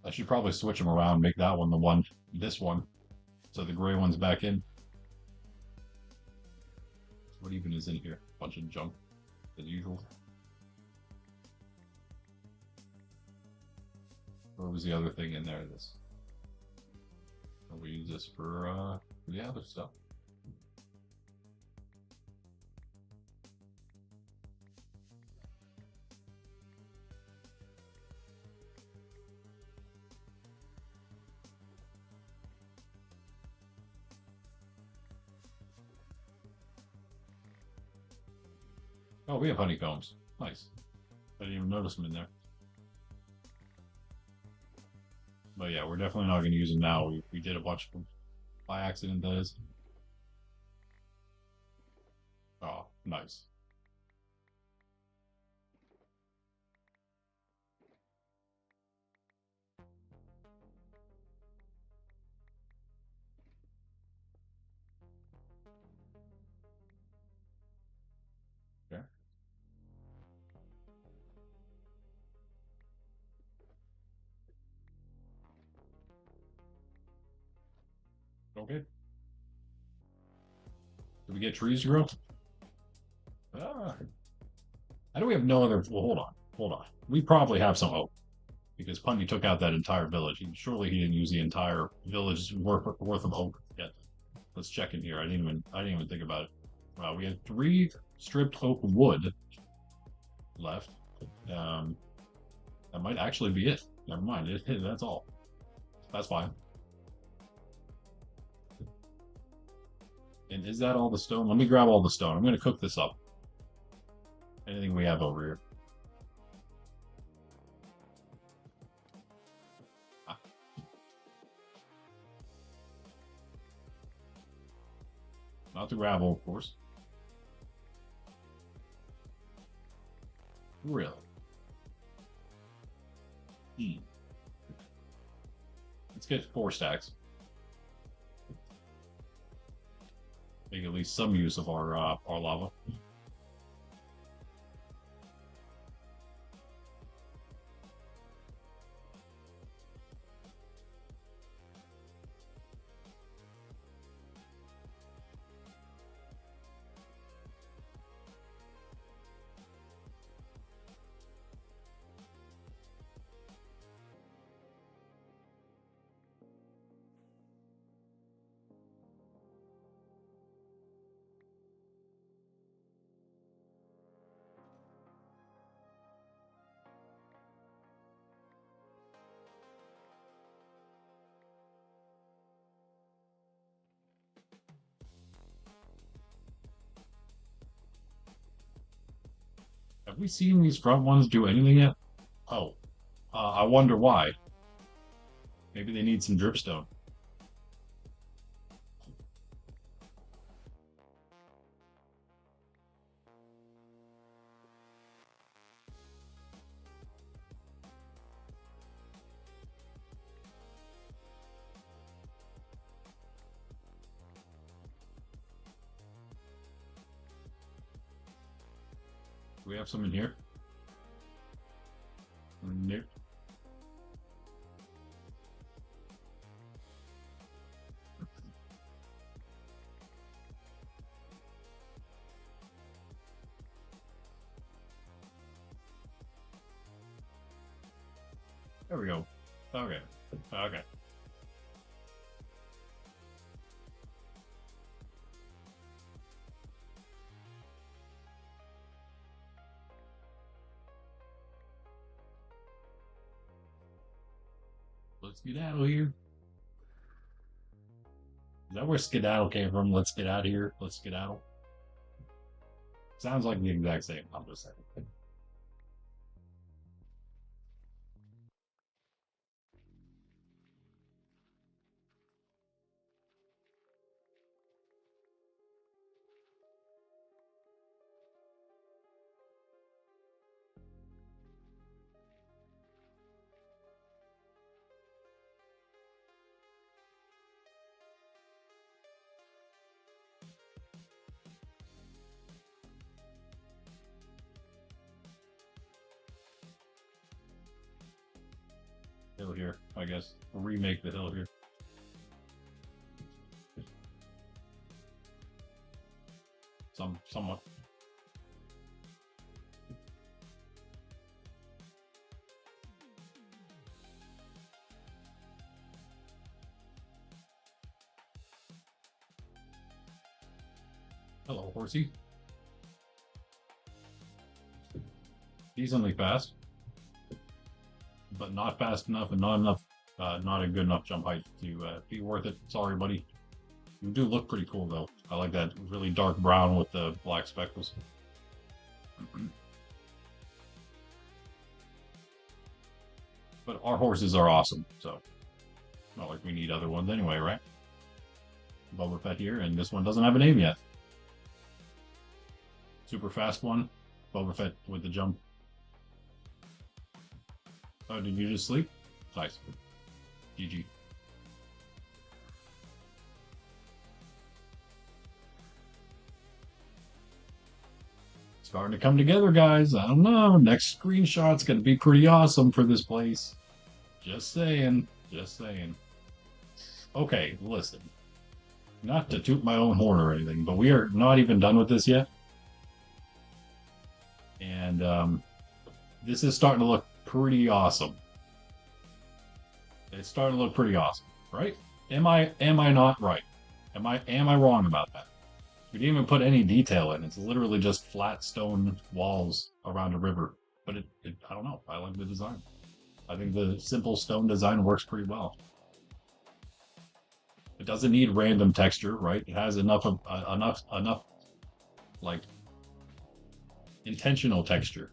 I should probably switch them around, make that one this one, so the gray one's back in. What even is in here? Bunch of junk, as usual. What was the other thing in there? This. We use this for the other stuff. Oh, we have honeycombs. Nice. I didn't even notice them in there. But yeah, we're definitely not going to use them now. We did a bunch of them by accident, that is. Oh, nice. Okay. Okay. Did we get trees to grow? Ah. How do we have no other? Well, hold on. Hold on. We probably have some hope because Pundy took out that entire village. Surely he didn't use the entire village worth of oak yet. Let's check in here. I didn't even think about it. Wow, we had 3 stripped oak wood left. That might actually be it. Never mind. That's all. That's fine. And is that all the stone? Let me grab all the stone. I'm going to cook this up. Anything we have over here. Ah. Not the gravel, of course. Really? Let's get 4 stacks. Make at least some use of our lava. Have we seen these front ones do anything yet? Oh, I wonder why. Maybe they need some dripstone. Do we have some in here? There we go. Okay. Okay. Let's get out of here. Is that where skedaddle came from? Let's get out of here. Let's skedaddle. Sounds like the exact same. I'm just saying. Hill here, I guess. Remake the hill here. Somewhat. Hello, horsey. Decently fast, but not fast enough and not enough, not a good enough jump height to be worth it. Sorry, buddy. You do look pretty cool though. I like that really dark brown with the black speckles. But our horses are awesome, so not like we need other ones anyway, right? Boba Fett here, and this one doesn't have a name yet. Super fast one. Boba Fett with the jump. Oh, did you just sleep? Nice. GG. Starting to come together, guys. I don't know. Next screenshot's gonna be pretty awesome for this place. Just saying. Just saying. Okay, listen. Not to toot my own horn or anything, but we are not even done with this yet. And this is starting to look pretty awesome. It's starting to look pretty awesome, right? Am I not right? Am I wrong about that? We didn't even put any detail in. It's literally just flat stone walls around a river. But I don't know. I like the design. I think the simple stone design works pretty well. It doesn't need random texture, right? It has enough like intentional texture,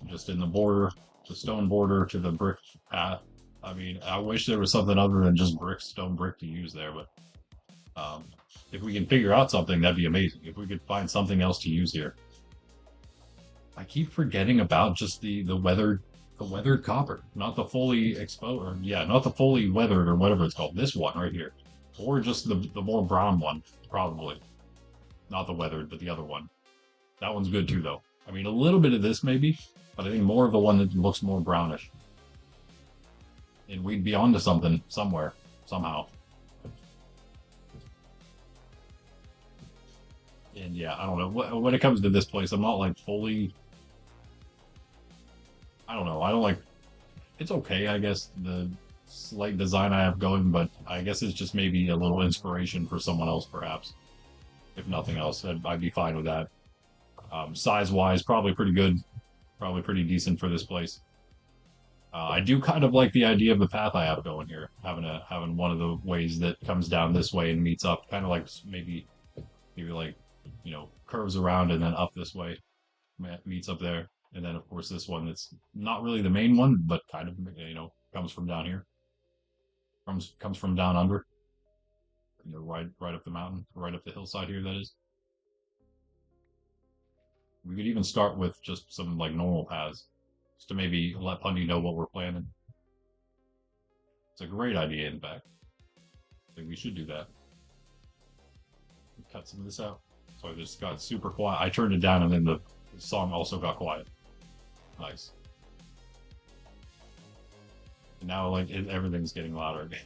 just in the border, the stone border to the brick path. I mean, I wish there was something other than just stone brick to use there, but if we can figure out something, that'd be amazing. If we could find something else to use here. I keep forgetting about just the weathered copper, not the fully exposed, or yeah, not the fully weathered or whatever it's called. This one right here, or just the more brown one, probably. Not the weathered, but the other one. That one's good too, though. I mean, a little bit of this maybe, but I think more of the one that looks more brownish. And we'd be onto something somewhere, somehow. And yeah, I don't know. When it comes to this place, I'm not like fully. I don't know. I don't like. It's okay, I guess, the slight design I have going, but I guess it's just maybe a little inspiration for someone else, perhaps. If nothing else, I'd be fine with that. Size-wise, probably pretty good. Probably pretty decent for this place. I do kind of like the idea of the path I have going here, having one of the ways that comes down this way and meets up, kind of like maybe like curves around and then up this way, meets up there, and then of course this one that's not really the main one, but kind of comes from down here, comes from down under, right up the mountain, right up the hillside here. That is. We could even start with just some like normal paths, just to maybe let Pundy know what we're planning. It's a great idea, in fact. I think we should do that. Cut some of this out. So I just got super quiet. I turned it down and then the song also got quiet. Nice. And now like everything's getting louder again.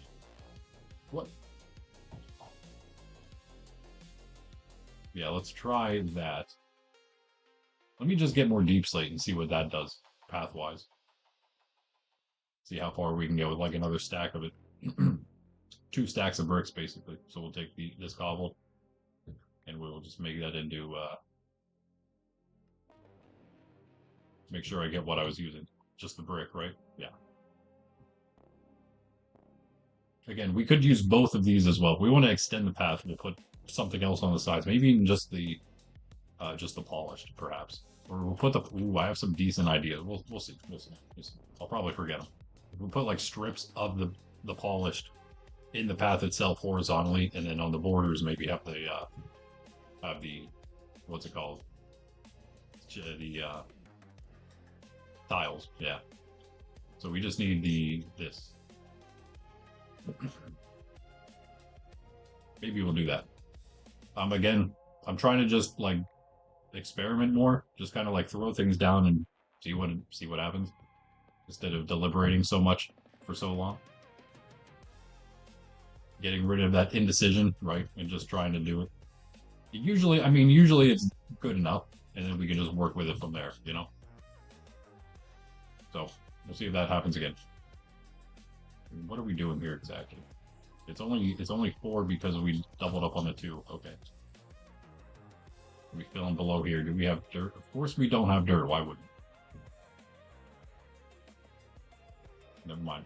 What? Yeah, let's try that. Let me just get more deep slate and see what that does pathwise. See how far we can go with like another stack of it. 2 stacks of bricks basically. So we'll take this cobble and we'll just make that into make sure I get what I was using. Just the brick, right? Yeah. Again, we could use both of these as well. If we want to extend the path, we'll put something else on the sides. Maybe even just the polished, perhaps. Or we'll put the. Ooh, I have some decent ideas. We'll see. We'll see. I'll probably forget them. We'll put like strips of the polished in the path itself horizontally, and then on the borders maybe have the what's it called? The tiles. Yeah. So we just need this. Maybe we'll do that. Again, I'm trying to just like experiment more, just kind of like throw things down and see what happens instead of deliberating so much for so long. Getting rid of that indecision, right, and just trying to do it. Usually it's good enough, and then we can just work with it from there, you know. So we'll see if that happens again. What are we doing here exactly? It's only 4 because we doubled up on the 2. Okay. Are we filling below here? Do we have dirt? Of course we don't have dirt. Why wouldn't? Never mind.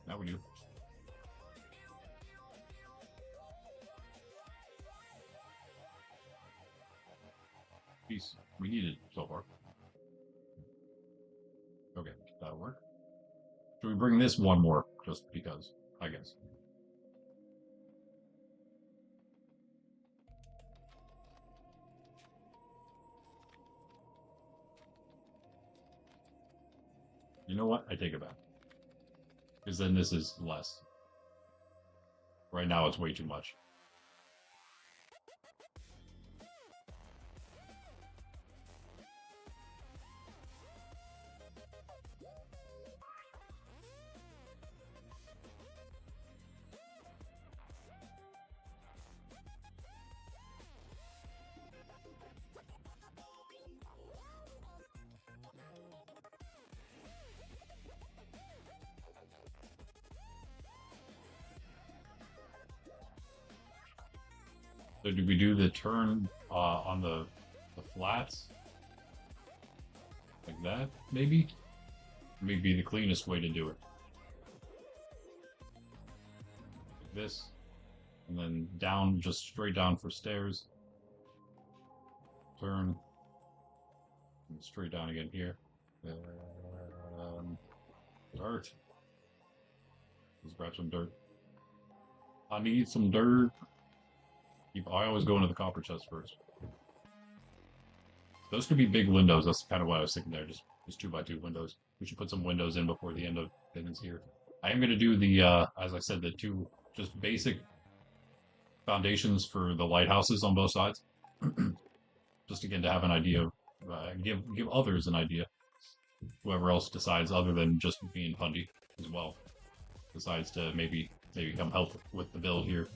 Now we do. Peace. We need it so far. Okay, that'll work. Should we bring this one more? Just because, I guess. You know what? I take it back. Because then this is less. Right now it's way too much. So do we do the turn on the flats? Like that, maybe? Maybe the cleanest way to do it. Like this. And then down, just straight down for stairs. Turn. And straight down again here. Dirt. Let's grab some dirt. I need some dirt. I always go into the copper chest first. Those could be big windows. That's kind of what I was thinking there. Just 2x2 windows. We should put some windows in before the end of things here. I am going to do the, as I said, the 2 just basic foundations for the lighthouses on both sides. Just again to have an idea of, give others an idea. Whoever else decides, other than just being pundy as well, decides to maybe come help with the build here.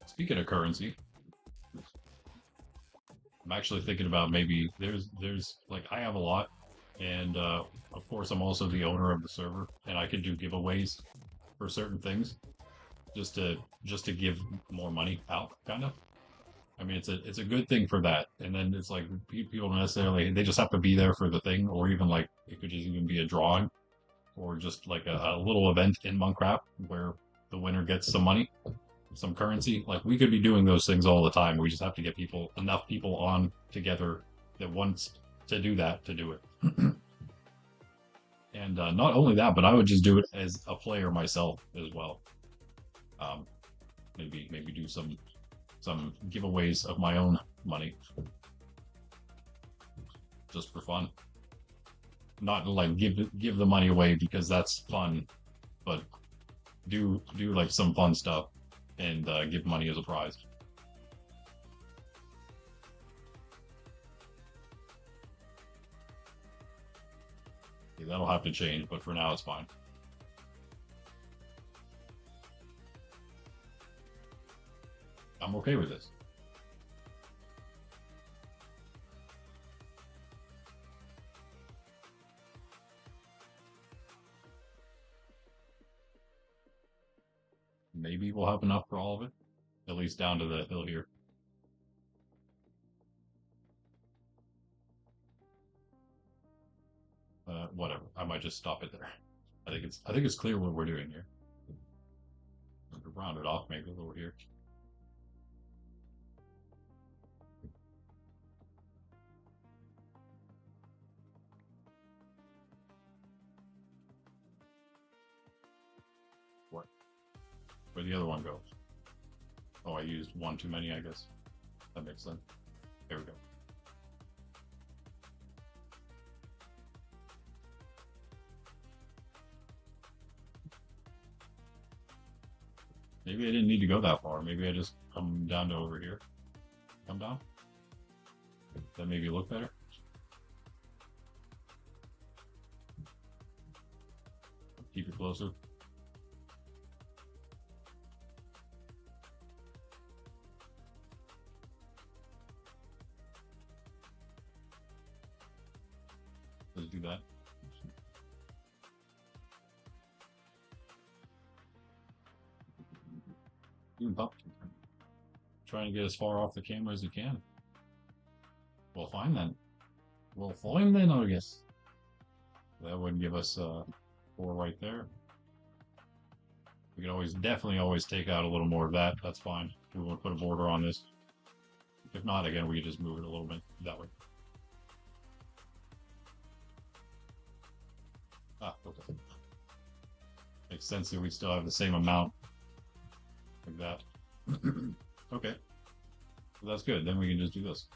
Speaking of currency, I'm actually thinking about maybe there's like I have a lot, and of course I'm also the owner of the server, and I could do giveaways for certain things, just to give more money out, kind of. I mean, it's a good thing for that, and then it's like people don't necessarily they just have to be there for the thing, or even like it could just even be a drawing, or just like a little event in Monkraft where the winner gets some money. Some currency. Like we could be doing those things all the time. We just have to get enough people on together that wants to do that to do it. And not only that, but I would just do it as a player myself as well. Maybe do some giveaways of my own money, just for fun. Not like give the money away because that's fun, but do like some fun stuff and give money as a prize. Yeah, that'll have to change, but for now it's fine. I'm okay with this. Maybe we'll have enough for all of it, at least down to the hill here. Whatever. I might just stop it there. I think it's clear what we're doing here. Round it off maybe a little here. What? Where the other one goes? Oh, I used one too many, I guess. That makes sense. There we go. Maybe I didn't need to go that far. Maybe I just come down to over here. Come down. That maybe look better. Keep it closer. Let's do that. Trying to get as far off the camera as you can. Well, fine then. Well, fine then, I guess. That would give us 4 right there. We can always, definitely always take out a little more of that. That's fine. We want to put a border on this. If not, again, we can just move it a little bit that way. Ah, okay. Makes sense that we still have the same amount like that. Okay. Well, that's good. Then we can just do this.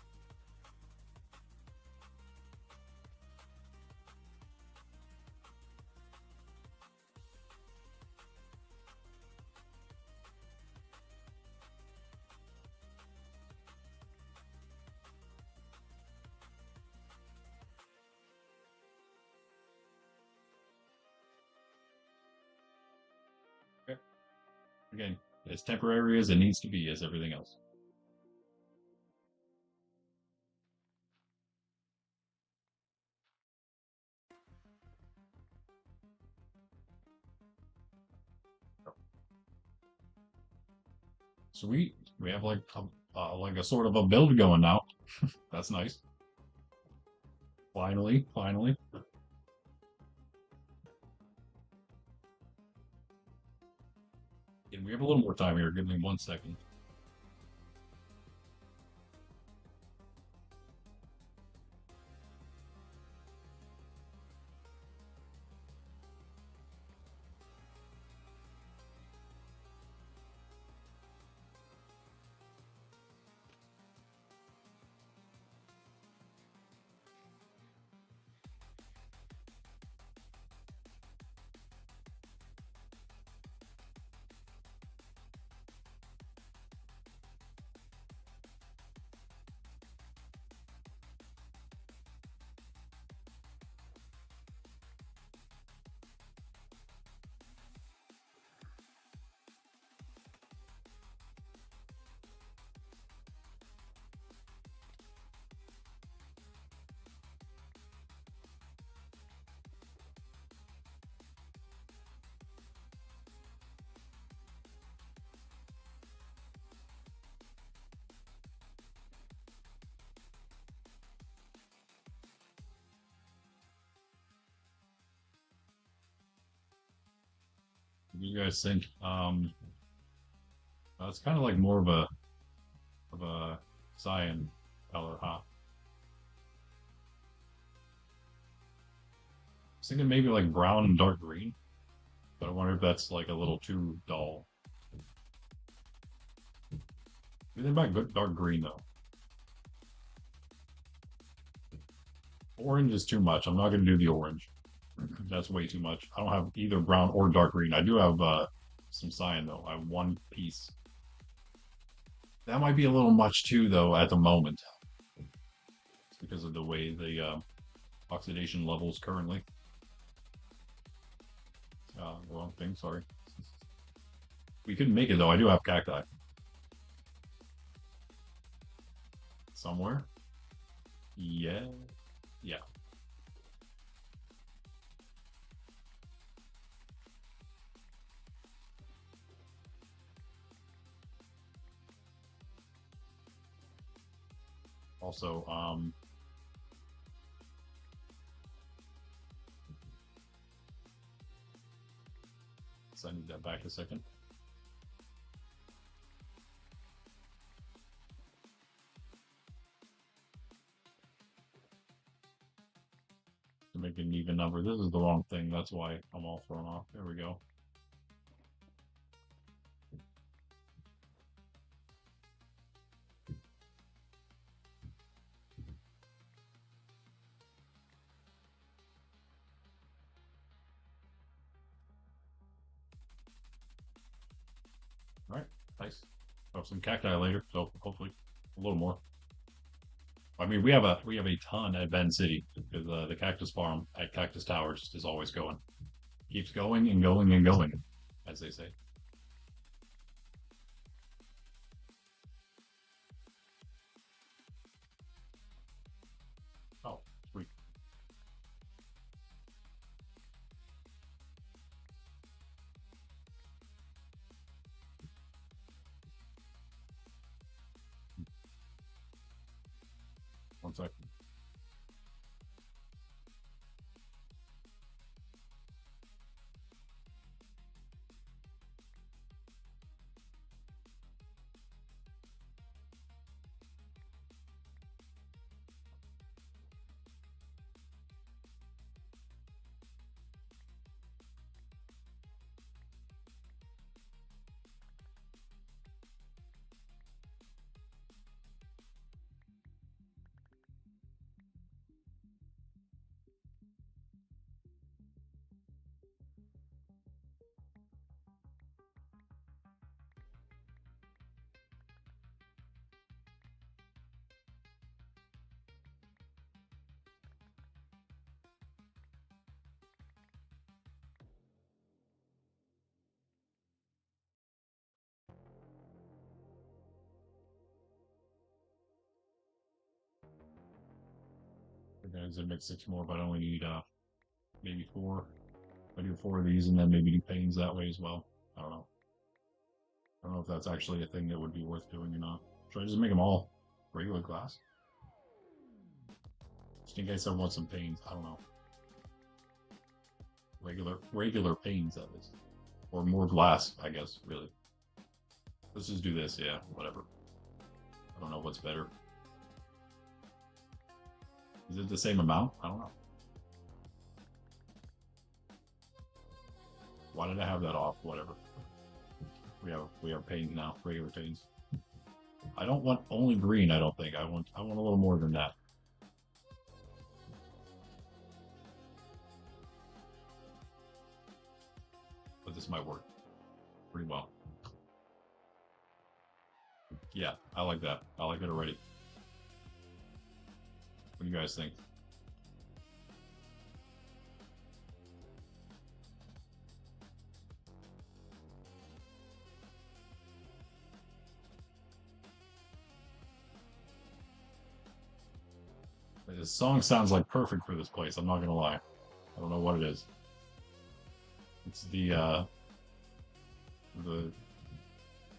Okay. Again, as temporary as it needs to be as everything else. Sweet. We have like a sort of a build going now. That's nice. Finally, finally. And we have a little more time here. Give me 1 second. What do you guys think? It's kind of like more of a cyan color, huh? I was thinking maybe like brown and dark green, but I wonder if that's like a little too dull. What do you think about dark green though? Orange is too much. I'm not going to do the orange. That's way too much. I don't have either brown or dark green. I do have some cyan though. I have one piece. That might be a little much too, though, at the moment, because of the way the oxidation levels currently. Wrong thing. Sorry. We couldn't make it though. I do have cacti somewhere. Yeah. Yeah. Also, so I need that back a second. To make it an even number. This is the wrong thing. That's why I'm all thrown off. There we go. All right, nice. Have some cacti later, so hopefully a little more. I mean, we have a ton at Bend City because the cactus farm at Cactus Towers is always going, keeps going and going and going, as they say. Oh, sweet. One sec. Okay, so make 6 more, but I only need maybe 4. I do 4 of these and then maybe do panes that way as well. I don't know. I don't know if that's actually a thing that would be worth doing or not. Should I just make them all regular glass? Just in case I want some panes. I don't know. Regular panes, that is. Or more glass, I guess, really. Let's just do this, yeah, whatever. I don't know what's better. Is it the same amount? I don't know. Why did I have that off? Whatever. We have panes now, regular panes. I don't want only green, I don't think. I want a little more than that. But this might work pretty well. Yeah, I like that. I like it already. What do you guys think? This song sounds like perfect for this place. I'm not gonna lie. I don't know what it is. It's the I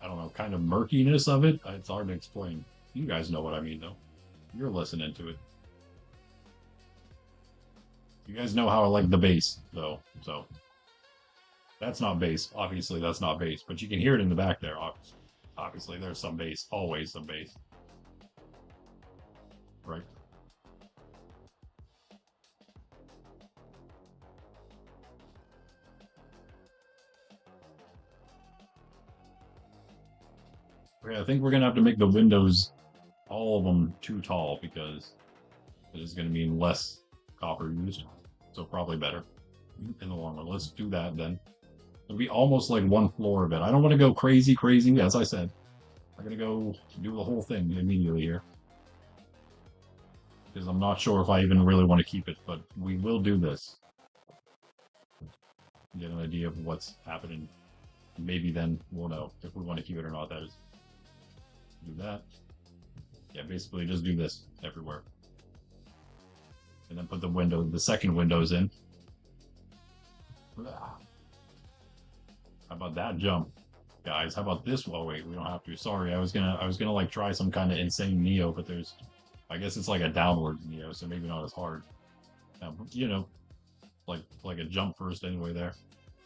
don't know, kind of murkiness of it. It's hard to explain. You guys know what I mean, though. You're listening to it. You guys know how I like the bass, though. So that's not bass. Obviously, that's not bass. But you can hear it in the back there. Obviously, there's some bass. Always some bass. Right. Okay, I think we're gonna have to make the windows, all of them, too tall because it is gonna mean less copper used. So probably better in the long run. Let's do that then. It'll be almost like one floor of it. I don't want to go crazy, crazy. As I said, I'm gonna go do the whole thing immediately here because I'm not sure if I even really want to keep it, but we will do this. Get an idea of what's happening. Maybe then we'll know if we want to keep it or not. That is, do that. Yeah, basically just do this everywhere, and then put the second windows in. How about that jump, guys? How about this? Well, wait, we don't have to. Sorry, I was gonna like try some kind of insane Neo, but there's, I guess it's like a downward Neo, so maybe not as hard. You know, like a jump first anyway there,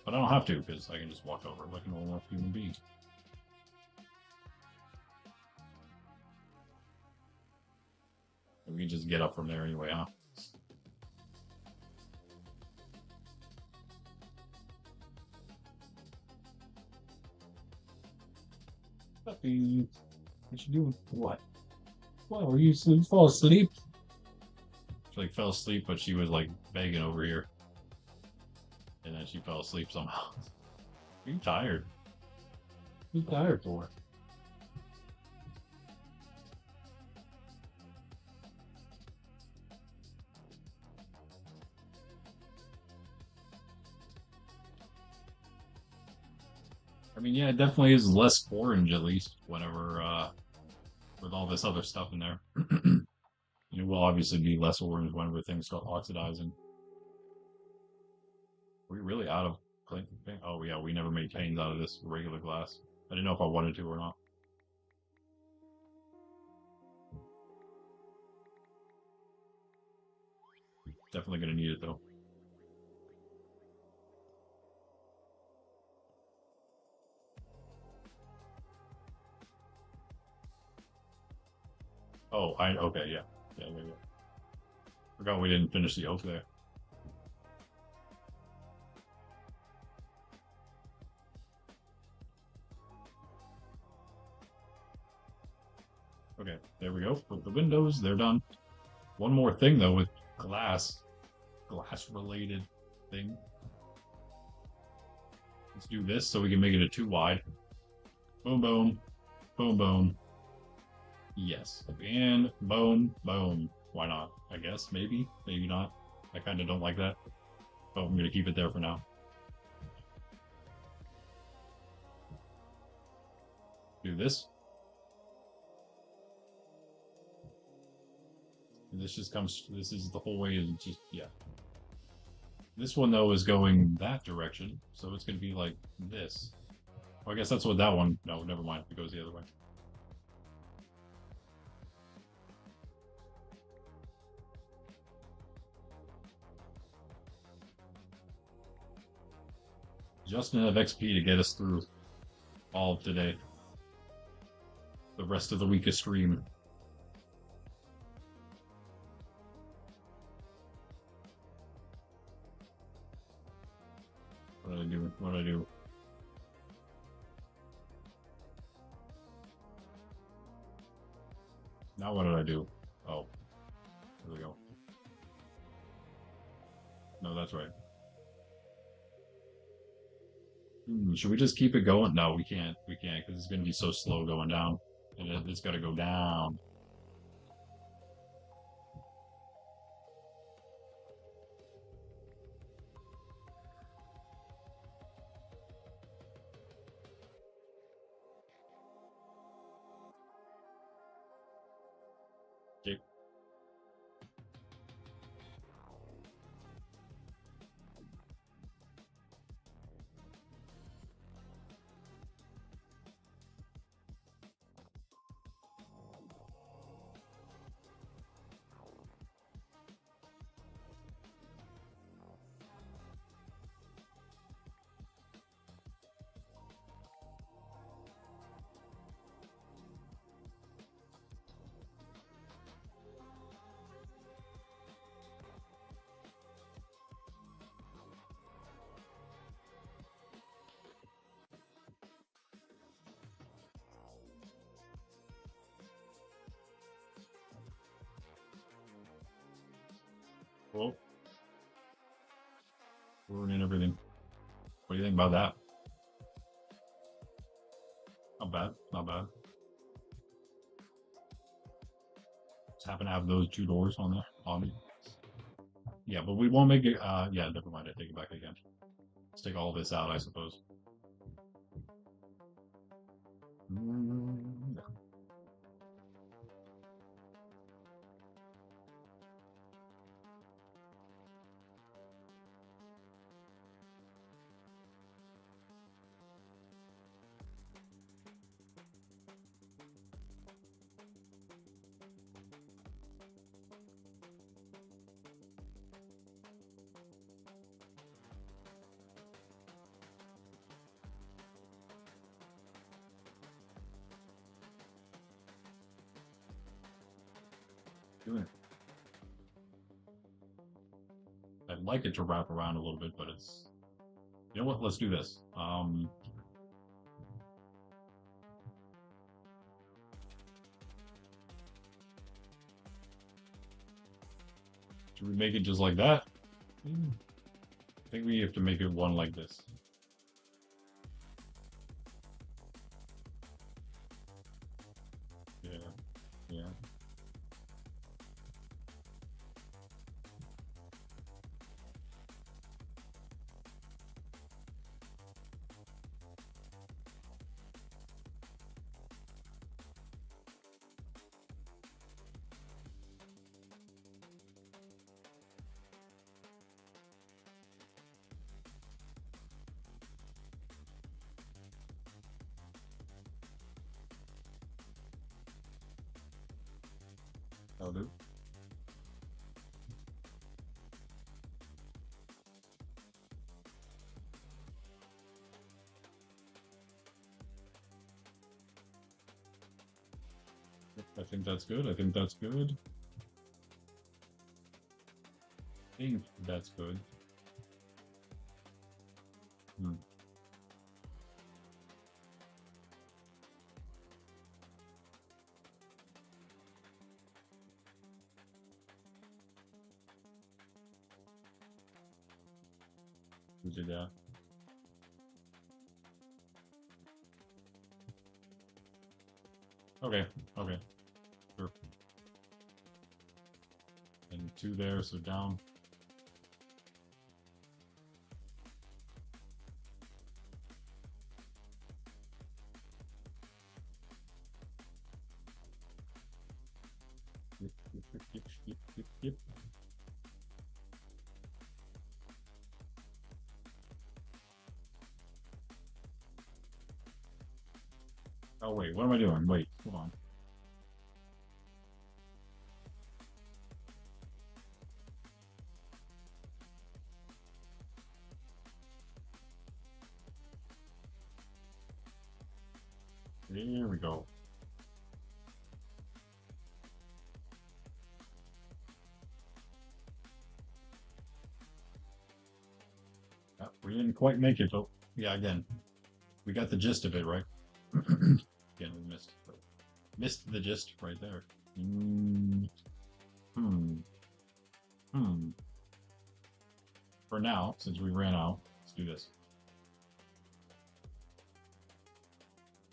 but I don't have to because I can just walk over like a normal human being. We can just get up from there anyway, huh? Puppy, what you doing? What? What? Were you fall asleep? She like fell asleep, but she was like begging over here, and then she fell asleep somehow. Are you tired? What are you tired for? I mean, yeah, it definitely is less orange at least whenever with all this other stuff in there. It will obviously be less orange whenever things start oxidizing. Are we really out of paint? Oh yeah, we never made panes out of this regular glass. I didn't know if I wanted to or not. Definitely gonna need it though. Oh, okay, yeah. Yeah. Forgot we didn't finish the oak there. Okay, there we go. Put the windows, they're done. One more thing though with glass related thing. Let's do this so we can make it a 2 wide. Boom, boom, boom, boom. Yes, and boom, boom. Why not? I guess, maybe, maybe not. I kind of don't like that, but I'm gonna keep it there for now. Do this. And this just comes, this is the whole way, is just, yeah. This one though is going that direction, so it's gonna be like this. Well, I guess that's what that one, no, never mind, it goes the other way. Just enough XP to get us through all of today. The rest of the week of stream. What did I do? What did I do? Now what did I do? Oh, there we go. No, that's right. Should we just keep it going? No, we can't. We can't because it's going to be so slow going down. And it's got to go down. Okay. Well, ruining everything. What do you think about that? not bad. Just happen to have those two doors on there. On yeah, but we won't make it. Yeah, never mind. I take it back again. Let's take all this out, I suppose. Mm, doing it. I'd like it to wrap around a little bit, but it's. You know what? Let's do this. Should we make it just like that? I think we have to make it one like this. Yeah, yeah. That'll do. I think that's good. I think that's good. I think that's good. Hmm. We did that. Okay. Okay. Sure. And two there, so down. Yep, yep, yep, yep, yep, yep, yep. Oh wait, what am I doing? Wait, hold on. There we go. We didn't quite make it, but yeah, again, we got the gist of it, right? Again, we missed the gist right there. Mm, hmm. Hmm. For now, since we ran out, let's do this.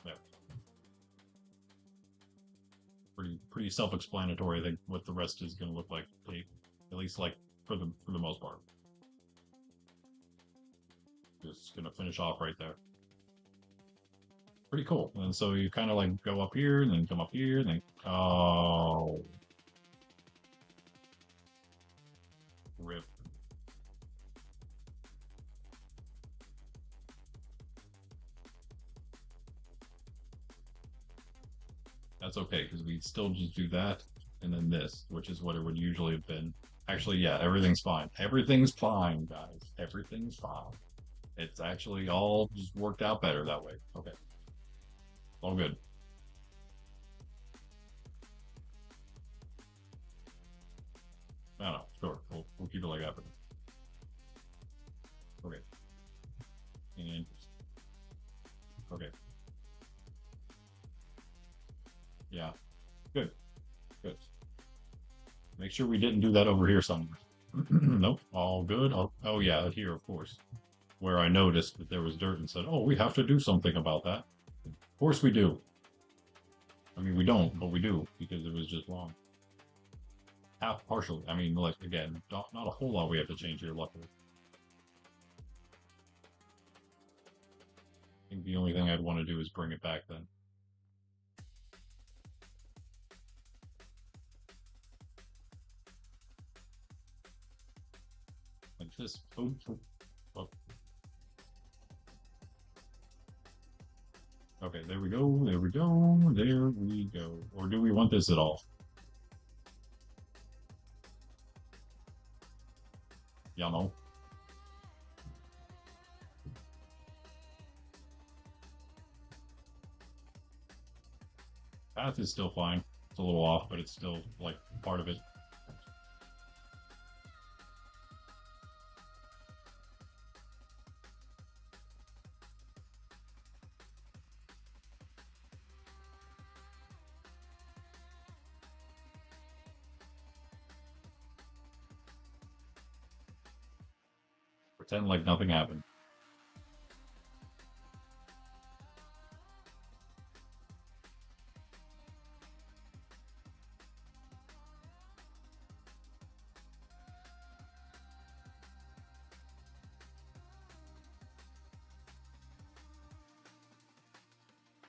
Yeah. Pretty self-explanatory. I think what the rest is going to look like, at least like for the most part. Just going to finish off right there. Pretty cool. And so you kind of like go up here and then come up here and then rip. That's okay because we still just do that and then this, which is what it would usually have been. Actually, yeah, everything's fine. Everything's fine, guys. Everything's fine. It's actually all just worked out better that way. Okay. All good. No, no, sure. We'll keep it like that. Okay. And okay. Yeah. Good. Good. Make sure we didn't do that over here somewhere. Nope. All good. Oh yeah, here of course. Where I noticed that there was dirt and said, "Oh, we have to do something about that." Of course we do. I mean, we don't, but we do, because it was just wrong. Half partially. I mean, like, again, not a whole lot we have to change here, luckily. I think the only thing I'd want to do is bring it back then. Like this. Oh, oh, oh. Okay, there we go, there we go, there we go. Or do we want this at all? Y'all know. Path is still fine. It's a little off, but it's still, like, part of it. Pretend like nothing happened.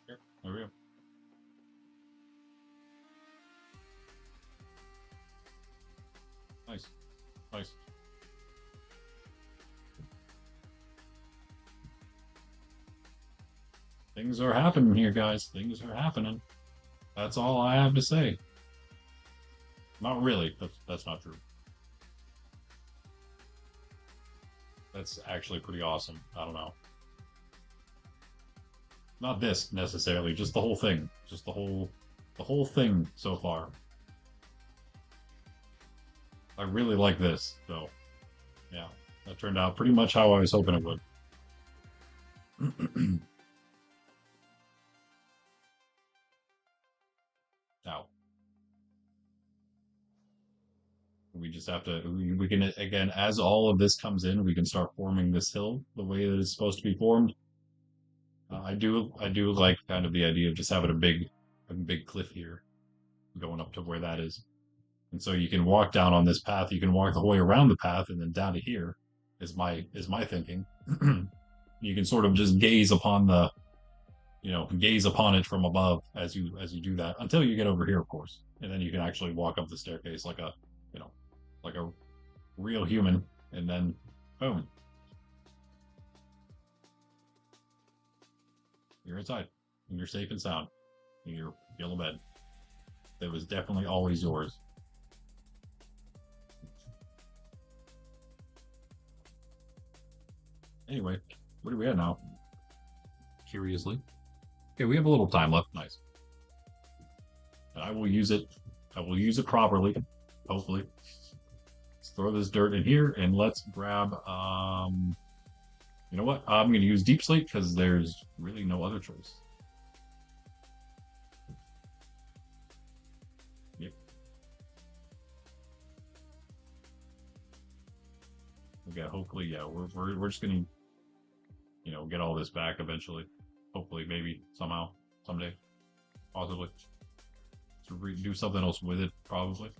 Here, there we go. Nice. Nice. Things are happening here, guys. Things are happening. That's all I have to say. Not really. That's not true. That's actually pretty awesome. I don't know. Not this necessarily, just the whole thing. Just the whole thing so far. I really like this, though. Yeah, that turned out pretty much how I was hoping it would. Now, we just have to, we can, again, as all of this comes in, we can start forming this hill the way that it's supposed to be formed. I do like kind of the idea of just having a big cliff here going up to where that is. And so you can walk down on this path, you can walk the whole way around the path and then down to here is my thinking. You can sort of just gaze upon the, gaze upon it from above as you do that until you get over here, of course. And then you can actually walk up the staircase like a, you know, like a real human, and then boom, you're inside and you're safe and sound in your yellow bed. That was definitely always yours. Anyway, what do we have now? Curiously. Okay, we have a little time left. Nice. And I will use it. I will use it properly, hopefully. Let's throw this dirt in here and let's grab you know what? I'm gonna use deep slate because there's really no other choice. Yep. Okay, hopefully, yeah, we're just gonna get all this back eventually. Hopefully, maybe, somehow, someday, possibly. To do something else with it, probably.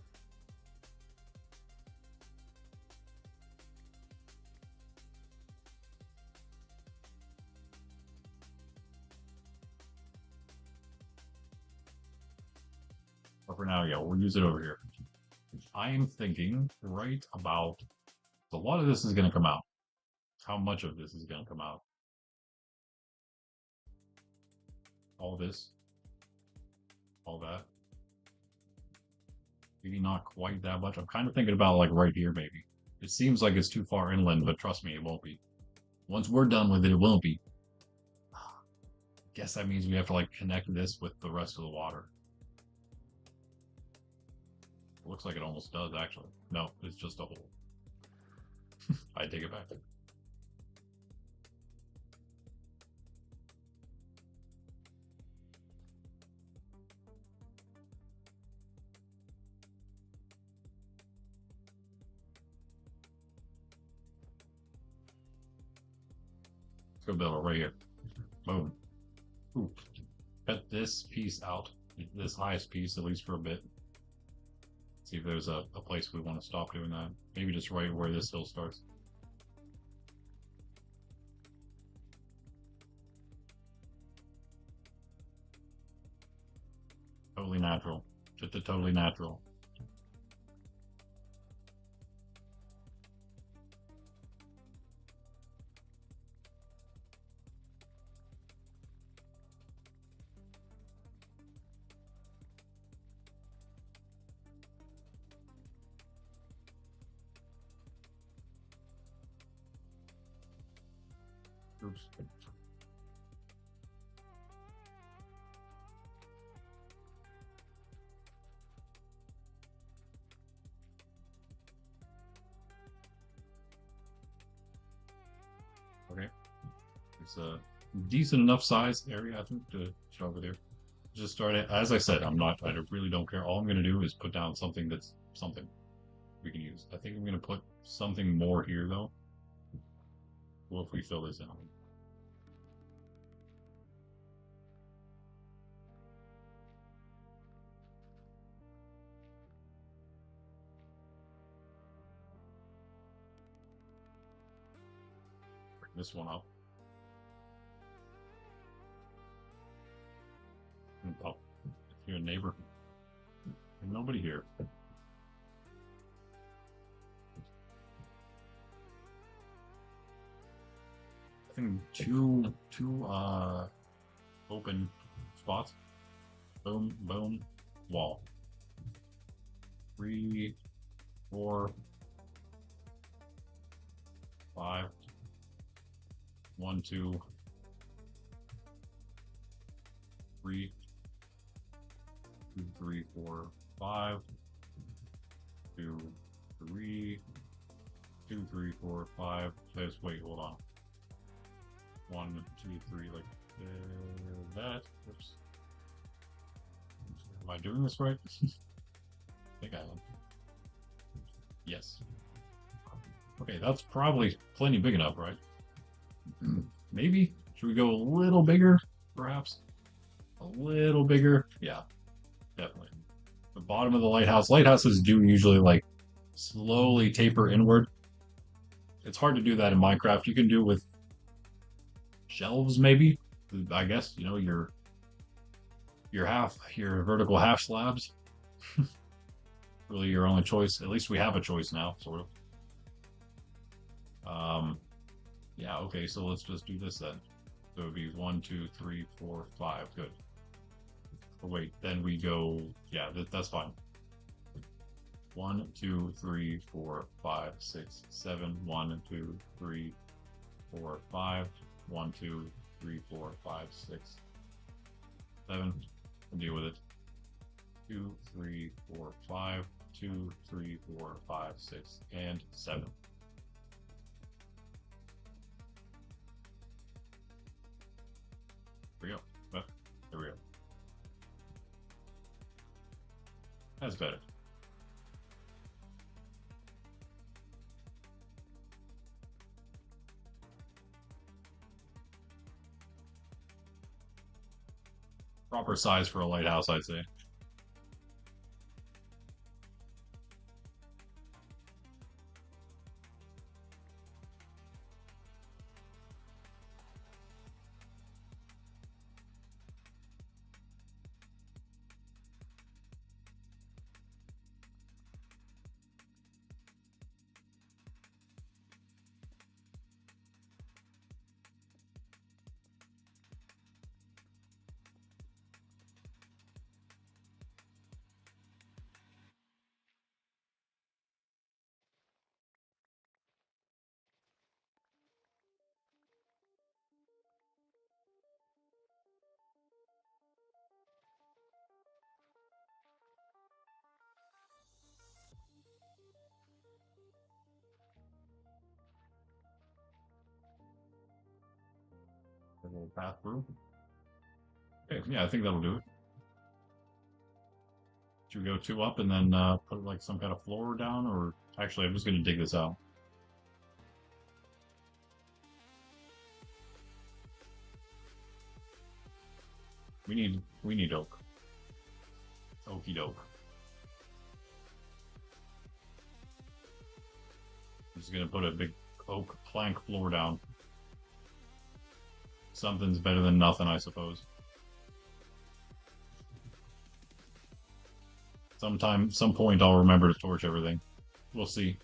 But for now, yeah, we'll use it over here. I'm thinking right about a lot of this is going to come out. How much of this is going to come out? All this, all that. Maybe not quite that much. I'm kind of thinking about like right here, maybe. It seems like it's too far inland, but trust me, it won't be. Once we're done with it, it won't be. Guess that means we have to like connect this with the rest of the water. It looks like it almost does, actually. No, it's just a hole. I take it back. Let's go build it right here. Boom. Ooh. Cut this piece out this highest piece at least for a bit. See if there's a place we want to stop doing that. Maybe just right where this hill starts. Totally natural. Just a totally natural. Oops. Okay. It's a decent enough size area, I think, to start over there. Just start it. As I said, I really don't care. All I'm going to do is put down something that's something we can use. I think I'm going to put something more here, though. Well, if we fill this in. Bring this one up. Oh, if you're a neighbor. There's nobody here. I think two open spots. Boom, boom, wall. 3, 4, 5. 1, 2, 3. 2, 3, 4, 5. 2, 3. 2, 3, 4, 5. Just wait, hold on. 1, 2, 3, like that. Oops. Am I doing this right? I think I am. Yes. Okay, that's probably plenty big enough, right? Maybe? Should we go a little bigger, perhaps? A little bigger? Yeah, definitely. The bottom of the lighthouse. Lighthouses do usually like slowly taper inward. It's hard to do that in Minecraft. You can do it with shelves, maybe. I guess you know your vertical half slabs. Really, your only choice. At least we have a choice now, sort of. Yeah. Okay. So let's just do this then. So it would be 1, 2, 3, 4, 5. Good. Oh, wait. Then we go. Yeah, that's fine. 1, 2, 3, 4, 5, 6, 7. 1, 2, 3, 4, 5. 1, 2, 3, 4, 5, 6, 7. We'll deal with it. 2, 3, 4, 5. 2, 3, 4, 5, 6, and 7. There we go. Well, there we go. That's better. Proper size for a lighthouse, I'd say. A little bathroom. Okay, yeah, I think that'll do it. Should we go 2 up and then put like some kind of floor down, or actually, I'm just gonna dig this out. We need oak. Okie doke. I'm just gonna put a big oak plank floor down. Something's better than nothing, I suppose. Some point, I'll remember to torch everything. We'll see.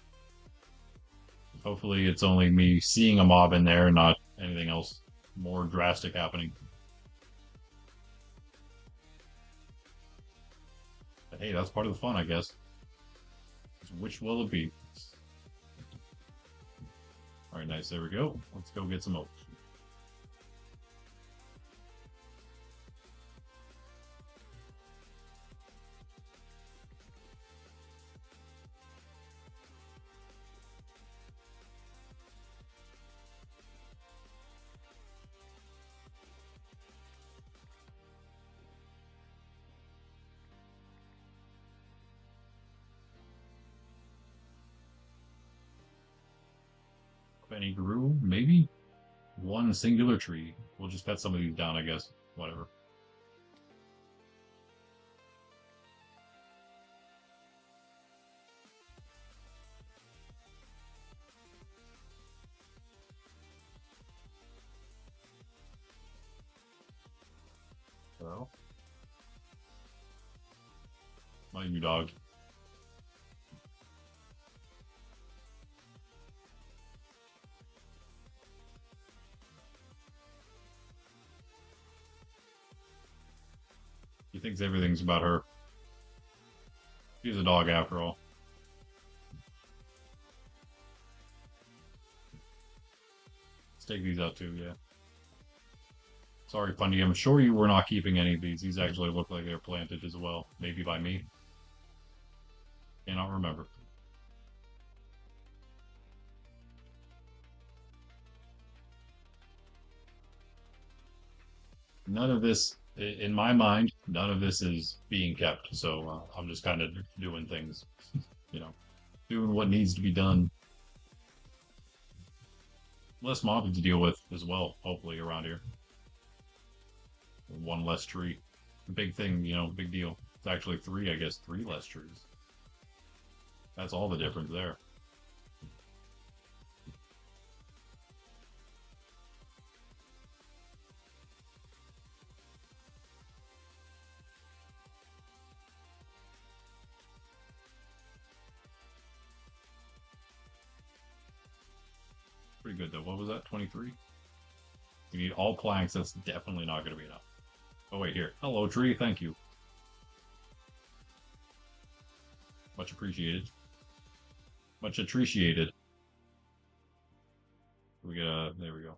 Hopefully, it's only me seeing a mob in there, not anything else more drastic happening. But hey, that's part of the fun, I guess. Which will it be? All right, nice. There we go. Let's go get some oak. Any grew, maybe? One singular tree. We'll just cut some of these down, I guess. Whatever. Hello? Not you, dog. He thinks everything's about her. She's a dog after all. Let's take these out too, yeah. Sorry, Fundy, I'm sure you were not keeping any of these. These actually look like they're planted as well. Maybe by me. Cannot remember. None of this, in my mind, none of this is being kept. So I'm just kind of doing things, you know, doing what needs to be done. Less mobs to deal with as well, hopefully, around here. One less tree. Big thing, you know, big deal. It's actually three, I guess, three less trees. That's all the difference there. Pretty good though. What was that? 23? You need all planks. That's definitely not going to be enough. Oh, wait, here. Hello, tree. Thank you. Much appreciated. Much appreciated. We got there we go.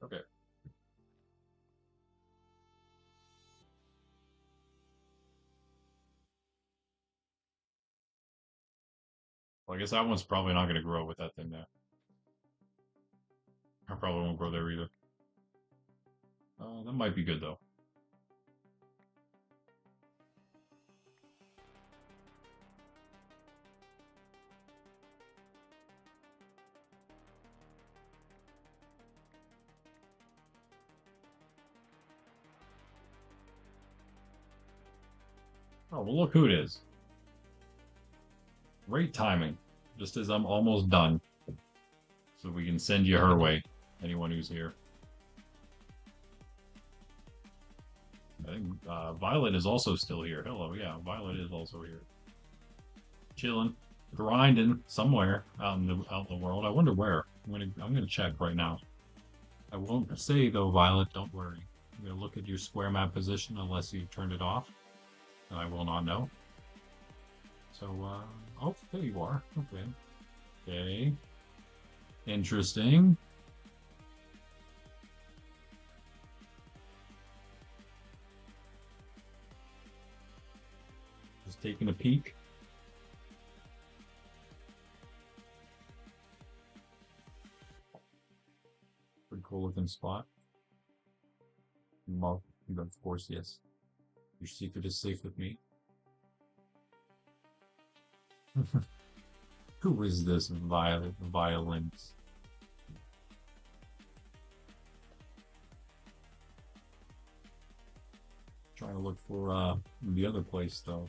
Okay. Well, I guess that one's probably not going to grow with that thing there. I probably won't grow there either. That might be good though. Oh, well, look who it is. Great timing. Just as I'm almost done. So we can send you her way. Anyone who's here. I think Violet is also still here. Hello, yeah, Violet is also here. Chilling, grinding somewhere out in the world. I wonder where. I'm gonna check right now. I won't say though, Violet. Don't worry. I'm gonna look at your square map position unless you turned it off, and I will not know. So, oh, there you are. Okay. Okay. Interesting. Just taking a peek. Pretty cool looking spot. Well, of course, yes. Your secret is safe with me. Who is this violence? Trying to look for the other place though.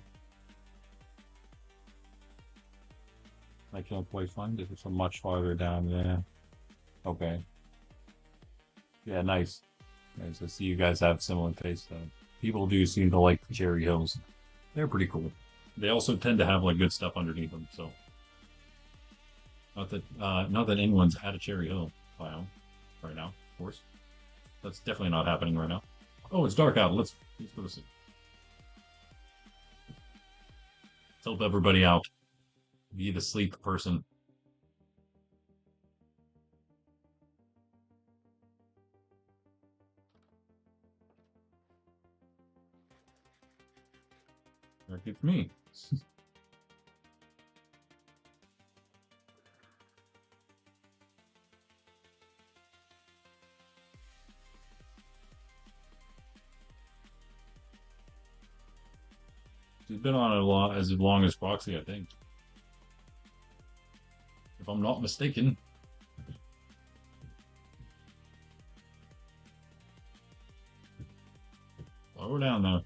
I can't quite find it. It's much farther down there. Okay. Yeah, nice. Nice. I see you guys have similar tastes though. People do seem to like the Cherry Hills. They're pretty cool. They also tend to have like good stuff underneath them, so not that anyone's at a Cherry Hill biome right now, of course. That's definitely not happening right now. Oh, it's dark out. Let's go to sleep. Help everybody out. Be the sleep person. It's me. She's been on it a lot as long as Proxy, I think. If I'm not mistaken. Lower down though.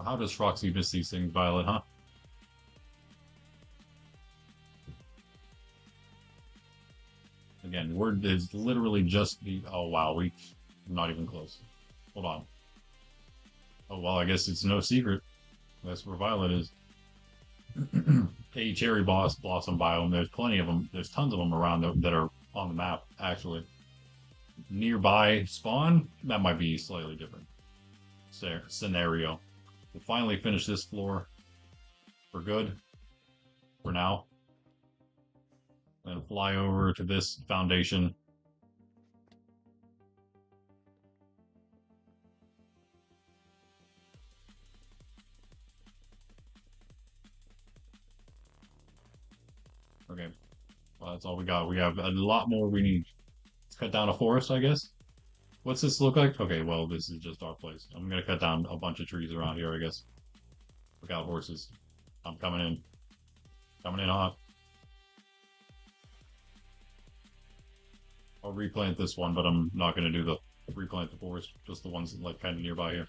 How does Proxy miss these things, Violet, huh? Again, word is literally just the. Oh wow, we not even close. Hold on. Oh well, I guess it's no secret. That's where Violet is. A cherry blossom biome. There's plenty of them. There's tons of them around that are on the map. Actually, nearby spawn that might be slightly different scenario. We'll finally finish this floor for good. For now. Then fly over to this foundation. Okay. Well, that's all we got. We have a lot more we need. Let's cut down a forest, I guess. What's this look like? Okay, well, this is just our place. I'm gonna cut down a bunch of trees around here, I guess. Look out, horses. I'm coming in. Coming in hot. I'll replant this one, but I'm not gonna do the replant the forest. Just the ones like kind of nearby here.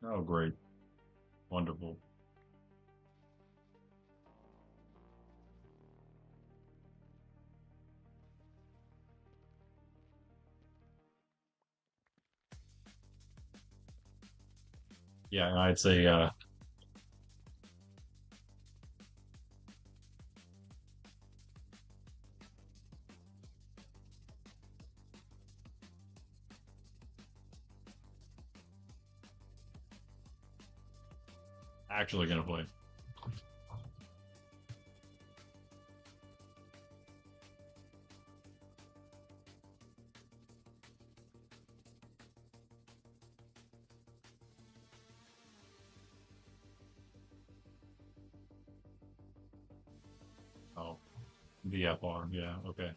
Oh, great. Wonderful. Yeah, I'd say actually gonna play. Oh, VFR. Yeah, okay.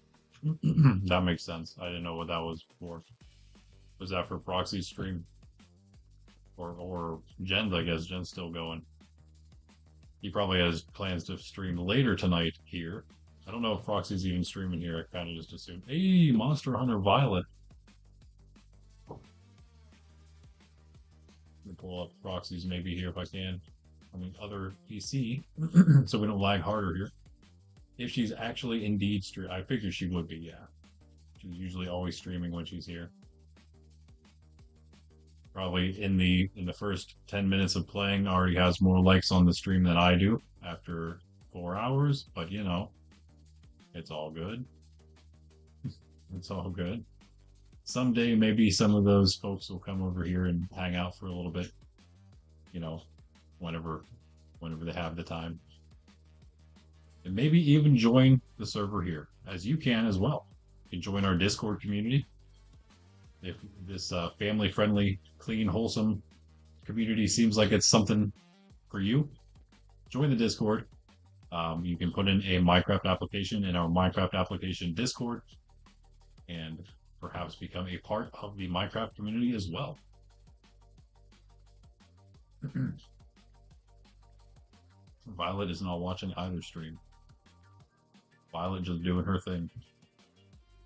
That makes sense. I didn't know what that was for. Was that for proxy stream? Or Jen's, I guess. Jen's still going. He probably has plans to stream later tonight here. I don't know if Proxy's even streaming here. I kind of just assumed. Hey, Monster Hunter Violet. Let me pull up Proxy's maybe here if I can. I mean, other PC, so we don't lag harder here. If she's actually indeed stream, I figure she would be. Yeah, she's usually always streaming when she's here. Probably in the first 10 minutes of playing already has more likes on the stream than I do after 4 hours, but it's all good. It's all good. someday maybe some of those folks will come over here and hang out for a little bit, you know, whenever whenever they have the time. And maybe even join the server here, as you can as well. You can join our Discord community. If this family friendly, clean, wholesome community seems like it's something for you, join the Discord. You can put in a Minecraft application in our Minecraft application Discord and perhaps become a part of the Minecraft community as well. Violet is not watching either stream. Violet just doing her thing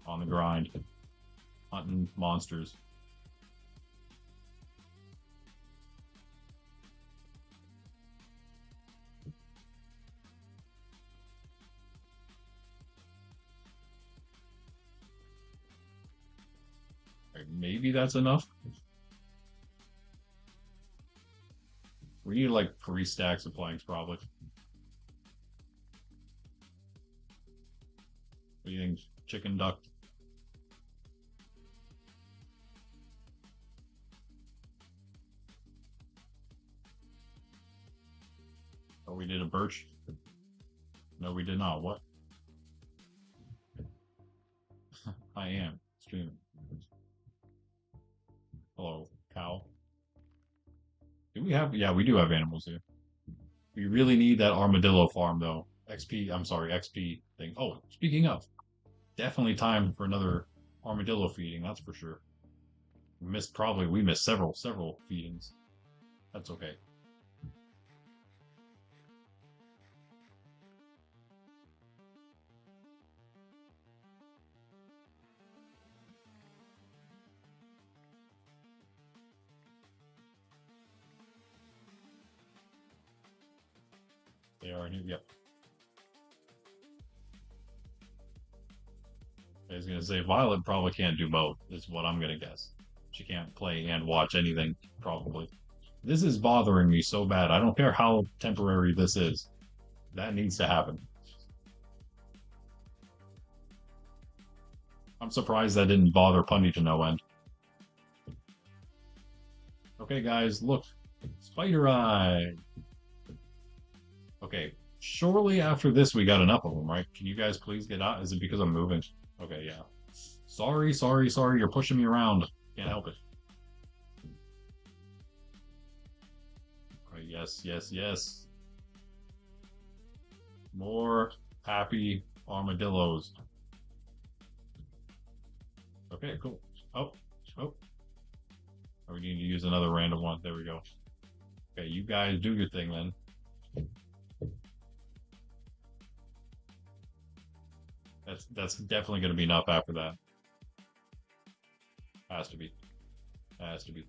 on the grind, hunting monsters. Maybe that's enough. We need like 3 stacks of planks, probably. What do you think? Chicken duck? Oh, we did a birch? No, we did not. What? I am streaming. Hello, cow. Do we have? Yeah, we do have animals here. We really need that armadillo farm, though. XP, I'm sorry, XP thing. Oh, speaking of, definitely time for another armadillo feeding, that's for sure. We missed several feedings. That's okay. They are here. Yep. I was gonna say Violet probably can't do both, is what I'm gonna guess. She can't play and watch anything, probably. This is bothering me so bad. I don't care how temporary this is. That needs to happen. I'm surprised that didn't bother Punny to no end. Okay, guys, look. Spider Eye. Okay, surely after this we got enough of them, right? Can you guys please get out? Is it because I'm moving? Okay, yeah. Sorry. You're pushing me around. Can't help it. Yes. More happy armadillos. Okay, cool. Oh. Oh, we need to use another random one. There we go. Okay, you guys do your thing then. That's definitely going to be enough after that. Has to be. Has to be.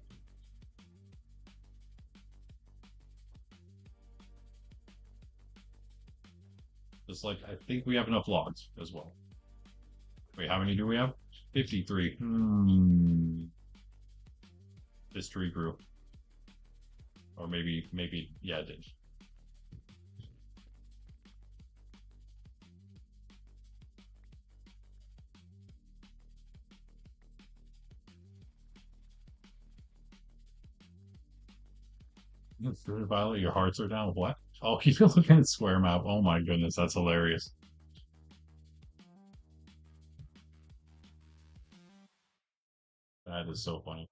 Just like I think we have enough logs as well. Wait, how many do we have? 53. This tree grew. Or maybe, yeah, it did. Violet, your hearts are down. What? Oh, you're looking at square map. Oh my goodness, that's hilarious. That is so funny.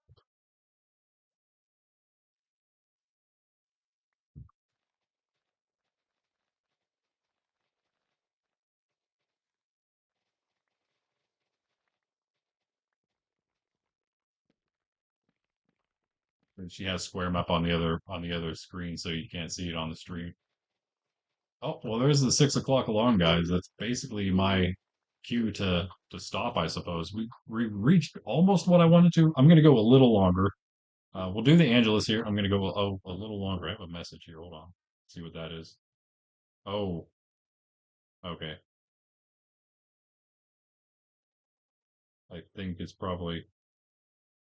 And she has square map on the other screen, so you can't see it on the stream. Oh, well, there's the 6 o'clock alarm, guys. That's basically my cue to stop, I suppose. We reached almost what I wanted to. I'm gonna go a little longer. We'll do the Angelus here. I'm gonna go a little longer. I have a message here. Hold on. See what that is. Oh, okay. I think it's probably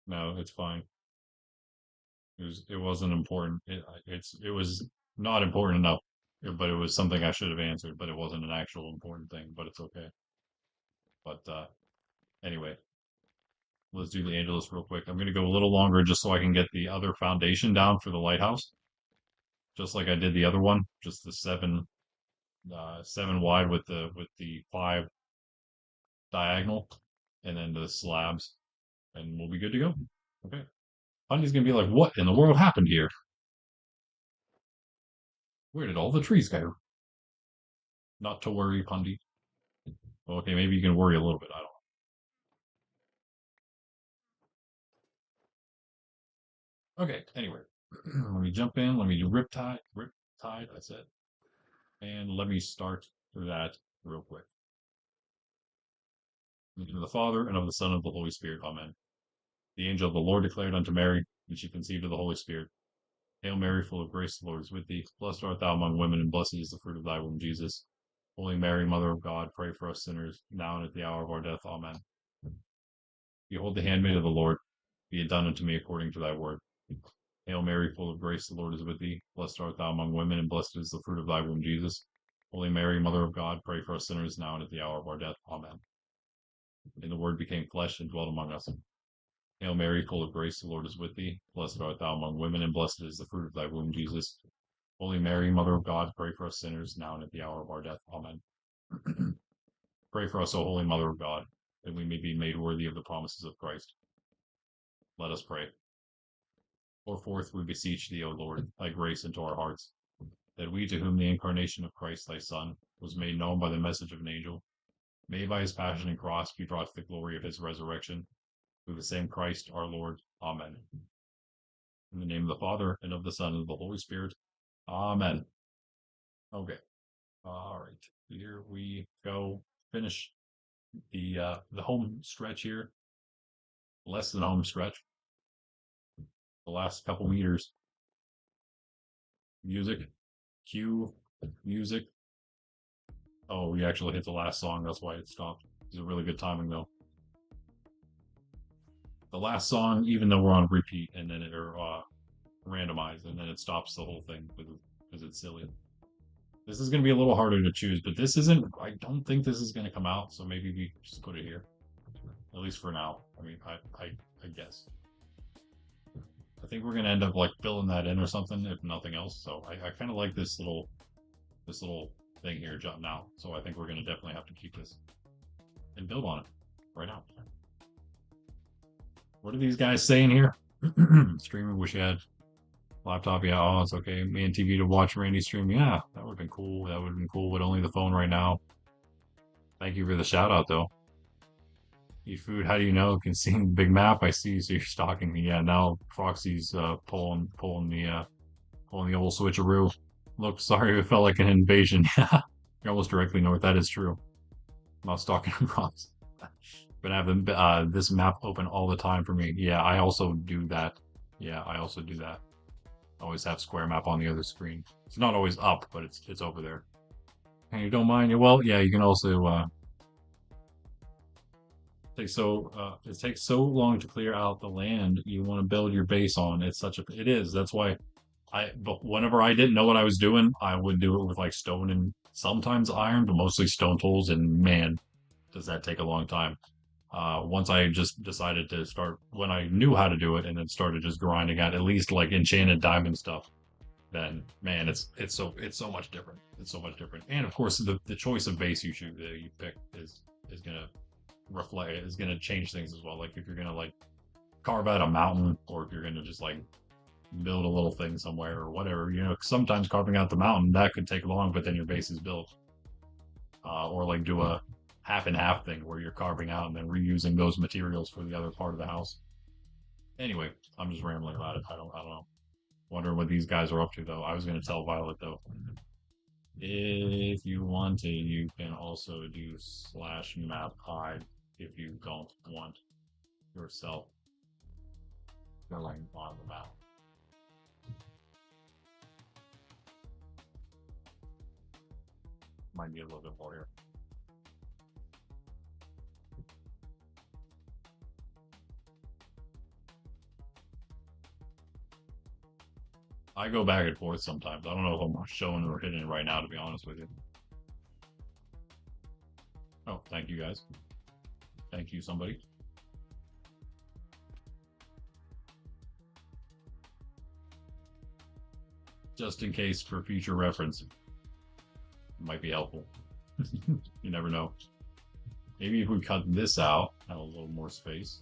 no. It's fine. It wasn't important. It was not important enough, but it was something I should have answered. But it wasn't an actual important thing. But it's okay. But anyway. Let's do the Angelus real quick. I'm going to go a little longer just so I can get the other foundation down for the lighthouse, just like I did the other one. Just the seven wide with the five diagonal, and then the slabs, and we'll be good to go. Okay. Pundy's gonna be like, "What in the world happened here? Where did all the trees go?" Not to worry, Pundy. Okay, maybe you can worry a little bit. I don't know. Okay. Anyway, let me jump in. Let me do rip tide. That's it. And let me start that real quick. In the name of the Father and of the Son and of the Holy Spirit. Amen. The angel of the Lord declared unto Mary, and she conceived of the Holy Spirit. Hail Mary, full of grace, the Lord is with thee. Blessed art thou among women, and blessed is the fruit of thy womb, Jesus. Holy Mary, Mother of God, pray for us sinners, now and at the hour of our death. Amen. Behold the handmaid of the Lord, be it done unto me according to thy word. Hail Mary, full of grace, the Lord is with thee. Blessed art thou among women, and blessed is the fruit of thy womb, Jesus. Holy Mary, Mother of God, pray for us sinners, now and at the hour of our death. Amen. And the Word became flesh and dwelt among us. Hail Mary, full of grace, the Lord is with thee. Blessed art thou among women, and blessed is the fruit of thy womb, Jesus. Holy Mary, Mother of God, pray for us sinners, now and at the hour of our death. Amen. Pray for us, O Holy Mother of God, that we may be made worthy of the promises of Christ. Let us pray. Pour forth, we beseech thee, O Lord, thy grace into our hearts, that we, to whom the incarnation of Christ thy Son was made known by the message of an angel, may by his passion and cross be brought to the glory of his resurrection, through the same Christ our Lord. Amen. In the name of the Father, and of the Son, and of the Holy Spirit. Amen. Okay. All right. Here we go. Finish the home stretch here. Less than home stretch. The last couple meters. Music. Cue. Music. Oh, we actually hit the last song. That's why it stopped. It's a really good timing though. The last song, even though we're on repeat, and then it randomized, and then it stops the whole thing because it's silly. This is going to be a little harder to choose, but this isn't. I don't think this is going to come out, so maybe we just put it here, at least for now. I mean, I guess. I think we're going to end up like filling that in or something, if nothing else. So I kind of like this little thing here jutting out. So I think we're going to definitely have to keep this and build on it right now. What are these guys saying here? Streaming, wish you had laptop. Yeah, oh, it's okay. Me and TV to watch Randy stream. Yeah, that would have been cool. That would have been cool, but only the phone right now. Thank you for the shout out, though. Eat food. How do you know? Can see the big map. I see. So you're stalking me. Yeah. Now Proxy's pulling the old switcheroo. Look, sorry, it felt like an invasion. Yeah, you're almost directly north. That is true. I'm not stalking Proxy. But I have this map open all the time for me. Yeah, I also do that. Yeah, I also do that. Always have square map on the other screen. It's not always up, but it's over there. And you don't mind? Well, yeah, you can also it takes so long to clear out the land you want to build your base on. It is. That's why but whenever I didn't know what I was doing, I would do it with like stone and sometimes iron, but mostly stone tools. And man, does that take a long time. Once I just decided to start when I knew how to do it and then started just grinding at least like enchanted diamond stuff, then man, it's so much different. It's so much different. And of course, the choice of base you pick is gonna is gonna change things as well. Like if you're gonna like carve out a mountain, or if you're gonna just like build a little thing somewhere or whatever. Sometimes carving out the mountain that could take long, but then your base is built. Or like do a half and half thing where you're carving out and then reusing those materials for the other part of the house. Anyway, I'm just rambling about it. I don't know. Wondering what these guys are up to though. I was gonna tell Violet though. If you want to, you can also do /map hide if you don't want yourself going on the map. Might be a little bit more here. I go back and forth sometimes. I don't know if I'm showing or hitting it right now, to be honest with you. Oh, thank you guys. Thank you, somebody. Just in case for future reference. Might be helpful. You never know. Maybe if we cut this out, have a little more space.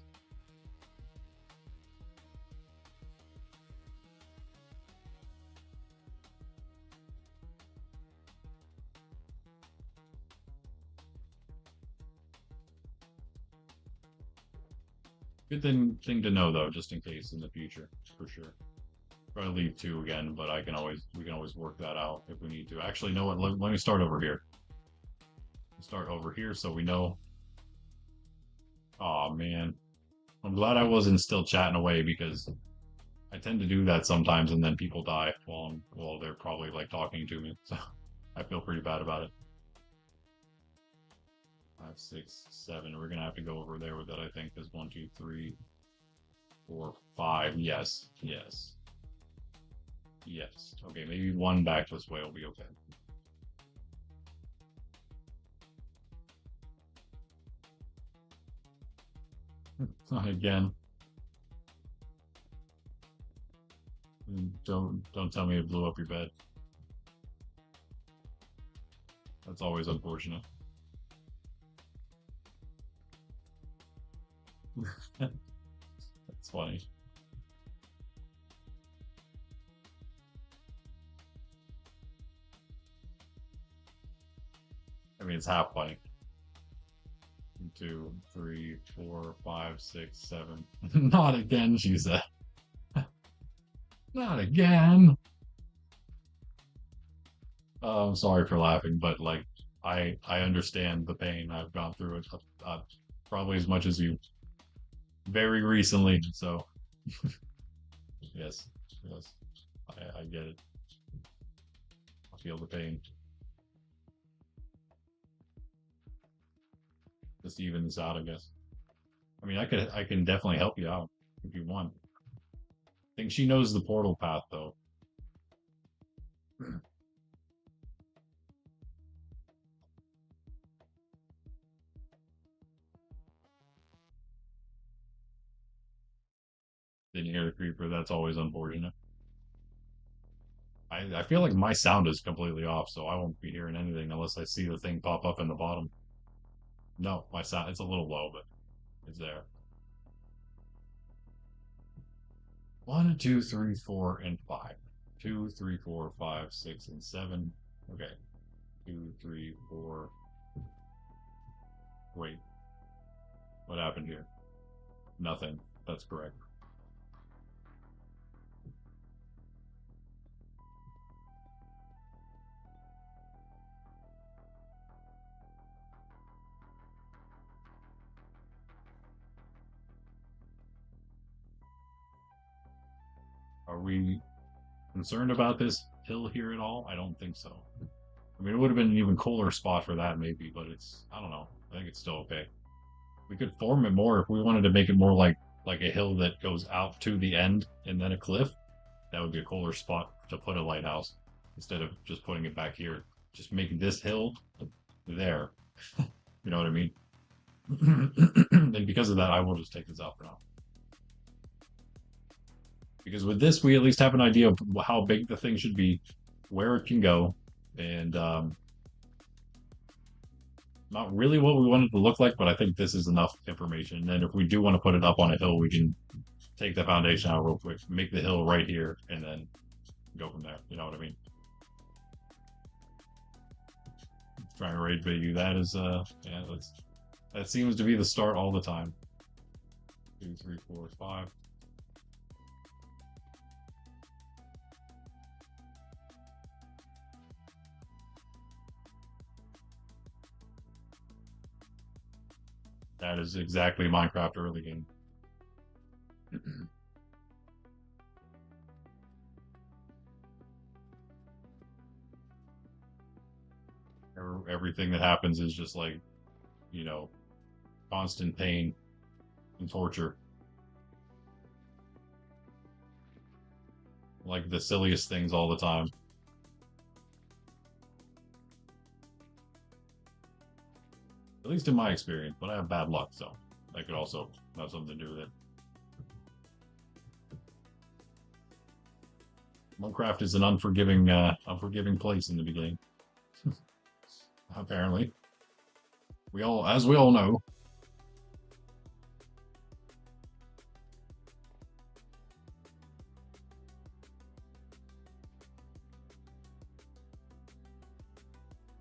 Good thing to know though, just in case in the future, for sure. Probably leave two again, but we can always work that out if we need to. Actually, know what? Let me start over here. Start over here so we know. Oh man, I'm glad I wasn't still chatting away because I tend to do that sometimes, and then people die while they're probably like talking to me. So I feel pretty bad about it. 5, 6, 7. We're gonna have to go over there with that. I think is 1, 2, 3, 4, 5. Yes, yes, yes. Okay, maybe one back this way will be okay. Again. Don't tell me it blew up your bed. That's always unfortunate. That's funny. I mean, it's half funny. 2, 3, 4, 5, 6, 7. Not again, she said. Not again. I'm sorry for laughing, but like I understand the pain. I've gone through it probably as much as you very recently. So yes, yes, I get it. I feel the pain. Just even this out, I guess. I mean, I can definitely help you out if you want. I think she knows the portal path though. Didn't hear the creeper. That's always unfortunate. I feel like my sound is completely off, so I won't be hearing anything unless I see the thing pop up in the bottom. No, my sound it's a little low, but it's there. 1, 2, 3, 4, and 5. 2, 3, 4, 5, 6, and 7. Okay. 2, 3, 4. Wait. What happened here? Nothing. That's correct. Are we concerned about this hill here at all? I don't think so. I mean, it would have been an even cooler spot for that, maybe, but I don't know. I think it's still okay. We could form it more if we wanted to make it more like a hill that goes out to the end and then a cliff. That would be a cooler spot to put a lighthouse instead of just putting it back here. Just make this hill there. You know what I mean? And because of that, I will just take this out for now. Because with this, we at least have an idea of how big the thing should be, where it can go, and not really what we want it to look like, but I think this is enough information. And then if we do want to put it up on a hill, we can take the foundation out real quick, make the hill right here, and then go from there. You know what I mean? Trying to rage bait you. That is, yeah, that seems to be the start all the time. 2, 3, 4, 5. That is exactly Minecraft early game. Everything that happens is just like, you know, constant pain and torture. Like the silliest things all the time. At least in my experience, but I have bad luck, so that could also have something to do with it. Monkraft is an unforgiving place in the beginning. Apparently, as we all know.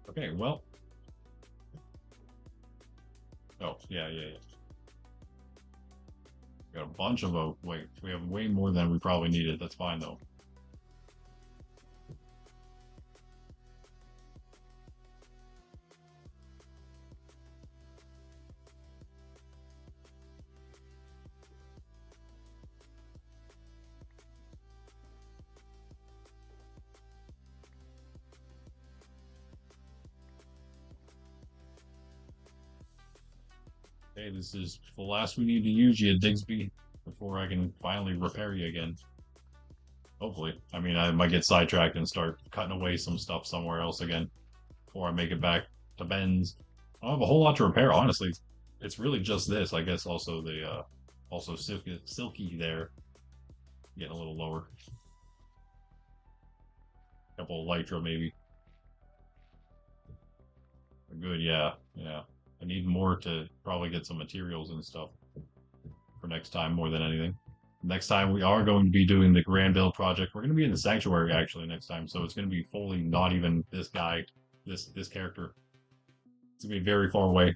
Okay, well. Oh, yeah, yeah, yeah. Got a bunch of oak. Wait, we have way more than we probably needed. That's fine though. Hey, this is the last we need to use you, Digsby, before I can finally repair you again. Hopefully. I mean, I might get sidetracked and start cutting away some stuff somewhere else again before I make it back to Ben's. I don't have a whole lot to repair, honestly. It's really just this. I guess also also silky there, getting a little lower. A couple of Lytra maybe. Good, yeah, yeah. I need more to probably get some materials and stuff for next time more than anything. Next time we are going to be doing the Grand Build project. We're going to be in the sanctuary actually next time, so it's going to be fully not even this guy, this character. It's going to be very far away.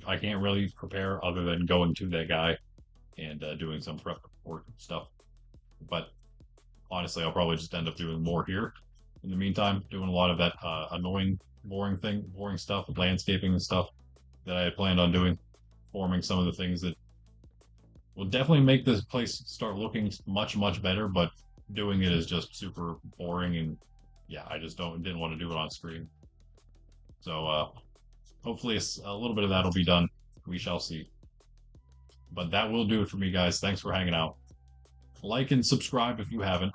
I can't really prepare other than going to that guy and doing some prep work stuff. But honestly, I'll probably just end up doing more here. In the meantime, doing a lot of that annoying, boring stuff, landscaping and stuff that I had planned on doing, forming some of the things that will definitely make this place start looking much better, but doing it is just super boring and yeah, I just didn't want to do it on screen. So hopefully a little bit of that will be done. We shall see. But that will do it for me, guys. Thanks for hanging out. Like and subscribe if you haven't.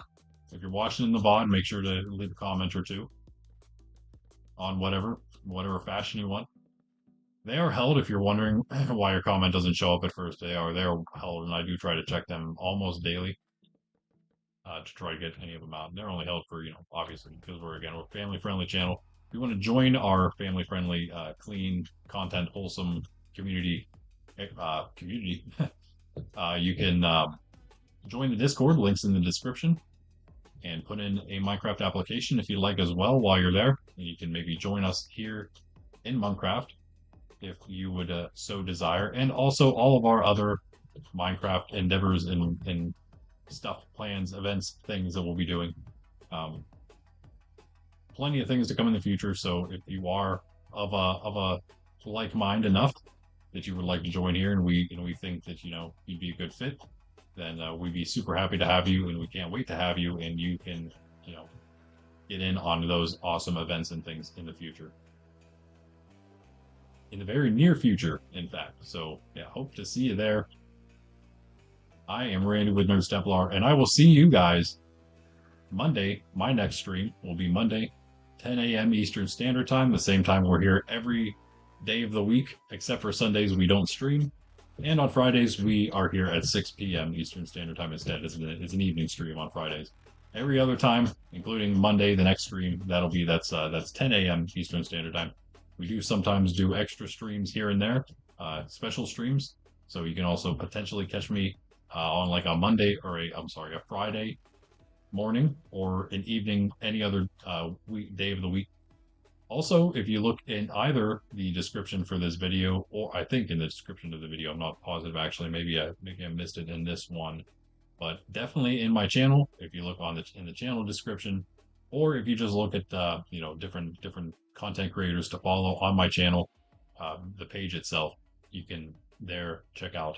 If you're watching in the VOD, make sure to leave a comment or two on whatever fashion you want. They are held if you're wondering why your comment doesn't show up at first. They are held, and I do try to check them almost daily to try to get any of them out. And they're only held for, obviously, because we're a family-friendly channel. If you want to join our family-friendly, clean, content, wholesome community, you can join the Discord. Links in the description. And put in a Minecraft application if you like as well while you're there. And you can maybe join us here in Monkraft if you would so desire. And also all of our other Minecraft endeavors and stuff, plans, events, things that we'll be doing. Plenty of things to come in the future. So if you are of a like mind enough that you would like to join here, and we think that you'd be a good fit, then we'd be super happy to have you, and we can't wait to have you, and you can get in on those awesome events and things in the future. In the very near future, in fact. So yeah, hope to see you there. I am Randy with Nerd Templar, and I will see you guys Monday. My next stream will be Monday, 10 a.m. Eastern Standard Time, the same time we're here every day of the week, except for Sundays we don't stream. And on Fridays, we are here at 6 p.m. Eastern Standard Time instead. It's an evening stream on Fridays. Every other time, including Monday, the next stream, that's 10 a.m. Eastern Standard Time. We do sometimes do extra streams here and there, special streams. So you can also potentially catch me on like a Monday or a Friday morning or an evening, any other day of the week. Also, if you look in either the description for this video, or I think in the description of the video, I'm not positive actually, maybe I missed it in this one, but definitely in my channel, if you look in the channel description, or if you just look at different content creators to follow on my channel, the page itself, you can there check out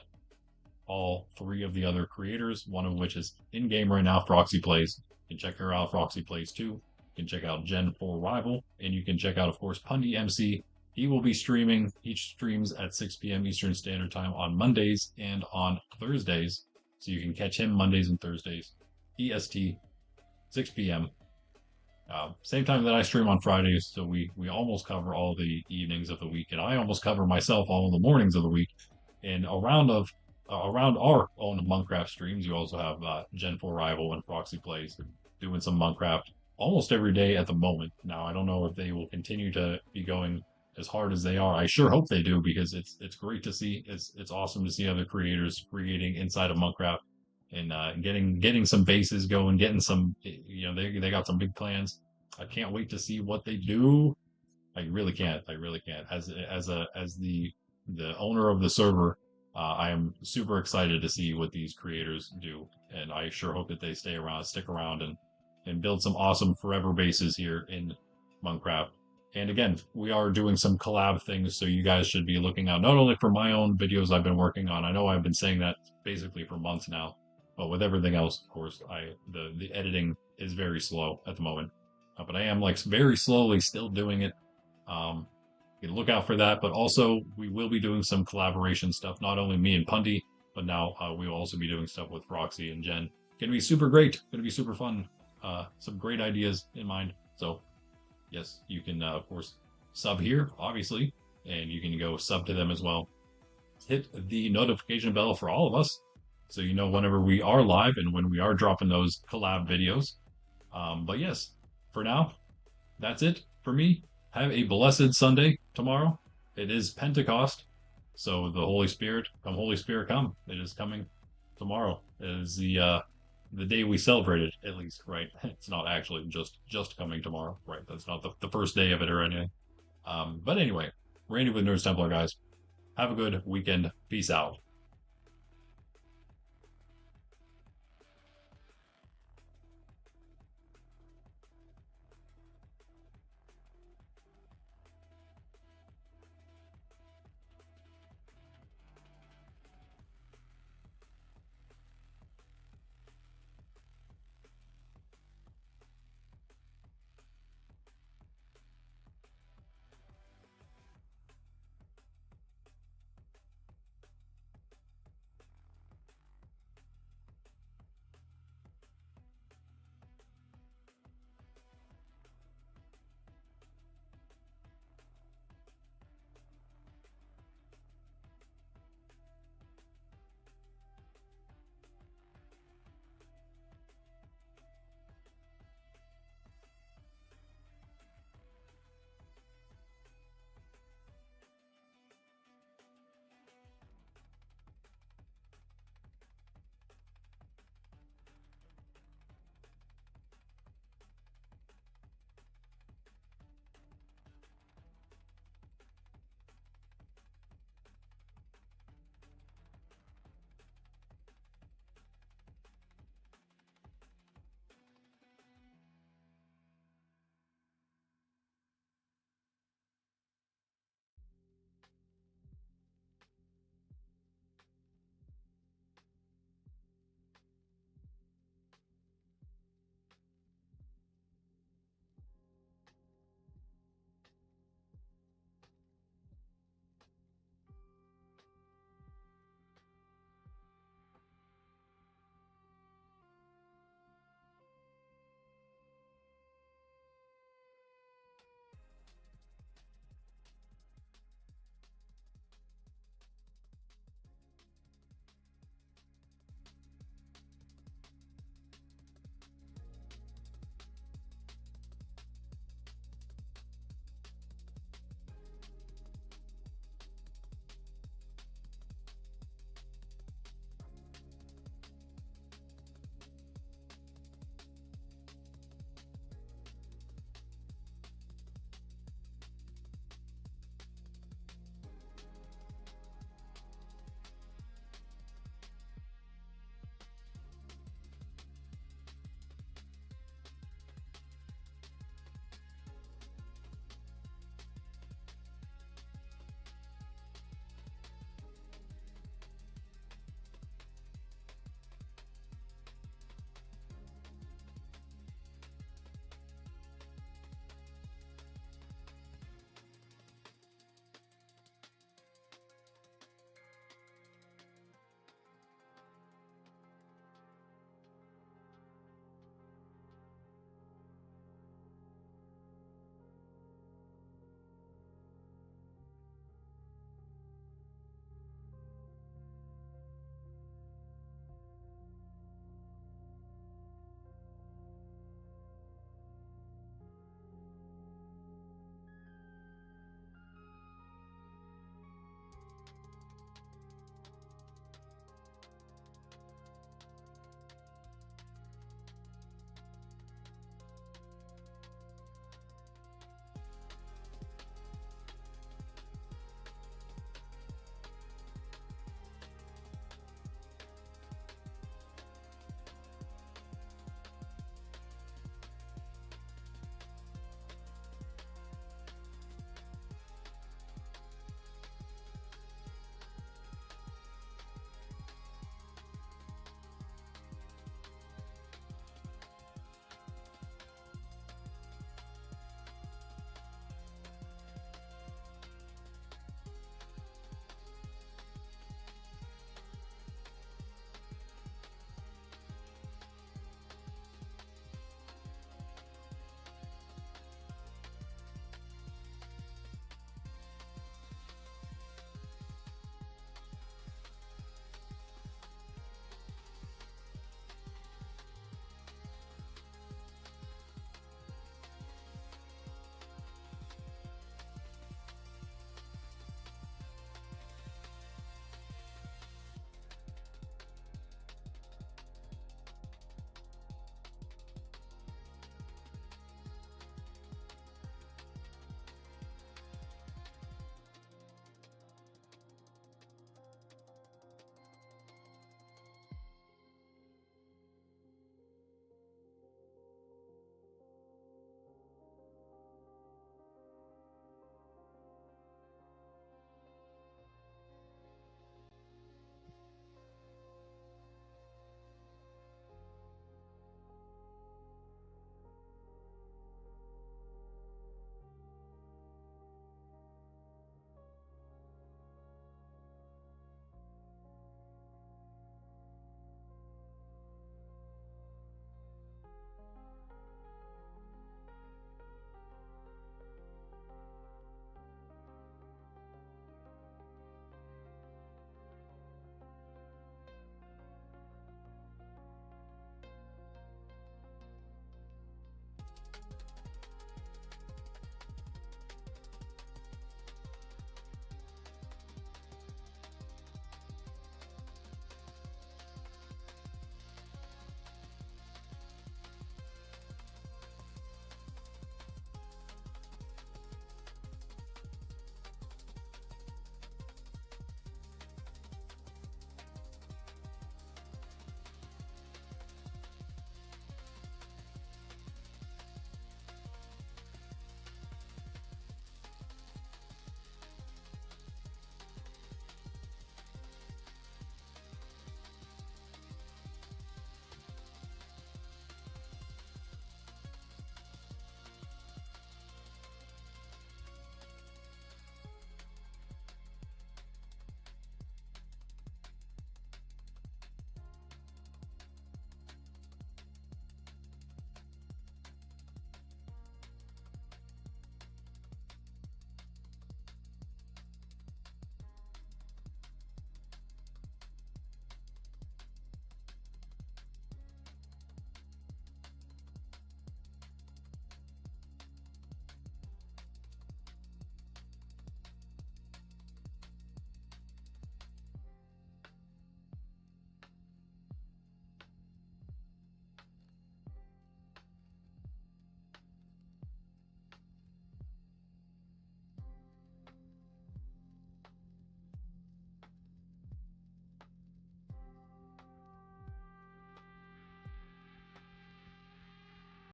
all three of the other creators, one of which is in game right now, Froxy Plays. You can check her out, Froxy Plays 2. You can check out Gen 4 Rival, and you can check out, of course, Pundy MC. He will be streaming. Each streams at 6 p.m. Eastern Standard Time on Mondays and on Thursdays. So you can catch him Mondays and Thursdays, EST, 6 p.m. Same time that I stream on Fridays, so we almost cover all the evenings of the week, and I almost cover myself all the mornings of the week. And around our own Monkraft streams, you also have Gen 4 Rival and Froxy Plays doing some Monkraft almost every day at the moment. Now, I don't know if they will continue to be going as hard as they are. I sure hope they do because it's great to see. It's awesome to see other creators creating inside of Monkraft and getting some bases going, getting some they got some big plans. I can't wait to see what they do. I really can't. I really can't. As the owner of the server, I am super excited to see what these creators do, and I sure hope that they stick around, and build some awesome forever bases here in Minecraft. And again, we are doing some collab things, so you guys should be looking out not only for my own videos I've been working on. I know I've been saying that basically for months now, but with everything else, of course, the editing is very slow at the moment. But I am like very slowly still doing it. You can look out for that, but also we will be doing some collaboration stuff. Not only me and Pundy, but now we will also be doing stuff with Roxy and Jen. Gonna be super great. Gonna be super fun. Some great ideas in mind. So yes, you can of course sub here, obviously, and you can go sub to them as well. Hit the notification bell for all of us, so you know whenever we are live and when we are dropping those collab videos. But yes, for now, that's it for me. Have a blessed Sunday tomorrow. It is Pentecost, so the Holy Spirit, Holy Spirit, come. It is coming tomorrow. It is the day we celebrated, at least, right? It's not actually just coming tomorrow, right? That's not the first day of it or anything. But anyway, Randy with Nerds Templar, guys. Have a good weekend. Peace out.